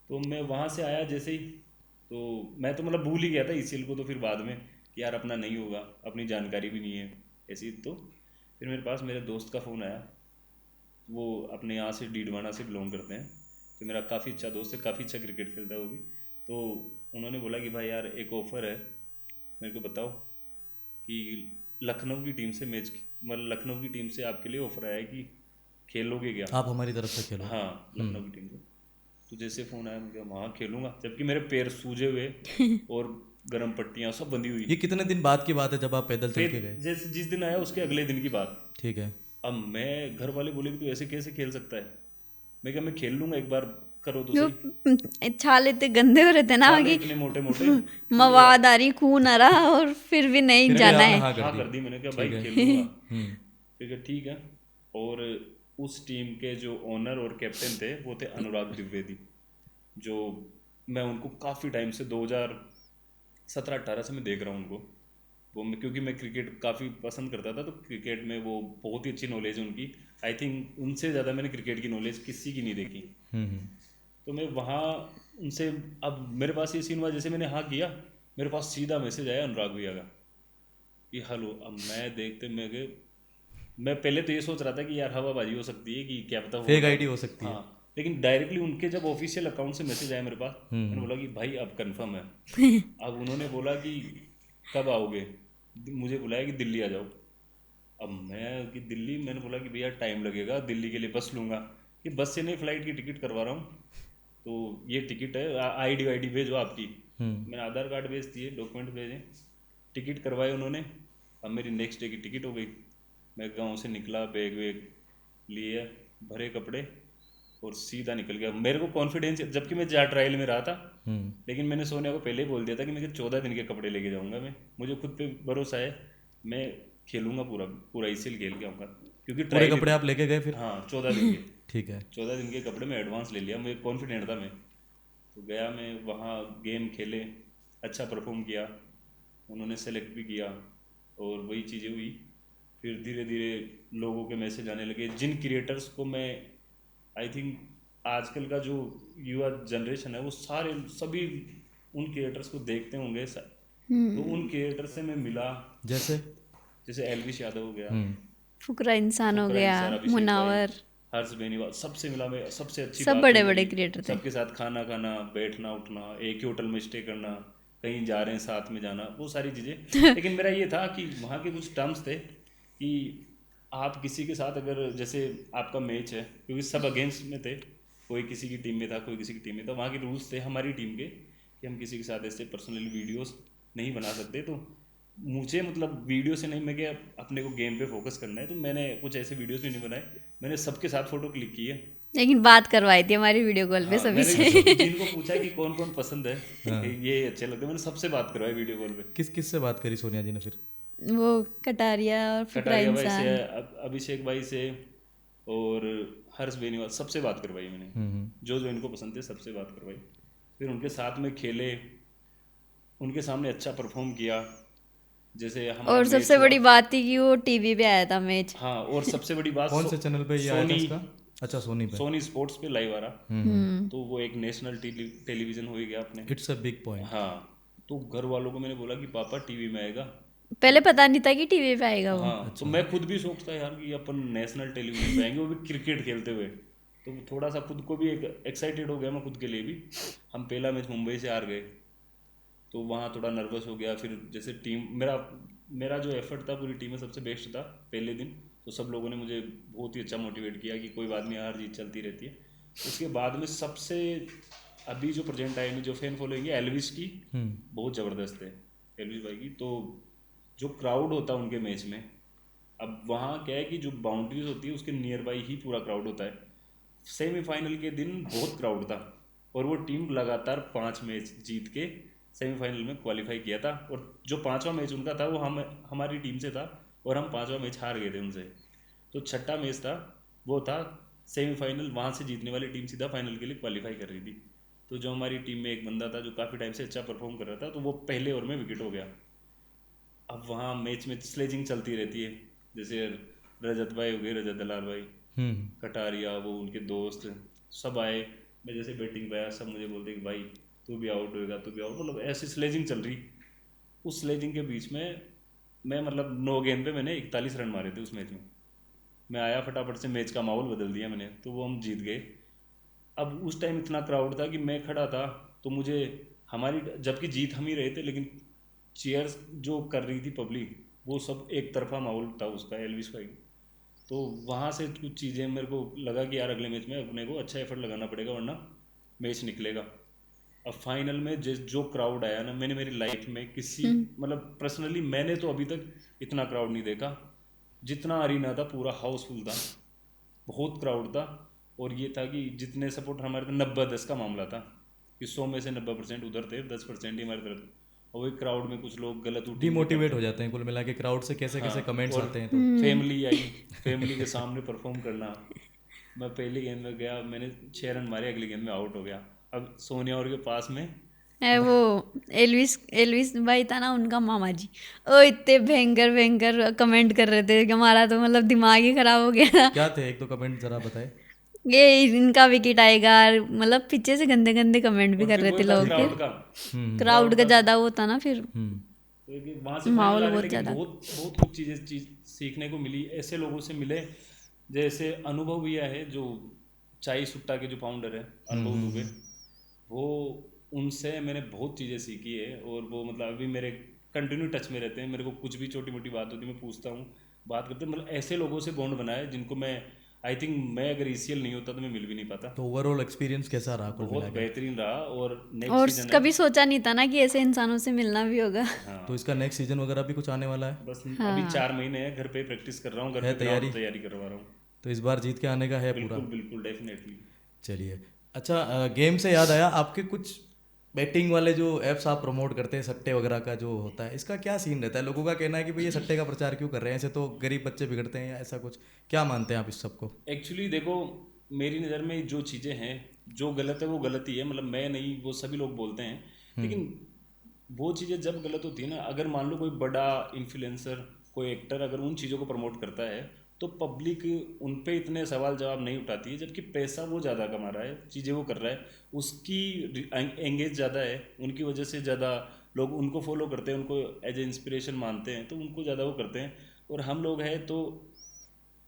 तो मैं वहाँ से आया जैसे ही, तो मैं तो मतलब भूल ही गया था ईसीएल को। तो फिर बाद में कि यार अपना नहीं होगा, अपनी जानकारी भी नहीं है ऐसी। तो फिर मेरे पास मेरे दोस्त का फ़ोन आया, वो अपने यहाँ से डीडवाना से बिलोंग करते हैं, तो मेरा काफ़ी अच्छा दोस्त है, काफ़ी अच्छा क्रिकेट खेलता है वो भी। तो उन्होंने बोला कि भाई यार एक ऑफ़र है, मेरे को बताओ कि लखनऊ की टीम से मैच, मतलब लखनऊ की टीम से आपके लिए ऑफ़र आया है कि खेलोगे क्या? आप हमारी तरफ से खेलो। हाँ, लखनऊ की टीम से। तो जैसे फ़ोन आया, मैं कहा हाँ खेलूँगा, जबकि मेरे पैर सूजे हुए और गर्म पट्टियाँ सब बंधी हुई। ये कितने दिन बाद की बात है जब आप पैदल चल फिर के गए? जैसे जिस दिन आया उसके अगले दिन की बात। ठीक है। अब मैं, घर वाले बोले कि तू ऐसे कैसे खेल सकता है? मैं क्या, मैं खेल लूँगा, एक बार करो तो जो सही। छाल इतने गंदे हो रहे थे ना छाले कि इतने मोटे मोटे, पूरा। मवाद आ रही, खून आ रहा, और फिर भी नहीं फिर भी जाना आपने है। हाँ कर हाँ दी। कर दी, मैंने कहा भाई ठीक है। खेल लूँगा। हम्म। फिर कहा ठीक है। और उस टीम के जो ओनर और कैप्टन थे वो थे अनुराग द्विवेदी, जो मैं उनको काफ़ी टाइम से 2017-18 से मैं देख रहा हूँ उनको। क्योंकि मैं क्रिकेट काफ़ी पसंद करता था, तो क्रिकेट में वो बहुत ही अच्छी नॉलेज है उनकी। आई थिंक उनसे ज़्यादा मैंने क्रिकेट की नॉलेज किसी की नहीं देखी। तो मैं वहाँ उनसे, अब मेरे पास ये सीन हुआ, जैसे मैंने हाँ किया, मेरे पास सीधा मैसेज आया अनुराग भैया का कि हेलो। अब मैं देखते मैं पहले तो ये सोच रहा था कि यार हवाबाजी हो सकती है, कि क्या पता हुआ फेक ना। आईडी हो सकती है। हाँ, लेकिन डायरेक्टली उनके जब ऑफिशियल अकाउंट से मैसेज आया मेरे पास, मैंने बोला कि भाई अब कंफर्म है। अब उन्होंने बोला कि कब आओगे, मुझे बुलाया कि दिल्ली आ जाओ। अब मैं कि दिल्ली, मैंने बोला कि भैया टाइम लगेगा, दिल्ली के लिए बस लूँगा, कि बस से नहीं फ्लाइट की टिकट करवा रहा हूँ। तो ये टिकट है, आईडी वाईडी भेजो आपकी। मैंने आधार कार्ड भेज दिए, डॉक्यूमेंट भेजे, टिकट करवाए उन्होंने। अब मेरी नेक्स्ट डे की टिकट हो गई। मैं गांव से निकला, बैग वैग लिए, भरे कपड़े, और सीधा निकल गया। मेरे को कॉन्फिडेंस, जबकि मैं जा ट्रायल में रहा था, लेकिन मैंने सोनिया को पहले ही बोल दिया था कि मैं 14 दिन के कपड़े लेके जाऊंगा। मुझे खुद पे भरोसा है, मैं खेलूंगा, पूरा पूरा ICL खेल के आऊँगा, क्योंकि पूरे ट्रायल। कपड़े आप लेके गए फिर? हाँ, 14 दिन के। ठीक है। 14 दिन के कपड़े मैं एडवांस ले लिया, मैं कॉन्फिडेंट था मैं। तो गया मैं वहाँ, गेम खेले, अच्छा परफॉर्म किया, उन्होंने सेलेक्ट भी किया, और वही चीज़ें हुई। फिर धीरे धीरे लोगों के मैसेज आने लगे, जिन क्रिएटर्स को मैं, आई थिंक आजकल का जो युवा जनरेशन है वो सारे सभी उन क्रिएटर्स को देखते होंगे, तो उन क्रिएटर्स से मैं मिला। जैसे एलविश यादव हो गया, फुकरा इंसान हो फुकरा गया, इंसान, अभिषेक भाई, मुनावर, हर्ष बेनीवाल, सबसे मिला मैं। सबसे अच्छी सब बात बड़े ये बड़े लगी, क्रिएटर थे। सबके साथ खाना खाना, बैठना उठना, एक ही होटल में स्टे करना, कहीं जा रहे हैं साथ में जाना, वो सारी चीज़ें। लेकिन मेरा ये था कि वहाँ के कुछ टर्म्स थे कि आप किसी के साथ अगर, जैसे आपका मैच है, क्योंकि सब अगेंस्ट में थे, कोई किसी की टीम में था, कोई किसी की टीम में था, वहाँ के रूल्स थे हमारी टीम के कि हम किसी के साथ ऐसे पर्सनली वीडियोस नहीं बना सकते। तो मुझे मतलब वीडियो से नहीं, मैं क्या, अपने को गेम पे फोकस करना है, तो मैंने कुछ ऐसे वीडियोस भी नहीं बनाए। मैंने सबके साथ फोटो क्लिक की है। लेकिन बात करवाई थी हमारी वीडियो कॉल पे हाँ, सभी मैंने से। जिनको पूछा कि कौन कौन पसंद है, कि ये अच्छे लगते हैं, मैंने सबसे बात करवाई वीडियो कॉल पे। किस किस से बात करी सोनिया जी ने फिर? वो कटारिया और फुकरा कटारिया भाई से, इंसान। अभिषेक भाई से, और हर्ष बेनीवाल, सबसे बात करवाई मैंने। जो जो इनको पसंद थे सबसे बात करवाई। फिर उनके साथ में खेले, उनके सामने अच्छा परफॉर्म किया। जैसे हमारा और मैच सबसे हुआ। बड़ी बात थी कि वो टीवी पे आया था मैच। हाँ, और सबसे बड़ी बात, कौन से चैनल पे ये आया था सोनी, इसका? अच्छा, सोनी पे। सोनी स्पोर्ट्स पे लाइव आ रहा। तो वो एक नेशनल टेलीविजन हो ही गया अपने। It's a big point. हाँ, तो घर वालों को मैंने बोला कि पापा टीवी में आएगा। पहले पता नहीं था कि टीवी पे आएगा वो। हाँ, तो मैं खुद भी सोचता यार कि अपन नेशनल टेलीविजन पे आएंगे, वो भी क्रिकेट खेलते हुए। तो थोड़ा सा खुद को भी एक एक्साइटेड हो गया मैं, खुद के लिए भी। हम पहला मैच मुंबई से हार गए, तो वहाँ थोड़ा नर्वस हो गया। फिर जैसे टीम, मेरा जो एफर्ट था पूरी टीम में सबसे बेस्ट था पहले दिन। तो सब लोगों ने मुझे बहुत ही अच्छा मोटिवेट किया कि कोई बात नहीं, हार जीत चलती रहती है। उसके बाद में सबसे अभी जो प्रेजेंट टाइम में जो फैन फॉलोइंग है एल्विस की, बहुत ज़बरदस्त है एल्विस भाई की। तो जो क्राउड होता है उनके मैच में, अब वहाँ क्या है कि जो बाउंड्रीज होती है उसके नियर बाई ही पूरा क्राउड होता है। सेमीफाइनल के दिन बहुत क्राउड था, और वो टीम लगातार 5 मैच जीत के सेमीफाइनल में क्वालिफाई किया था। और जो 5वां मैच उनका था वो हमारी टीम से था, और हम 5वां मैच हार गए थे उनसे। तो छठा मैच था, वो था सेमीफाइनल, वहाँ से जीतने वाली टीम सीधा फाइनल के लिए क्वालिफाई कर रही थी। तो जो हमारी टीम में एक बंदा था जो काफ़ी टाइम से अच्छा परफॉर्म कर रहा था, तो वो पहले ओवर में विकेट हो गया। अब वहाँ मैच में स्लेजिंग चलती रहती है, जैसे रजत भाई हो गए, रजत दलाल भाई, कटारिया, वो उनके दोस्त सब आए। मैं जैसे बैटिंग पे आया, सब मुझे बोलते कि भाई तू भी आउट होएगा, तू भी आउट, मतलब ऐसी स्लेजिंग चल रही। उस स्लेजिंग के बीच में मैं, मतलब 9 गेंद पे मैंने 41 रन मारे थे उस मैच में। मैं आया फटाफट से, मैच का माहौल बदल दिया मैंने, तो वो हम जीत गए। अब उस टाइम इतना क्राउड था कि मैं खड़ा था, तो मुझे हमारी, जबकि जीत हम ही रहे थे, लेकिन चीयर्स जो कर रही थी पब्लिक, वो सब एक तरफा माहौल था उसका, एल्विस भाई। तो वहाँ से कुछ चीज़ें मेरे को लगा कि यार अगले मैच में अपने को अच्छा एफर्ट लगाना पड़ेगा, वरना मैच निकलेगा। अब फाइनल में जो क्राउड आया ना, मैंने मेरी लाइफ में किसी, मतलब पर्सनली मैंने तो अभी तक इतना क्राउड नहीं देखा। जितना अरीना था पूरा हाउसफुल था, बहुत क्राउड था। और ये था कि जितने सपोर्टर हमारे थे, 90-10 का मामला था कि 100 में से 90% उधर थे, 10% ही हमारे तरफ थे। और वही क्राउड में कुछ लोग गलत डिमोटिवेट हो जाते हैं कुल मिला के क्राउड से, कैसे कैसे कमेंट्स आते हैं। तो फैमिली आई, फैमिली के सामने परफॉर्म करना। मैं पहली गेंद में गया, मैंने 6 रन मारे, अगली गेंद में आउट हो गया। अब सोनिया और के पास में है वो एलविस एलविस भाई था ना, उनका मामा जी, ओ इतने भयंकर भयंकर कमेंट कर रहे थे कि हमारा तो मतलब दिमाग ही खराब हो गया। क्या थे एक दो कमेंट जरा बताए। ये इनका विकेट आएगा, मतलब पीछे से गंदे गंदे कमेंट भी और कर फिर रहे वो थे था लोग। क्राउड फिर का क्राउड का ज़्यादा वो था ना फिर, तो वहां से फाइनल माहौल आ गया, बहुत लेकिन ज़्यादा। बहुत बहुत कुछ चीज़ सीखने को मिली, ऐसे लोगों से मिले जैसे अनुभव भैया है जो चाय सुट्टा के जो फाउंडर है, अनुभव दुबे, वो उनसे मैंने बहुत चीज़ें सीखी है। और वो मतलब अभी मेरे कंटिन्यू टच में रहते हैं, मेरे को कुछ भी छोटी मोटी बात होती है मैं पूछता हूँ, बात करते हैं। मतलब ऐसे लोगों से बॉन्ड बनाए जिनको मैं आई थिंक मैं अगर ईसीएल नहीं होता तो मैं मिल भी नहीं पाता। तो ओवरऑल एक्सपीरियंस कैसा रहा कुल मिला बहुत के? बेहतरीन रहा। और नेक्स्ट और सीजन है। कभी सोचा नहीं था ना कि ऐसे इंसानों से मिलना भी होगा। हाँ, तो इसका नेक्स्ट सीजन वगैरह भी कुछ आने वाला है? बस अभी 4 महीने है, घर पे प्रैक्टिस कर रहा हूँ, घर है पे तैयारी? ग्राउंड तैयारी करवा रहा हूँ। तो इस बार जीत के आने का है पूरा? बिल्कुल बिल्कुल डेफिनेटली। चलिए। अच्छा, गेम से याद आया, आपके कुछ बैटिंग वाले जो ऐप्स आप प्रमोट करते हैं, सट्टे वगैरह का जो होता है, इसका क्या सीन रहता है? लोगों का कहना है कि भाई ये सट्टे का प्रचार क्यों कर रहे हैं, ऐसे तो गरीब बच्चे बिगड़ते हैं या ऐसा कुछ, क्या मानते हैं आप इस सबको? एक्चुअली देखो, मेरी नज़र में जो चीज़ें हैं, जो गलत है वो गलत ही है, मतलब मैं नहीं, वो सभी लोग बोलते हैं। लेकिन वो चीज़ें जब गलत होती है ना, अगर मान लो कोई बड़ा इन्फ्लुएंसर, कोई एक्टर अगर उन चीज़ों को प्रमोट करता है तो पब्लिक उन पे इतने सवाल जवाब नहीं उठाती है, जबकि पैसा वो ज़्यादा कमा रहा है, चीज़ें वो कर रहा है, उसकी एंगेज ज़्यादा है, उनकी वजह से ज़्यादा लोग उनको फॉलो करते हैं, उनको एज ए इंस्पिरेशन मानते हैं, तो उनको ज़्यादा वो करते हैं। और हम लोग हैं तो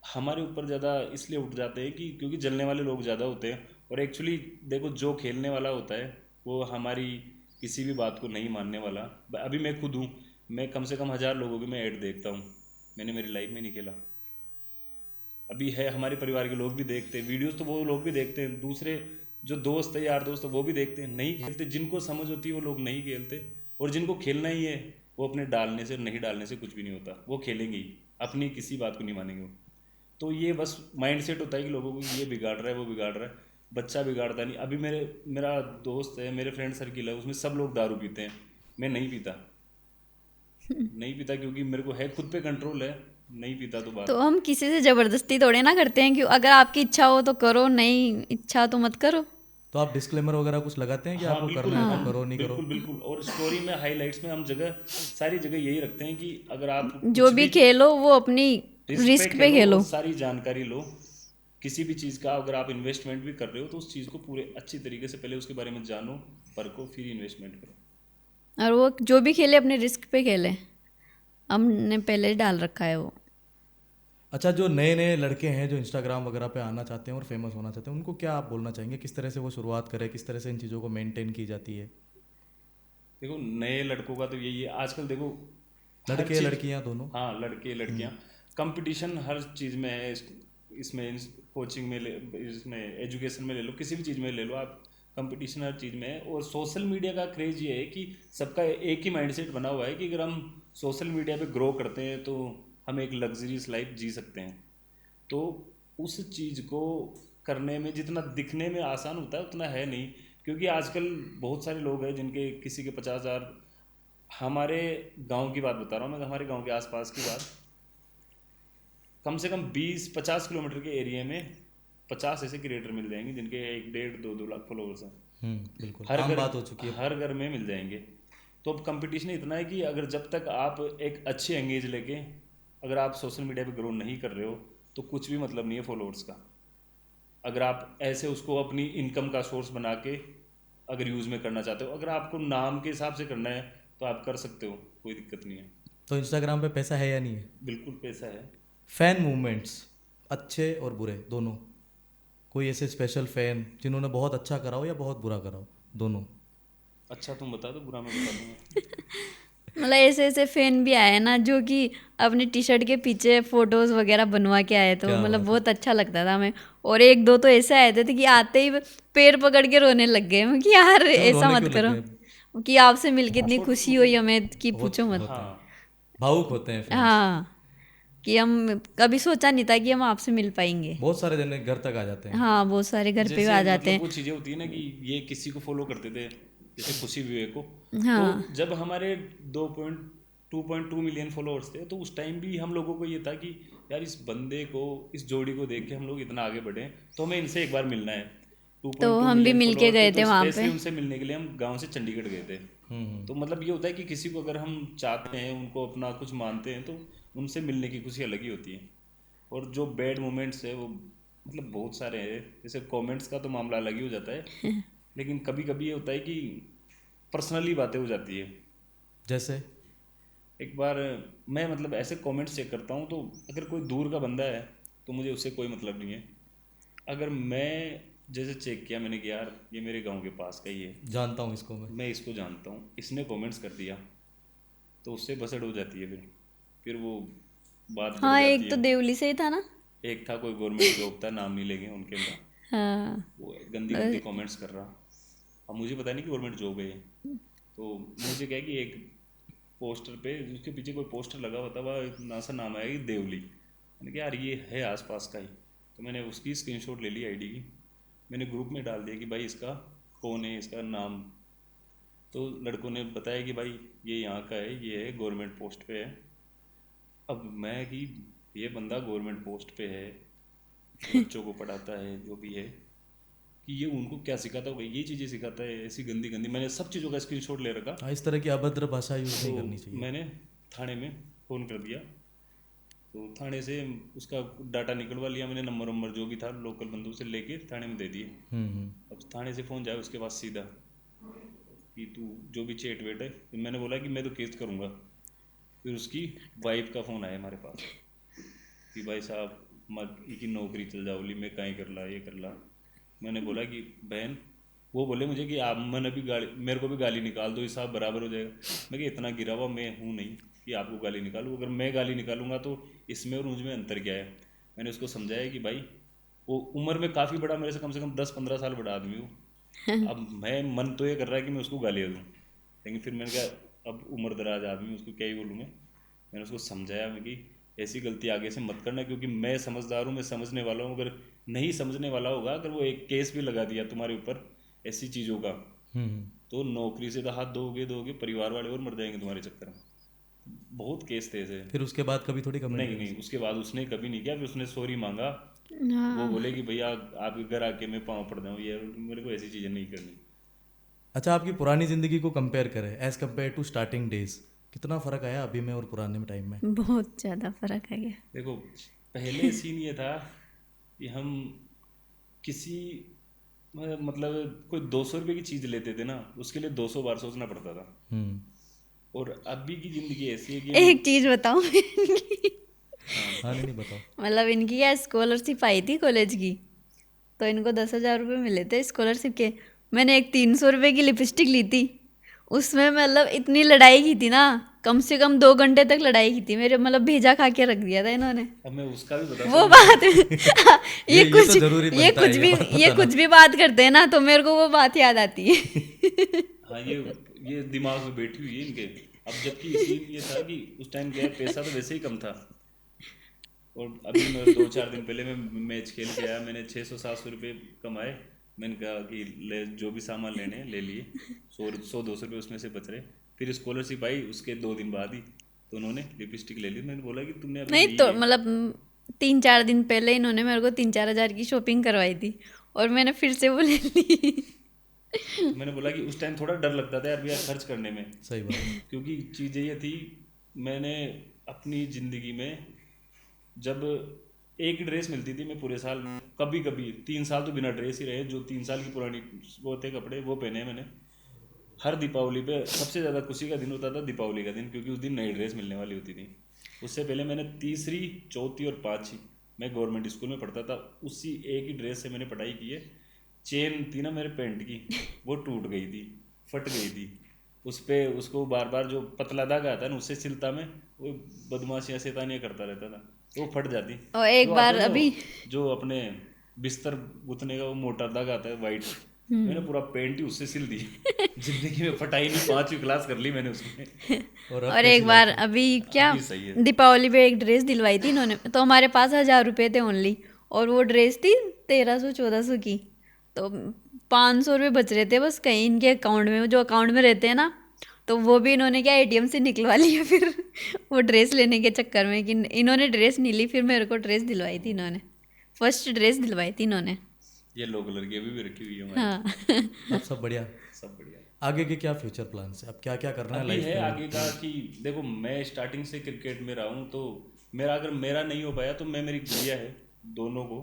हमारे ऊपर ज़्यादा इसलिए उठ जाते हैं कि क्योंकि जलने वाले लोग ज़्यादा होते हैं। और एक्चुअली देखो, जो खेलने वाला होता है वो हमारी किसी भी बात को नहीं मानने वाला। अभी मैं खुद हूँ, मैं कम से कम 1000 लोगों की मैं ऐड देखता हूँ, मैंने मेरी लाइफ में नहीं खेला। अभी है हमारे परिवार के लोग भी देखते हैं वीडियोस, तो वो लोग भी देखते हैं, दूसरे जो दोस्त है यार दोस्त है वो भी देखते हैं, नहीं खेलते, जिनको समझ होती है वो लोग नहीं खेलते। और जिनको खेलना ही है वो अपने डालने से नहीं डालने से कुछ भी नहीं होता, वो खेलेंगे ही, अपनी किसी बात को नहीं मानेंगे वो। तो ये बस माइंड सेट होता है कि लोगों को ये बिगाड़ रहा है वो बिगाड़ रहा है, बच्चा बिगाड़ता नहीं। अभी मेरा दोस्त है, मेरे फ्रेंड सर्किल है, उसमें सब लोग दारू पीते हैं, मैं नहीं पीता। नहीं पीता क्योंकि मेरे को है खुद पे कंट्रोल है, नहीं पीता तो तो बात। हम किसी से जबरदस्ती थोड़े ना करते हैं कि अगर आपकी इच्छा हो तो करो, नहीं इच्छा तो मत करो। तो आप डिस्क्लेमर वगैरह कुछ लगाते हैं कि हाँ आपको बिल्कुल करना है बिल्कुल तो करो, नहीं करो? बिल्कुल बिल्कुल। और स्टोरी में हाईलाइट्स में हम जगह सारी जगह यही रखते हैं कि अगर आप जो कुछ भी भी खेलो वो अपनी रिस्क पे रिस्क पे खेलो खेलो। और सारी जानकारी लो। किसी भी चीज़ का अगर आप इन्वेस्टमेंट भी कर रहे हो तो उस चीज़ को पूरे अच्छी तरीके से पहले उसके बारे में जानो, परखो, फिर इन्वेस्टमेंट करो। और वो जो भी खेले अपने रिस्क पे खेले, हमने पहले ही डाल रखा है वो। अच्छा, जो नए नए लड़के हैं जो इंस्टाग्राम वगैरह पे आना चाहते हैं और फेमस होना चाहते हैं, उनको क्या आप बोलना चाहेंगे, किस तरह से वो शुरुआत करें, किस तरह से इन चीज़ों को मेंटेन की जाती है? देखो, नए लड़कों का तो यही है आजकल, देखो हर लड़के चीज़। लड़कियां दोनों? हाँ, लड़के लड़कियाँ, कंपटीशन हर चीज़ में है। इसमें कोचिंग में इसमें एजुकेशन में ले लो, किसी भी चीज़ में ले लो आप, कंपटीशन हर चीज़ में है। और सोशल मीडिया का क्रेज ये है कि सबका एक ही माइंडसेट बना हुआ है कि अगर हम सोशल मीडिया पे ग्रो करते हैं तो हम एक लग्जरियस लाइफ जी सकते हैं। तो उस चीज़ को करने में जितना दिखने में आसान होता है उतना है नहीं, क्योंकि आजकल बहुत सारे लोग हैं जिनके किसी के 50,000। हमारे गांव की बात बता रहा हूँ मैं, हमारे गांव के आसपास की बात, कम से कम 20-50 किलोमीटर के एरिया में 50 ऐसे क्रिएटर मिल जाएंगे जिनके 1-1.5-2-2 लाख फॉलोअर्स हैं। बिल्कुल हर आम घर बात हो चुकी है। हर घर में मिल जाएंगे। तो अब कंपटीशन इतना है कि अगर जब तक आप एक अच्छी एंगेज लेके अगर आप सोशल मीडिया पे ग्रो नहीं कर रहे हो तो कुछ भी मतलब नहीं है फॉलोअर्स का। अगर आप ऐसे उसको अपनी इनकम का सोर्स बना के अगर यूज़ में करना चाहते हो, अगर आपको नाम के हिसाब से करना है तो आप कर सकते हो, कोई दिक्कत नहीं है। तो इंस्टाग्राम पे पैसा है या नहीं है? बिल्कुल पैसा है। फैन मूवमेंट्स अच्छे और बुरे दोनों, कोई ऐसे स्पेशल फैन जिन्होंने बहुत अच्छा करा हो या बहुत बुरा करा हो, दोनों? अच्छा तुम बता दो, बुरा मैं बता दूंगा। मतलब ऐसे ऐसे फैन भी आए ना जो कि अपनी टी शर्ट के पीछे फोटोज वगैरह बनवा के आए, तो क्या मतलब बात बहुत अच्छा लगता था हमें। और एक दो तो ऐसे आए थे कि आते ही पैर पकड़ के रोने लग गए हम कि यार क्यों ऐसा रोने मत क्यों लग करो, गए? कि आपसे मिलके इतनी खुशी हुई हमें कि पूछो मत। होते हैं, हाँ भावुक होते हैं फैंस। हाँ, कि हम कभी सोचा नहीं था कि हम आपसे मिल पाएंगे। बहुत सारे जने घर तक आ जाते हैं। हाँ, बहुत सारे घर पे भी जैसे आ जाते मतलब हैं। वो चीज़ें होती है ना कि ये किसी को फॉलो करते थे, जैसे खुशी विवेक को। हाँ तो जब हमारे 2.2 मिलियन फॉलोअर्स थे तो उस टाइम भी हम लोगों को ये था कि यार इस बंदे को, इस जोड़ी को देख के हम लोग इतना आगे बढ़े तो हमें इनसे एक बार मिलना है। तो 2.2 हम भी मिलियन मिल के फॉलोअर थे, गए तो थे वहाँ पे। स्पेशली उनसे मिलने के लिए हम गांव से चंडीगढ़ गए थे। तो मतलब ये होता है कि किसी को अगर हम चाहते हैं, उनको अपना कुछ मानते हैं, तो उनसे मिलने की खुशी अलग ही होती है। और जो बैड मोमेंट्स है वो मतलब बहुत सारे हैं। जैसे कमेंट्स का तो मामला अलग ही हो जाता है, लेकिन कभी कभी ये होता है कि पर्सनली बातें हो जाती है। जैसे? एक बार मैं मतलब ऐसे कमेंट्स चेक करता हूँ, तो अगर कोई दूर का बंदा है तो मुझे उससे कोई मतलब नहीं है। अगर मैं जैसे चेक किया मैंने कि यार ये मेरे गांव के पास का ही है, जानता हूँ इसको मैं। मैं इसको जानता हूँ, इसने कमेंट्स कर दिया, तो उससे बसड़ हो जाती है। फिर वो बात बढ़ हाँ, जाती एक तो है। देवली से ही था ना। एक था कोई गवर्नमेंट जॉब था, नाम नहीं लेंगे उनके का, हाँ। वो गंदी गंदी कमेंट्स कर रहा। अब मुझे पता नहीं कि गवर्नमेंट जॉब है ये। तो मुझे क्या है कि एक पोस्टर पे उसके पीछे कोई पोस्टर लगा हुआ था, वह इतना सा नाम आया कि देवली। मैंने कहा यार ये है आसपास का ही। तो मैंने उसकी स्क्रीनशॉट ले ली आईडी की, मैंने ग्रुप में डाल दिया कि भाई इसका कौन है, इसका नाम। तो लड़कों ने बताया कि भाई ये यहाँ का है, ये है गवर्नमेंट पोस्ट पे है। अब मैं कि ये बंदा गवर्नमेंट पोस्ट पे है, बच्चों को पढ़ाता है जो भी है, कि ये उनको क्या सिखाता होगा, ये चीज़ें सिखाता है ऐसी गंदी गंदी। मैंने सब चीज़ों का स्क्रीनशॉट ले रखा। हाँ, इस तरह की अभद्र भाषा यूज़ तो नहीं करनी चाहिए। मैंने थाने में फ़ोन कर दिया। तो थाने से उसका डाटा निकलवा लिया मैंने, नंबर वंबर जो भी था लोकल बंदूक से लेके थाने में दे दिए। अब थाने से फ़ोन जाए उसके पास सीधा कि तू जो भी चेट वेट है, फिर मैंने बोला कि मैं तो केस करूँगा। फिर उसकी वाइफ का फ़ोन आया हमारे पास कि भाई साहब मत की नौकरी चल जाओली, मैं कहीं कर ला ये कर ला। मैंने बोला कि बहन, वो बोले मुझे कि आप मैंने भी गाली, मेरे को भी गाली निकाल दो, हिसाब बराबर हो जाएगा। मैं कि इतना गिरा हुआ मैं हूँ नहीं कि आपको गाली निकालूँ, अगर मैं गाली निकालूंगा तो इसमें और मुझ में अंतर क्या है। मैंने उसको समझाया कि भाई वो उम्र में काफ़ी बड़ा, मेरे से कम 10-15 साल बड़ा आदमी हूँ। अब मैं मन तो ये कर रहा है कि मैं उसको गाली दूँ, लेकिन फिर मैंने कहा अब उम्र दराज आदमी हूँ, उसको क्या ही बोलूँ मैं। मैंने उसको समझाया मैं कि ऐसी गलती आगे से मत करना, क्योंकि मैं समझदार हूँ, मैं समझने वाला हूँ। अगर नहीं समझने वाला होगा, अगर वो एक केस भी लगा दिया तुम्हारे ऊपर ऐसी चीज़ों का, तो नौकरी से तो हाथ दोगे, परिवार वाले और मर जाएंगे तुम्हारे चक्कर में। बहुत केस थे ऐसे। फिर उसके बाद कभी थोड़ी कमेंट नहीं करी? नहीं, उसके बाद उसने कभी नहीं किया। फिर उसने सॉरी मांगा। वो हाँ। बोले कि भैया आपके घर आके मैं पाँव पड़ जाऊँ, ये मेरे को ऐसी चीज़ें नहीं करनी। अच्छा, आपकी पुरानी ज़िंदगी को कंपेयर करें as compare to starting days, कितना फ़र्क आया अभी में और पुराने टाइम में? बहुत ज़्यादा फर्क आ गया। देखो, पहले सीन ये था कि हम किसी मतलब कोई 200 रुपये की चीज़ लेते थे ना, उसके लिए 200 बार सोचना पड़ता था। हम्म। और अभी की ज़िंदगी ऐसी है कि एक चीज़ बताऊँ इनकी? हाँ, नहीं नहीं, बताओ। मतलब इनकी क्या स्कॉलरशिप आई थी कॉलेज की, तो इनको 10,000 रुपये मिले थे स्कॉलरशिप के। मैंने एक 300 रुपये की लिपस्टिक ली थी, उसमें मतलब इतनी लड़ाई की थी ना, कम से कम 2 घंटे तक लड़ाई की थी मेरे, मतलब भेजा खा के रख दिया था इन्होंने। अब मैं उसका भी बताता वो हूँ। बात ये तो जरूरी बनता है, ये बात ये बताना। कुछ भी बात करते हैं ना, तो मेरे को वो बात याद आती है। हाँ, ये दिमाग में बैठी हुई है इनके। अब जबकि सीन ये था कि उस टाइम क्या है, पैसा तो वैसे ही कम था। और अभी मैं 2-4 दिन पहले मैं मैच खेल के आया, मैंने 600-700 रुपये कमाए। मैंने कहा कि ले जो भी सामान लेने हैं ले लिए, 100-200 रुपये उसमें से बच रहे। फिर स्कॉलरशिप आई उसके 2 दिन बाद ही, तो उन्होंने लिपस्टिक ले ली। मैंने बोला कि तुमने अभी नहीं ली तो है। मतलब 3-4 दिन पहले इन्होंने मेरे को 3-4 हज़ार की शॉपिंग करवाई थी, और मैंने फिर से वो ले ली। तो मैंने बोला कि उस टाइम थोड़ा डर लगता था यार भैया खर्च करने में, सही बात है। क्योंकि चीज़ें ये थी, मैंने अपनी ज़िंदगी में जब एक ही ड्रेस मिलती थी, मैं पूरे साल में कभी कभी 3 साल तो बिना ड्रेस ही रहे। जो 3 साल की पुरानी वो थे कपड़े, वो पहने हैं मैंने। हर दीपावली पे सबसे ज़्यादा खुशी का दिन होता था दीपावली का दिन, क्योंकि उस दिन नई ड्रेस मिलने वाली होती थी। उससे पहले मैंने तीसरी, चौथी और पाँचवीं मैं गवर्नमेंट स्कूल में पढ़ता था, उसी एक ही ड्रेस से मैंने पढ़ाई की है। चेन थी ना मेरे पैंट की, वो टूट गई थी, फट गई थी। उस पे उसको बार बार जो पतला धागा आता है ना, उससे सिलता मैं, वो बदमाशियाँ शैतानियाँ करता रहता था, तो वो फट जाती। और एक जो बार आता है ना, अभी जो अपने बिस्तर गुथने का वो मोटा धागा आता है वाइट, मैंने पूरा पैंट ही उससे सिल दी। जिंदगी में फटाई नहीं, 5वीं क्लास कर ली मैंने उसमें। और अब और कैसी एक बार लाइफ है? अभी क्या अभी सही है। दीपावली पे एक ड्रेस दिलवाई थी इन्होंने, तो हमारे पास 1,000 रुपये थे ओनली, और वो ड्रेस थी 1,300-1,400 की। तो 500 रुपये बच रहे थे बस कहीं इनके अकाउंट में, जो अकाउंट में रहते हैं ना, तो वो भी इन्होंने क्या एटीएम से निकलवा लिया फिर वो ड्रेस लेने के चक्कर में, कि इन्होंने ड्रेस नहीं ली, फिर मेरे को ड्रेस दिलवाई थी इन्होंने, फर्स्ट ड्रेस दिलवाई थी इन्होंने। ये लो कलर की अभी भी रखी हुई है हमारी। हाँ अब सब बढ़िया। सब बढ़िया। आगे के क्या फ्यूचर प्लान्स है, अब क्या क्या करना है अभी लाइफ है में? आगे का कि देखो मैं स्टार्टिंग से क्रिकेट में रहा हूँ, तो मेरा अगर मेरा नहीं हो पाया तो मैं, मेरी गुड़िया है, दोनों को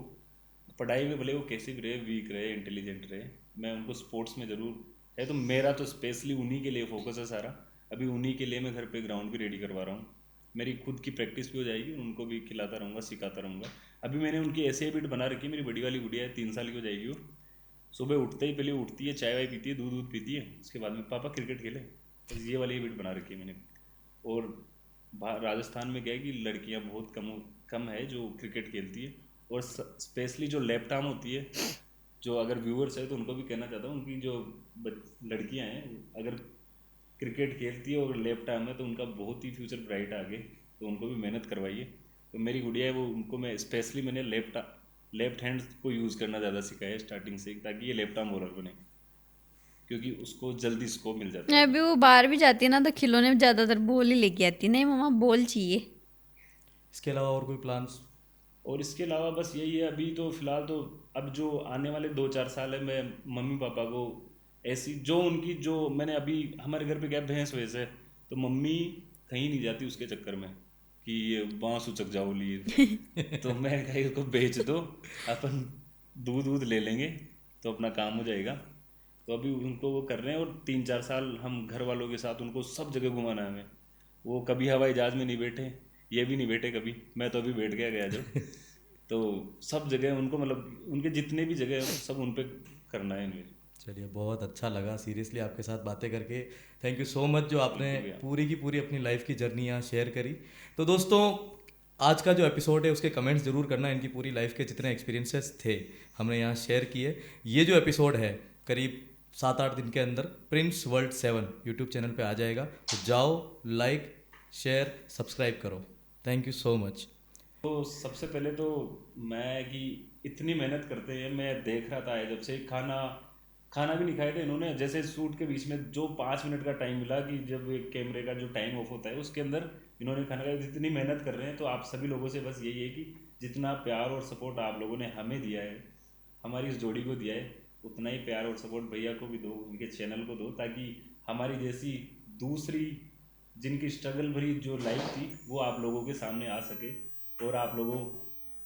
पढ़ाई में भले वो कैसी भी रहे, वीक रहे इंटेलिजेंट रहे, मैं उनको स्पोर्ट्स में ज़रूर है। तो मेरा तो स्पेशली उन्हीं के लिए फोकस है सारा। अभी उन्हीं के लिए मैं घर पे ग्राउंड भी रेडी करवा रहा हूँ। मेरी खुद की प्रैक्टिस भी हो जाएगी, उनको भी खिलाता रहूँगा, सिखाता रहूँगा। अभी मैंने उनकी ऐसी हैबिट बना रखी है, मेरी बड़ी वाली गुड़िया है, 3 साल की हो जाएगी वो। सुबह उठते ही पहले उठती है, चाय वाय पीती है, दूध दूध पीती है, उसके बाद में पापा क्रिकेट खेले। बस ये वाली हैबिट बना रखी है मैंने। और राजस्थान में क्या है कि लड़कियां बहुत कम कम है जो क्रिकेट खेलती है। और स्पेशली जो लेफ्ट आर्म होती है, जो अगर व्यूअर्स है तो उनको भी कहना चाहता हूँ, उनकी जो लड़कियां हैं अगर क्रिकेट खेलती है और लेफ्ट आर्म है तो उनका बहुत ही फ्यूचर ब्राइट है आगे। तो उनको भी मेहनत करवाइए। तो मेरी गुड़िया है वो, उनको मैं स्पेशली मैंने लेफ्ट हैंड को यूज़ करना ज़्यादा सिखाया है स्टार्टिंग से, ताकि ये लेफ्ट आर्म बॉलर बने, क्योंकि उसको जल्दी स्कोप मिल जाता है। अभी वो बाहर भी जाती है ना तो खिलौने में ज़्यादातर बॉल ही लेके आती है, नहीं मम्मा बॉल चाहिए। इसके अलावा और कोई प्लान्स? और इसके अलावा बस यही है अभी तो फिलहाल तो। अब जो आने वाले 2-4 साल है, मैं मम्मी पापा को ऐसी जो उनकी जो मैंने अभी हमारे घर पे क्या भैंस वैस है, तो मम्मी कहीं नहीं जाती उसके चक्कर में कि ये बांस उचक जाओ लिए। तो मैं कहीं उसको बेच दो, अपन दूध दूध ले लेंगे तो अपना काम हो जाएगा। तो अभी उनको वो कर रहे हैं, और 3-4 साल हम घर वालों के साथ उनको सब जगह घुमाना है हमें। वो कभी हवाई जहाज़ में नहीं बैठे, ये भी नहीं बैठे कभी, मैं तो अभी बैठ गया जो। तो सब जगह उनको, मतलब उनके जितने भी जगह है सब उन पे करना है इन्हें। चलिए, बहुत अच्छा लगा सीरियसली आपके साथ बातें करके। थैंक यू सो मच जो आपने बिल्कुल भैया। पूरी की पूरी अपनी लाइफ की जर्नी यहाँ शेयर करी। तो दोस्तों, आज का जो एपिसोड है उसके कमेंट्स ज़रूर करना, इनकी पूरी लाइफ के जितने एक्सपीरियंसेस थे हमने यहाँ शेयर किए। ये जो एपिसोड है करीब 7-8 दिन के अंदर प्रिंस वर्ल्ड 7 यूट्यूब चैनल पे आ जाएगा, तो जाओ, लाइक, शेयर, सब्सक्राइब करो। Thank you so much. तो सबसे पहले तो मैं कि इतनी मेहनत करते हैं, मैं देख रहा था जब से खाना खाना भी नहीं खाया था इन्होंने। जैसे शूट के बीच में जो 5 मिनट का टाइम मिला, कि जब एक कैमरे का जो टाइम ऑफ होता है उसके अंदर इन्होंने खाना खाया। जितनी मेहनत कर रहे हैं, तो आप सभी लोगों से बस यही है कि जितना प्यार और सपोर्ट आप लोगों ने हमें दिया है, हमारी इस जोड़ी को दिया है, उतना ही प्यार और सपोर्ट भैया को भी दो, उनके चैनल को दो, ताकि हमारी जैसी दूसरी जिनकी स्ट्रगल भरी जो लाइफ थी वो आप लोगों के सामने आ सके, और आप लोगों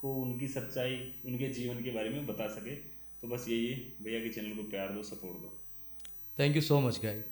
को उनकी सच्चाई, उनके जीवन के बारे में बता सके। तो बस यही है, भैया के चैनल को प्यार दो, सपोर्ट दो। Thank you so much guys.